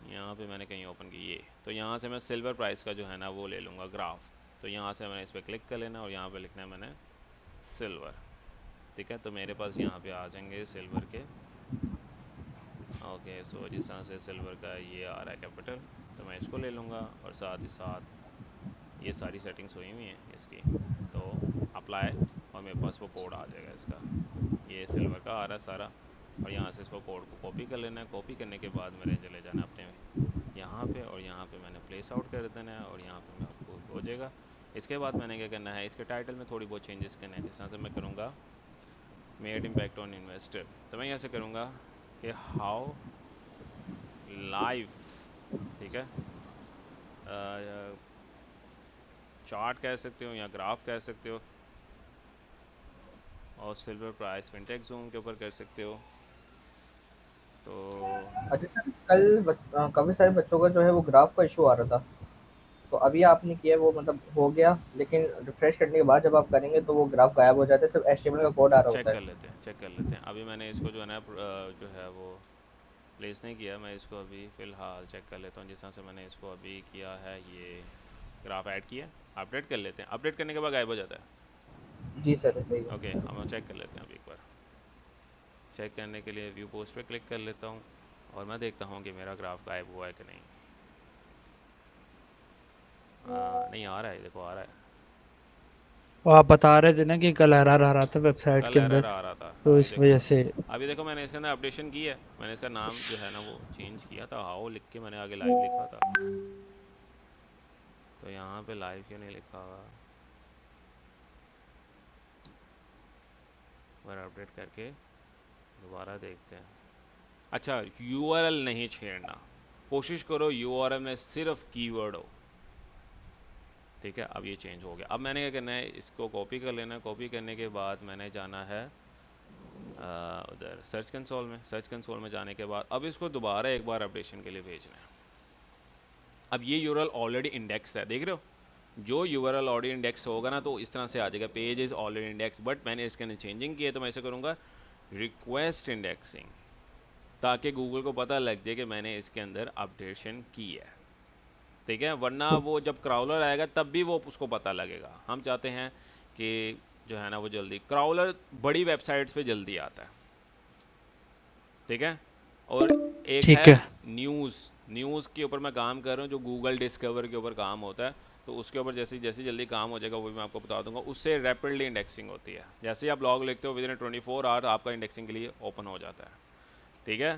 यहाँ पे मैंने कहीं ओपन की ये, तो यहाँ से मैं सिल्वर प्राइस का जो है ना वो ले लूँगा ग्राफ। तो यहाँ से मैंने इस पर क्लिक कर लेना और यहाँ पे लिखना है मैंने सिल्वर, ठीक है। तो मेरे पास यहाँ पे आ जाएंगे सिल्वर के, ओके सो जिस तरह से सिल्वर का ये आ रहा है कैपिटल, तो मैं इसको ले लूँगा और साथ ही साथ ये सारी सेटिंग्स हुई हुई हैं इसकी, तो अप्लाई, और मेरे पास वो कोड आ जाएगा इसका, ये सिल्वर का आ रहा है सारा। और यहाँ से इसको कोड को कॉपी कर लेना है, कॉपी करने के बाद मेरे चले जाना अपने यहाँ पे, और यहाँ पे मैंने प्लेस आउट कर देना है, और यहाँ पे मैं आपको हो जाएगा। इसके बाद मैंने क्या करना है, इसके टाइटल में थोड़ी बहुत चेंजेस करना है। जिस तरह से मैं करूँगा मेड इम्पैक्ट ऑन इन्वेस्टर, तो मैं ऐसे करूँगा कि हाउ लाइव, ठीक है, चार्ट कह सकते हो या ग्राफ कह सकते हो, और सिल्वर प्राइस फिनटेक जोन के ऊपर कर सकते हो। तो अच्छा सर, काफ़ी सारे बच्चों का जो है वो ग्राफ का इशू आ रहा था, तो अभी आपने किया वो मतलब हो गया, लेकिन रिफ्रेश करने के बाद जब आप करेंगे तो वो ग्राफ गायब हो जाता है, सिर्फ HTML का कोड आ रहा चेक होता कर है। लेते हैं। अभी मैंने इसको जो है ना जो है वो प्लेस नहीं किया, मैं इसको अभी फ़िलहाल चेक कर लेता हूँ। जिस तरह से मैंने इसको अभी किया है, ये ग्राफ ऐड किया, अपडेट कर लेते हैं। अपडेट करने के बाद गायब हो जाता है। जी सर, सही है। ओके हम चेक कर लेते हैं अभी एक बार। चेक करने के लिए व्यू पोस्ट पे क्लिक कर लेता हूँ और मैं देखता हूँ कि मेरा ग्राफ गायब हुआ है कि नहीं। नहीं आ रहा है, देखो आ रहा है। वो आप बता रहे थे ना कि कल एरर आ रहा था वेबसाइट कल के एरर अंदर, आ रहा था, तो अभी इस देखो, वजह से। अभी देखो मैंने इसके अंदर अपडेशन की है। मैंने इसका नाम जो है ना वो चेंज किया था, हाउ लिख के मैंने आगे लाइव लिखा था, तो यहाँ पे लाइव क्यों नहीं लिखा हुआ। बार अपडेट करके दोबारा देखते हैं। अच्छा URL नहीं छेड़ना, कोशिश करो URL में सिर्फ कीवर्ड हो, ठीक है। अब ये चेंज हो गया। अब मैंने क्या करना है, इसको कॉपी कर लेना है। कॉपी करने के बाद मैंने जाना है उधर सर्च कंसोल में। सर्च कंसोल में जाने के बाद अब इसको दोबारा एक बार अपडेशन के लिए भेजना है। अब ये URL ऑलरेडी इंडेक्स है, देख रहे हो, जो URL ऑलरेडी इंडेक्स होगा ना तो इस तरह से आ जाएगा, page is already index, but मैंने इसके अंदर चेंजिंग की है, तो मैं ऐसे करूँगा रिक्वेस्ट इंडेक्सिंग, ताकि गूगल को पता लग जाए कि मैंने इसके अंदर अपडेशन की है, ठीक है। वरना वो जब क्राउलर आएगा तब भी वो उसको पता लगेगा। हम चाहते हैं कि जो है ना वो जल्दी, क्राउलर बड़ी वेबसाइट्स पे जल्दी आता है, ठीक है। और एक ठीक है है। न्यूज़ के ऊपर मैं काम कर रहा हूँ, जो गूगल डिस्कवर के ऊपर काम होता है, तो उसके ऊपर जैसे जैसे जल्दी काम हो जाएगा वो भी मैं आपको बता दूंगा। उससे रैपिडली इंडेक्सिंग होती है, जैसे ही आप ब्लॉग लिखते हो विदिन 24 आवर आपका इंडेक्सिंग के लिए ओपन हो जाता है, ठीक है।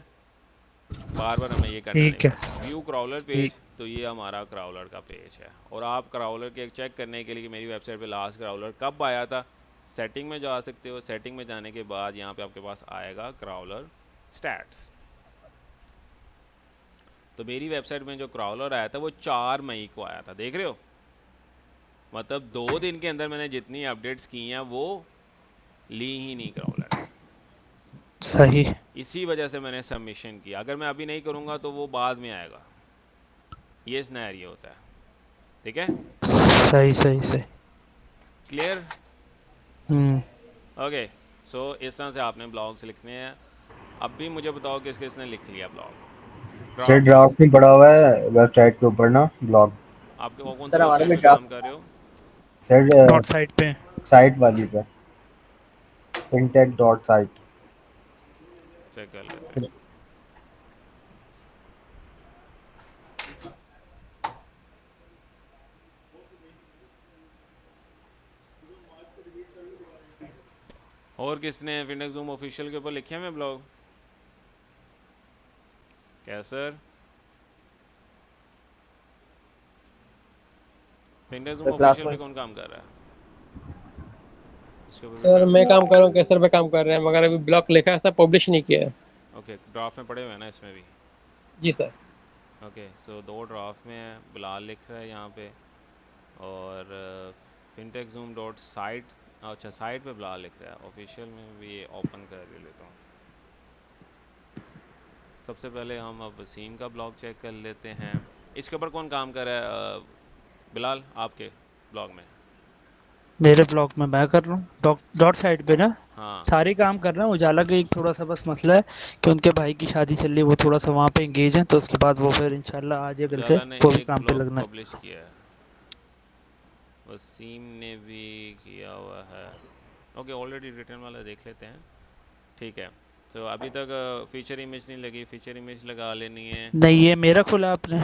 बार बार हमें ये करना नहीं ठीक है। पड़ता। व्यू क्राउलर पेज, तो ये हमारा क्राउलर का पेज है। और आप क्राउलर के चेक करने के लिए कि मेरी वेबसाइट पे लास्ट क्राउलर कब आया था, सेटिंग में जा सकते हो। सेटिंग में जाने के बाद यहाँ पे आपके पास आएगा क्राउलर स्टैट्स। तो मेरी वेबसाइट में जो क्राउलर आया था वो 4 मई को आया था, देख रहे हो, मतलब 2 दिन के अंदर मैंने जितनी अपडेट्स की हैं वो ली ही नहीं क्राउलर ने। सही। इसी वजह से मैंने सबमिशन किया। अगर मैं अभी नहीं करूँगा तो वो बाद में आएगा, ये सिनेरियो होता है, ठीक है। सही सही सही। क्लियर? ओके सो इस तरह से आपने ब्लॉग्स लिखने हैं। अब भी मुझे बताओ किस किसने लिख लिया ब्लॉग? सर ड्राफ्ट में पड़ा हुआ है वेबसाइट के ऊपर ना ब्लॉग। आपके वो कौन सी सर हमारे वेबसाइट में पे काम कर रहे हो? सर डॉट साइट पे। साइट वाली पे, fintech.site। चेक कर लेते हैं। और किसने फिनटेक जूम ऑफिशियल के ऊपर लिखे हैं ब्लॉग? कैसर, फिनटेक जूम क्लास ऑफिशियल में पे कौन काम कर रहा है? इसके ऊपर भी सर ड्राफ्ट मैं है? काम कर रहा हूँ, कैसर पे काम कर रहे हैं, मगर अभी ब्लॉग लिखा है, सब पब्लिश नहीं किया है। ओके, ड्राफ्ट में पड़े हुए हैं ना इसमें भी? जी सर। ओके, सो 2 ड्राफ्ट में है, बिलाल लिख रहा है यहाँ पे, और फिनटेक जूम डॉट साइट, अच्छा साइट पे बिलाल लिख रहा है, ऑफिशियल में भी ये ओपन कर लेता हूँ। सबसे पहले हम अब वसीम का ब्लॉग चेक कर लेते हैं। इसके ऊपर कौन काम कर रहा है बिलाल आपके ब्लॉग में? मेरे ब्लॉग में मैं कर रहा हूँ, डॉट साइड पे ना हाँ, सारे काम कर रहे हैं। उजाला का एक थोड़ा सा बस मसला है कि उनके भाई की शादी चल रही है, वो थोड़ा सा वहाँ पे एंगेज है, तो उसके बाद वो फिर इंशाल्लाह आज या कल से उजाला ने वो भी एक काम पे ब्लॉग लगना है। पब्लिश किया है, वसीम ने भी किया हुआ है। ओके, ऑलरेडी रिटर्न वाला देख लेते हैं। ठीक है, तो अभी तक फीचर इमेज नहीं लगी, फीचर इमेज लगा लेनी है नहीं, ये मेरा खुला आपने?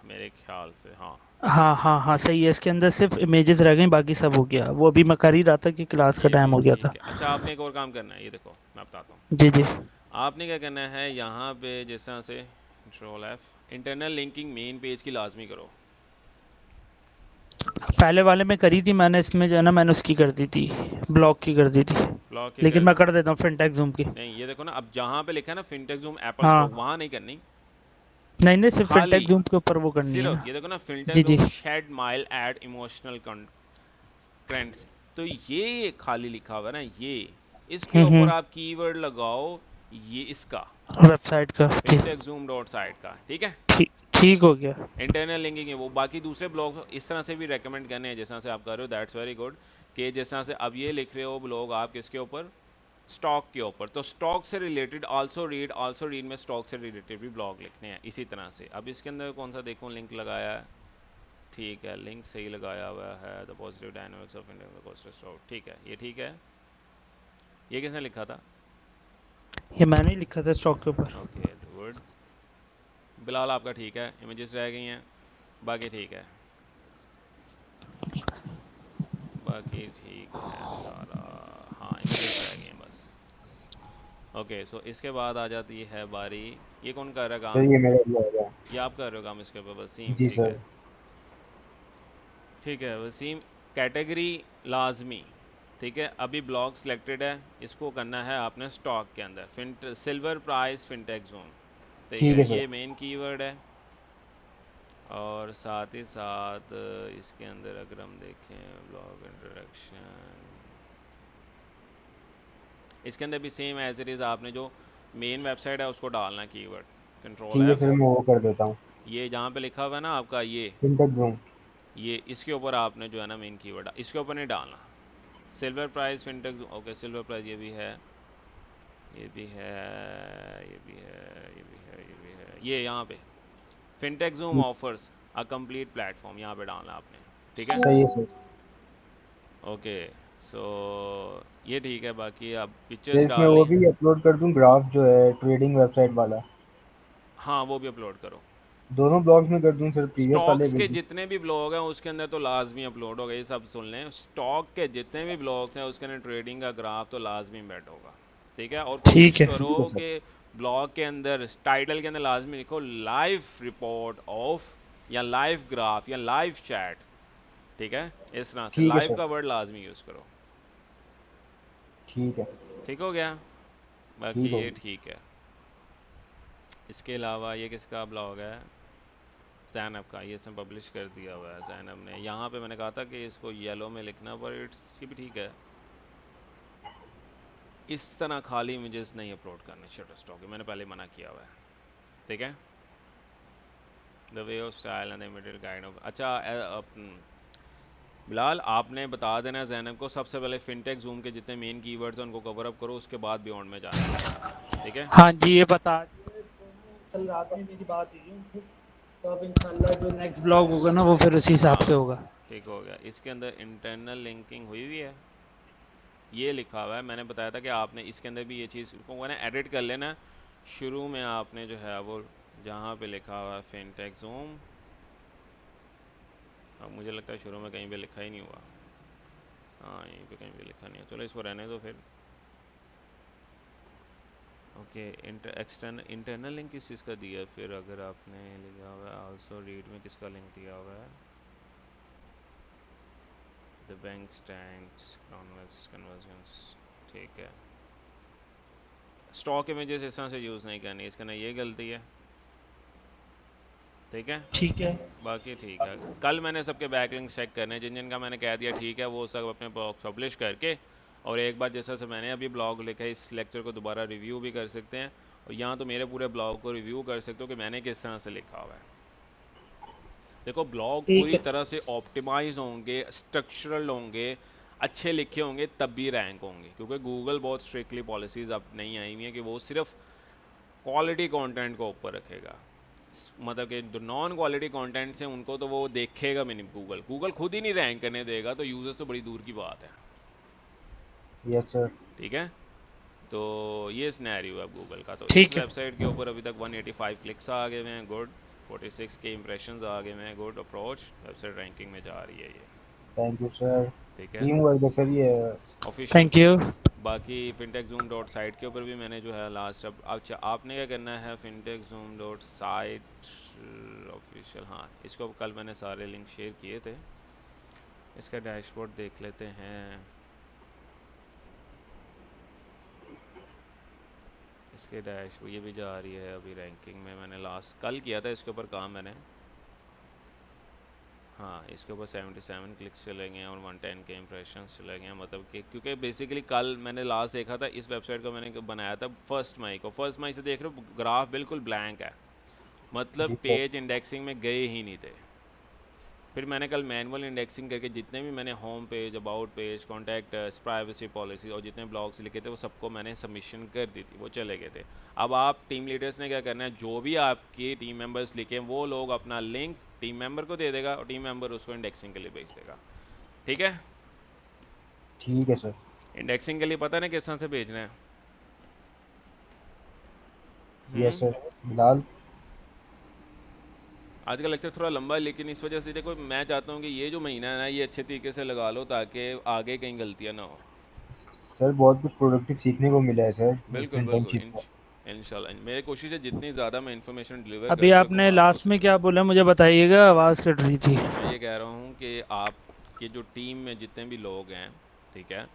मेरे ख्याल से। हाँ, हाँ हाँ हाँ, सही है। इसके अंदर सिर्फ इमेजेस रह गई, बाकी सब हो गया। वो अभी मैं कर ही रहा था कि क्लास का ये टाइम भी हो गया था। ठीक है। अच्छा, आपने एक और काम करना है, ये देखो मैं बताता हूँ। जी जी। आपने क्या करना है, यहाँ पे जिस तरह से control F, internal linking main page की लाजमी करो। पहले वाले में करी थी मैंने, इसमें जो है ना मैंने उसकी कर दी थी, ब्लॉक की कर दी थी। ब्लॉक के लेकिन कर मैं दी? कर देता हूँ फिनटेक जूम की। नहीं, ये देखो ना, अब जहाँ पे लिखा है ना फिनटेक जूम एप्पल स्टॉक, हाँ, वहाँ नहीं करनी, नहीं नहीं, सिर्फ फिनटेक खाली जूम के ऊपर वो करनी है सिर्फ ना। ये देखो ना, फिनटेक जी जी। Zoom shed mile add emotional contents, तो ये खाली लिखा हुआ है ना, ये इसके ऊपर आप कीवर्ड लगाओ, ये इसका वेबसाइट का जी। फिनटेक जूम डॉट साइट का, ठीक है। ठीक ठीक हो गया। इंटरनल लिंकिंग है वो, बाकी दूसरे ब्लॉग इस तरह से भी रेकमेंड करने हैं जिस तरह से आप कर रहे हो, दैट्स वेरी गुड। कि जिस तरह से अब ये लिख रहे हो ब्लॉग आप किसके ऊपर, स्टॉक के ऊपर, तो स्टॉक से रिलेटेड आल्सो रीड में स्टॉक से रिलेटेड भी ब्लॉग लिखने हैं इसी तरह से। अब इसके अंदर कौन सा देखो लिंक लगाया है, ठीक है, लिंक सही लगाया हुआ है, the positive dynamics of Indian cost stock, ठीक है, ये ठीक है। ये किसने लिखा था? ये मैंने ही लिखा था स्टॉक के ऊपर। Okay, good. बिलाल आपका ठीक है, इमेजेस रह गई हैं, बाकी ठीक है, बाकी ठीक है सारा। हाँ, इमेजेस रह गई हैं बस। ओके, सो इसके बाद आ जाती है बारी, ये कौन कर रहा है सर काम? ये मेरा भी होगा। ये आप कर रहे हो काम इसके ऊपर, वसीम, जी ठीक सर। है। ठीक है वसीम, कैटेगरी लाजमी, ठीक है। अभी ब्लॉग सिलेक्टेड है, इसको करना है आपने स्टॉक के अंदर, सिल्वर प्राइस फिनटेक जोन, ठीक ठीक है, है सर। ये मेन कीवर्ड है। और साथ ही साथ इसके अंदर अगर हम देखें ब्लॉग इंट्रोडक्शन, इसके अंदर भी सेम एज इट इज़ आपने जो मेन वेबसाइट है उसको डालना है कीवर्ड, कंट्रोल ठीक है F। सर, मैं वो कर देता हूँ। ये जहाँ पे लिखा हुआ है ना आपका, फिनटेक जूम। ये इसके ऊपर आपने जो है ना मेन कीवर्ड, इसके ऊपर नहीं डालना। Silver price fintech, okay, silver price ये भी है, ये भी है, ये भी है, ये भी है, ये भी है, ये यहाँ पे fintech zoom offers a complete platform, यहाँ पे डालना आपने, ठीक है। सही है सर। ओके, सो ये ठीक है, बाकी अब तो पिक्चर्स इसमें वो डालनी। भी अपलोड कर दूँ, ग्राफ जो है ट्रेडिंग वेबसाइट वाला, हाँ, वो भी अपलोड करो। दोनों ब्लॉग्स में कर दूँ सर, प्रीवियस वाले स्टॉक्स भी? के जितने भी ब्लॉग हैं उसके अंदर तो लाजमी अपलोड होगा, ये सब सुन लें। स्टॉक के जितने भी ब्लॉग्स हैं उसके अंदर ट्रेडिंग का ग्राफ तो लाजमी बैठ होगा, ठीक है। और कोशिश ठीक है। करो ठीक है सर। कि ब्लॉग के अंदर टाइटल के अंदर लाजमी लिखो लाइव रिपोर्ट ऑफ, या लाइव ग्राफ, या लाइव चैट, ठीक है। इस तरह से ठीक है लाइव सर। का वर्ड लाजमी यूज़ करो, ठीक है। ठीक हो गया। बाकी ठीक हो ये गया। ठीक है। इसके अलावा ये किसका ब्लॉग है, जैनब का, ये इसने पब्लिश कर दिया हुआ है जैनब ने। यहाँ पे मैंने कहा था कि इसको येलो में लिखना, पर इट्स ये भी ठीक है। इस तरह खाली इमेजेस नहीं अपलोड करने शटर स्टॉक के, मैंने पहले मना किया हुआ है, ठीक है। The way of style and the immediate guide of, अच्छा बिलाल आपने बता देना जैनब को, सबसे पहले फिनटेक जूम के जितने मेन कीवर्ड्स हैं उनको कवर अप करो, उसके बाद बियॉन्ड में जाना, ठीक है। हाँ जी, ये बता दिए। तो कल रात में मेरी बात हुई है उनसे, तो अब इंशाल्लाह जो नेक्स्ट ब्लॉग होगा ना वो फिर उसी हिसाब हाँ, से होगा। ठीक हो गया। इसके अंदर इंटरनल लिंकिंग हुई हुई है, ये लिखा हुआ है। मैंने बताया था कि आपने इसके अंदर भी ये चीज़ को ना एडिट कर लेना। शुरू में आपने जो है वो जहाँ पे लिखा हुआ है फिनटेक जूम, अब मुझे लगता है शुरू में कहीं पे लिखा ही नहीं हुआ, हाँ यहीं पे कहीं पे लिखा नहीं है, चलो इसको रहने दो फिर। ओके, इंटरनल लिंक किस चीज़ का दिया है फिर? अगर आपने लिखा हुआ है आल्सो रीड में किसका लिंक दिया हुआ है? द बैंक स्टैंड्स कन्वर्जन्स, ठीक है। स्टॉक इमेजेस इस तरह से यूज़ नहीं करनी, इसका ना ये गलती है, ठीक है। ठीक है। बाकी ठीक है। कल मैंने सबके बैकलिंक चेक करने, जिन जिन का मैंने कह दिया ठीक है, वो सब अपने ब्लॉग पब्लिश करके, और एक बार जैसा से मैंने अभी ब्लॉग लिखा है इस लेक्चर को दोबारा रिव्यू भी कर सकते हैं, और यहाँ तो मेरे पूरे ब्लॉग को रिव्यू कर सकते हो कि मैंने किस तरह से लिखा हुआ है। देखो ब्लॉग ठीक पूरी है। तरह से ऑप्टिमाइज होंगे, स्ट्रक्चरल होंगे, अच्छे लिखे होंगे, तब भी रैंक होंगे, क्योंकि गूगल बहुत स्ट्रिक्टली पॉलिसीज़ अब नहीं आई हुई हैं कि वो सिर्फ क्वालिटी कंटेंट को ऊपर रखेगा। मतलब कि जो नॉन क्वालिटी कंटेंट्स हैं उनको तो वो देखेगा भी नहीं, गूगल खुद ही नहीं रैंक करने देगा, तो यूजर्स तो बड़ी दूर की बात है। Yes sir. ठीक है, तो ये सिनेरियो है गूगल का। तो इस ठीक है। वेबसाइट के ऊपर अभी तक 185 क्लिक्स आ गए हुए हैं, गुड। 46 के इंप्रेशंस आ गए हुए हैं, गुड अप्रोच। वेबसाइट रैंकिंग में जा रही है ये, थैंक यू सर। ठीक है, टीम वर्क है सर ये। ऑफिशियल। Thank you. बाकी fintechzoom.site के ऊपर भी मैंने जो है लास्ट, अब अच्छा आपने क्या करना है, fintechzoom.site ऑफिशियल, हाँ इसको कल मैंने सारे लिंक शेयर किए थे। इसका डैशबोर्ड देख लेते हैं। इसके डैश ये भी जा रही है अभी रैंकिंग में, मैंने लास्ट कल किया था इसके ऊपर काम मैंने। हाँ, इसके ऊपर 77 क्लिक्स चले गए हैं और 110 के इंप्रेशंस चले गए हैं। मतलब कि क्योंकि बेसिकली कल मैंने लास्ट देखा था इस वेबसाइट को, मैंने बनाया था 1 मई को। 1 मई से देख रहे हो ग्राफ बिल्कुल ब्लैंक है, मतलब पेज इंडेक्सिंग में गए ही नहीं थे। फिर मैंने कल मैनुअल इंडेक्सिंग करके जितने भी मैंने home page, about page, contact, privacy policy और जितने ब्लॉग्स लिखे थे वो सबको मैंने सबमिशन कर दी थी, वो चले गए थे। अब आप टीम लीडर्स ने क्या करना है, जो भी आपके टीम मेंबर्स लिखे वो लोग अपना लिंक टीम मेंबर को दे देगा और टीम मेंबर उसको इंडेक्सिंग के लिए भेज देगा, ठीक है। ठीक है सर। इंडेक्सिंग के लिए पता नहीं किस तरह से भेजना है। Yes sir Bilal. आज का लेक्चर थोड़ा लंबा है, लेकिन इस वजह से देखो मैं चाहता हूँ कि ये जो महीना है ना ये अच्छे तरीके से लगा लो ताकि आगे कहीं गलतियाँ ना हो। सर बहुत कुछ प्रोडक्टिव सीखने को मिला है सर बिल्कुल इंटर्नशिप बिल्कुल, से। इंशाल्लाह मेरी कोशिश है जितनी ज़्यादा मैं इन्फॉर्मेशन डिलीवर अभी कर आपने सकूँ लास्ट में क्या बोला मुझे बताइएगा, आवाज़ कट रही थी। मैं ये कह रहा हूँ कि आपके जो टीम में जितने भी लोग हैं, ठीक है,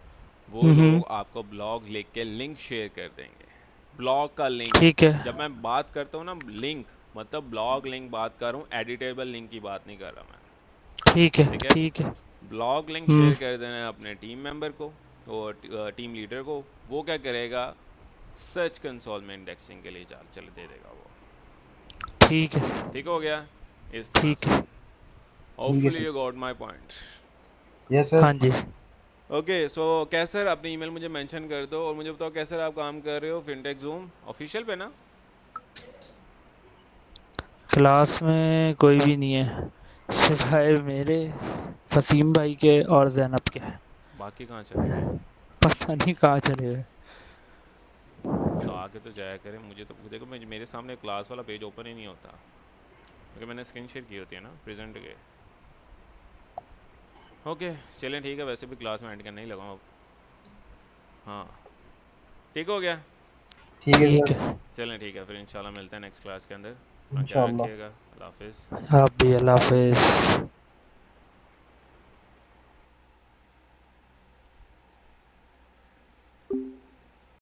वो लोग आपको ब्लॉग लिख के लिंक शेयर कर देंगे, ब्लॉग का लिंक। ठीक है। जब मैं बात करता हूँ ना लिंक, मतलब ब्लॉग लिंक बात कर रहा हूँ, एडिटेबल लिंक की बात नहीं कर रहा मैं, ठीक है। ठीक है। ठीक है। ब्लॉग लिंक शेयर कर देना है अपने टीम मेंबर को और टीम लीडर को। वो क्या करेगा, सर्च कंसोल में इंडेक्सिंग के लिए चल दे देगा वो, ठीक है। ठीक हो गया इस तरह ठीक से। है। Hopefully you got my point. Yes sir. हाँ जी। ओके, सो कैसर अपनी ईमेल मुझे मेंशन कर दो और मुझे बताओ कैसर आप काम कर रहे हो FintechZoom ऑफिशियल पे ना? क्लास में कोई भी नहीं है सिवाय मेरे, वसीम भाई के और जैनब के। बाकी कहाँ चले गए? पता नहीं कहाँ चले गए। तो आगे तो जाया करें। मुझे तो देखो मेरे सामने क्लास वाला पेज ओपन ही नहीं होता क्योंकि मैंने स्क्रीन शेयर की होती है ना प्रेजेंट के। ओके चलें ठीक है, वैसे भी क्लास में एंड करने ही लगा हूँ अब। हाँ ठीक हो गया। ठीक है ठीक सर। है। चलें ठीक है, फिर इंशाल्लाह मिलते हैं नेक्स्ट क्लास के अंदर। ख्याल इंशाल्लाह। रखिएगा। अल्लाह हाफिज़। आप भी अल्लाह हाफिज़।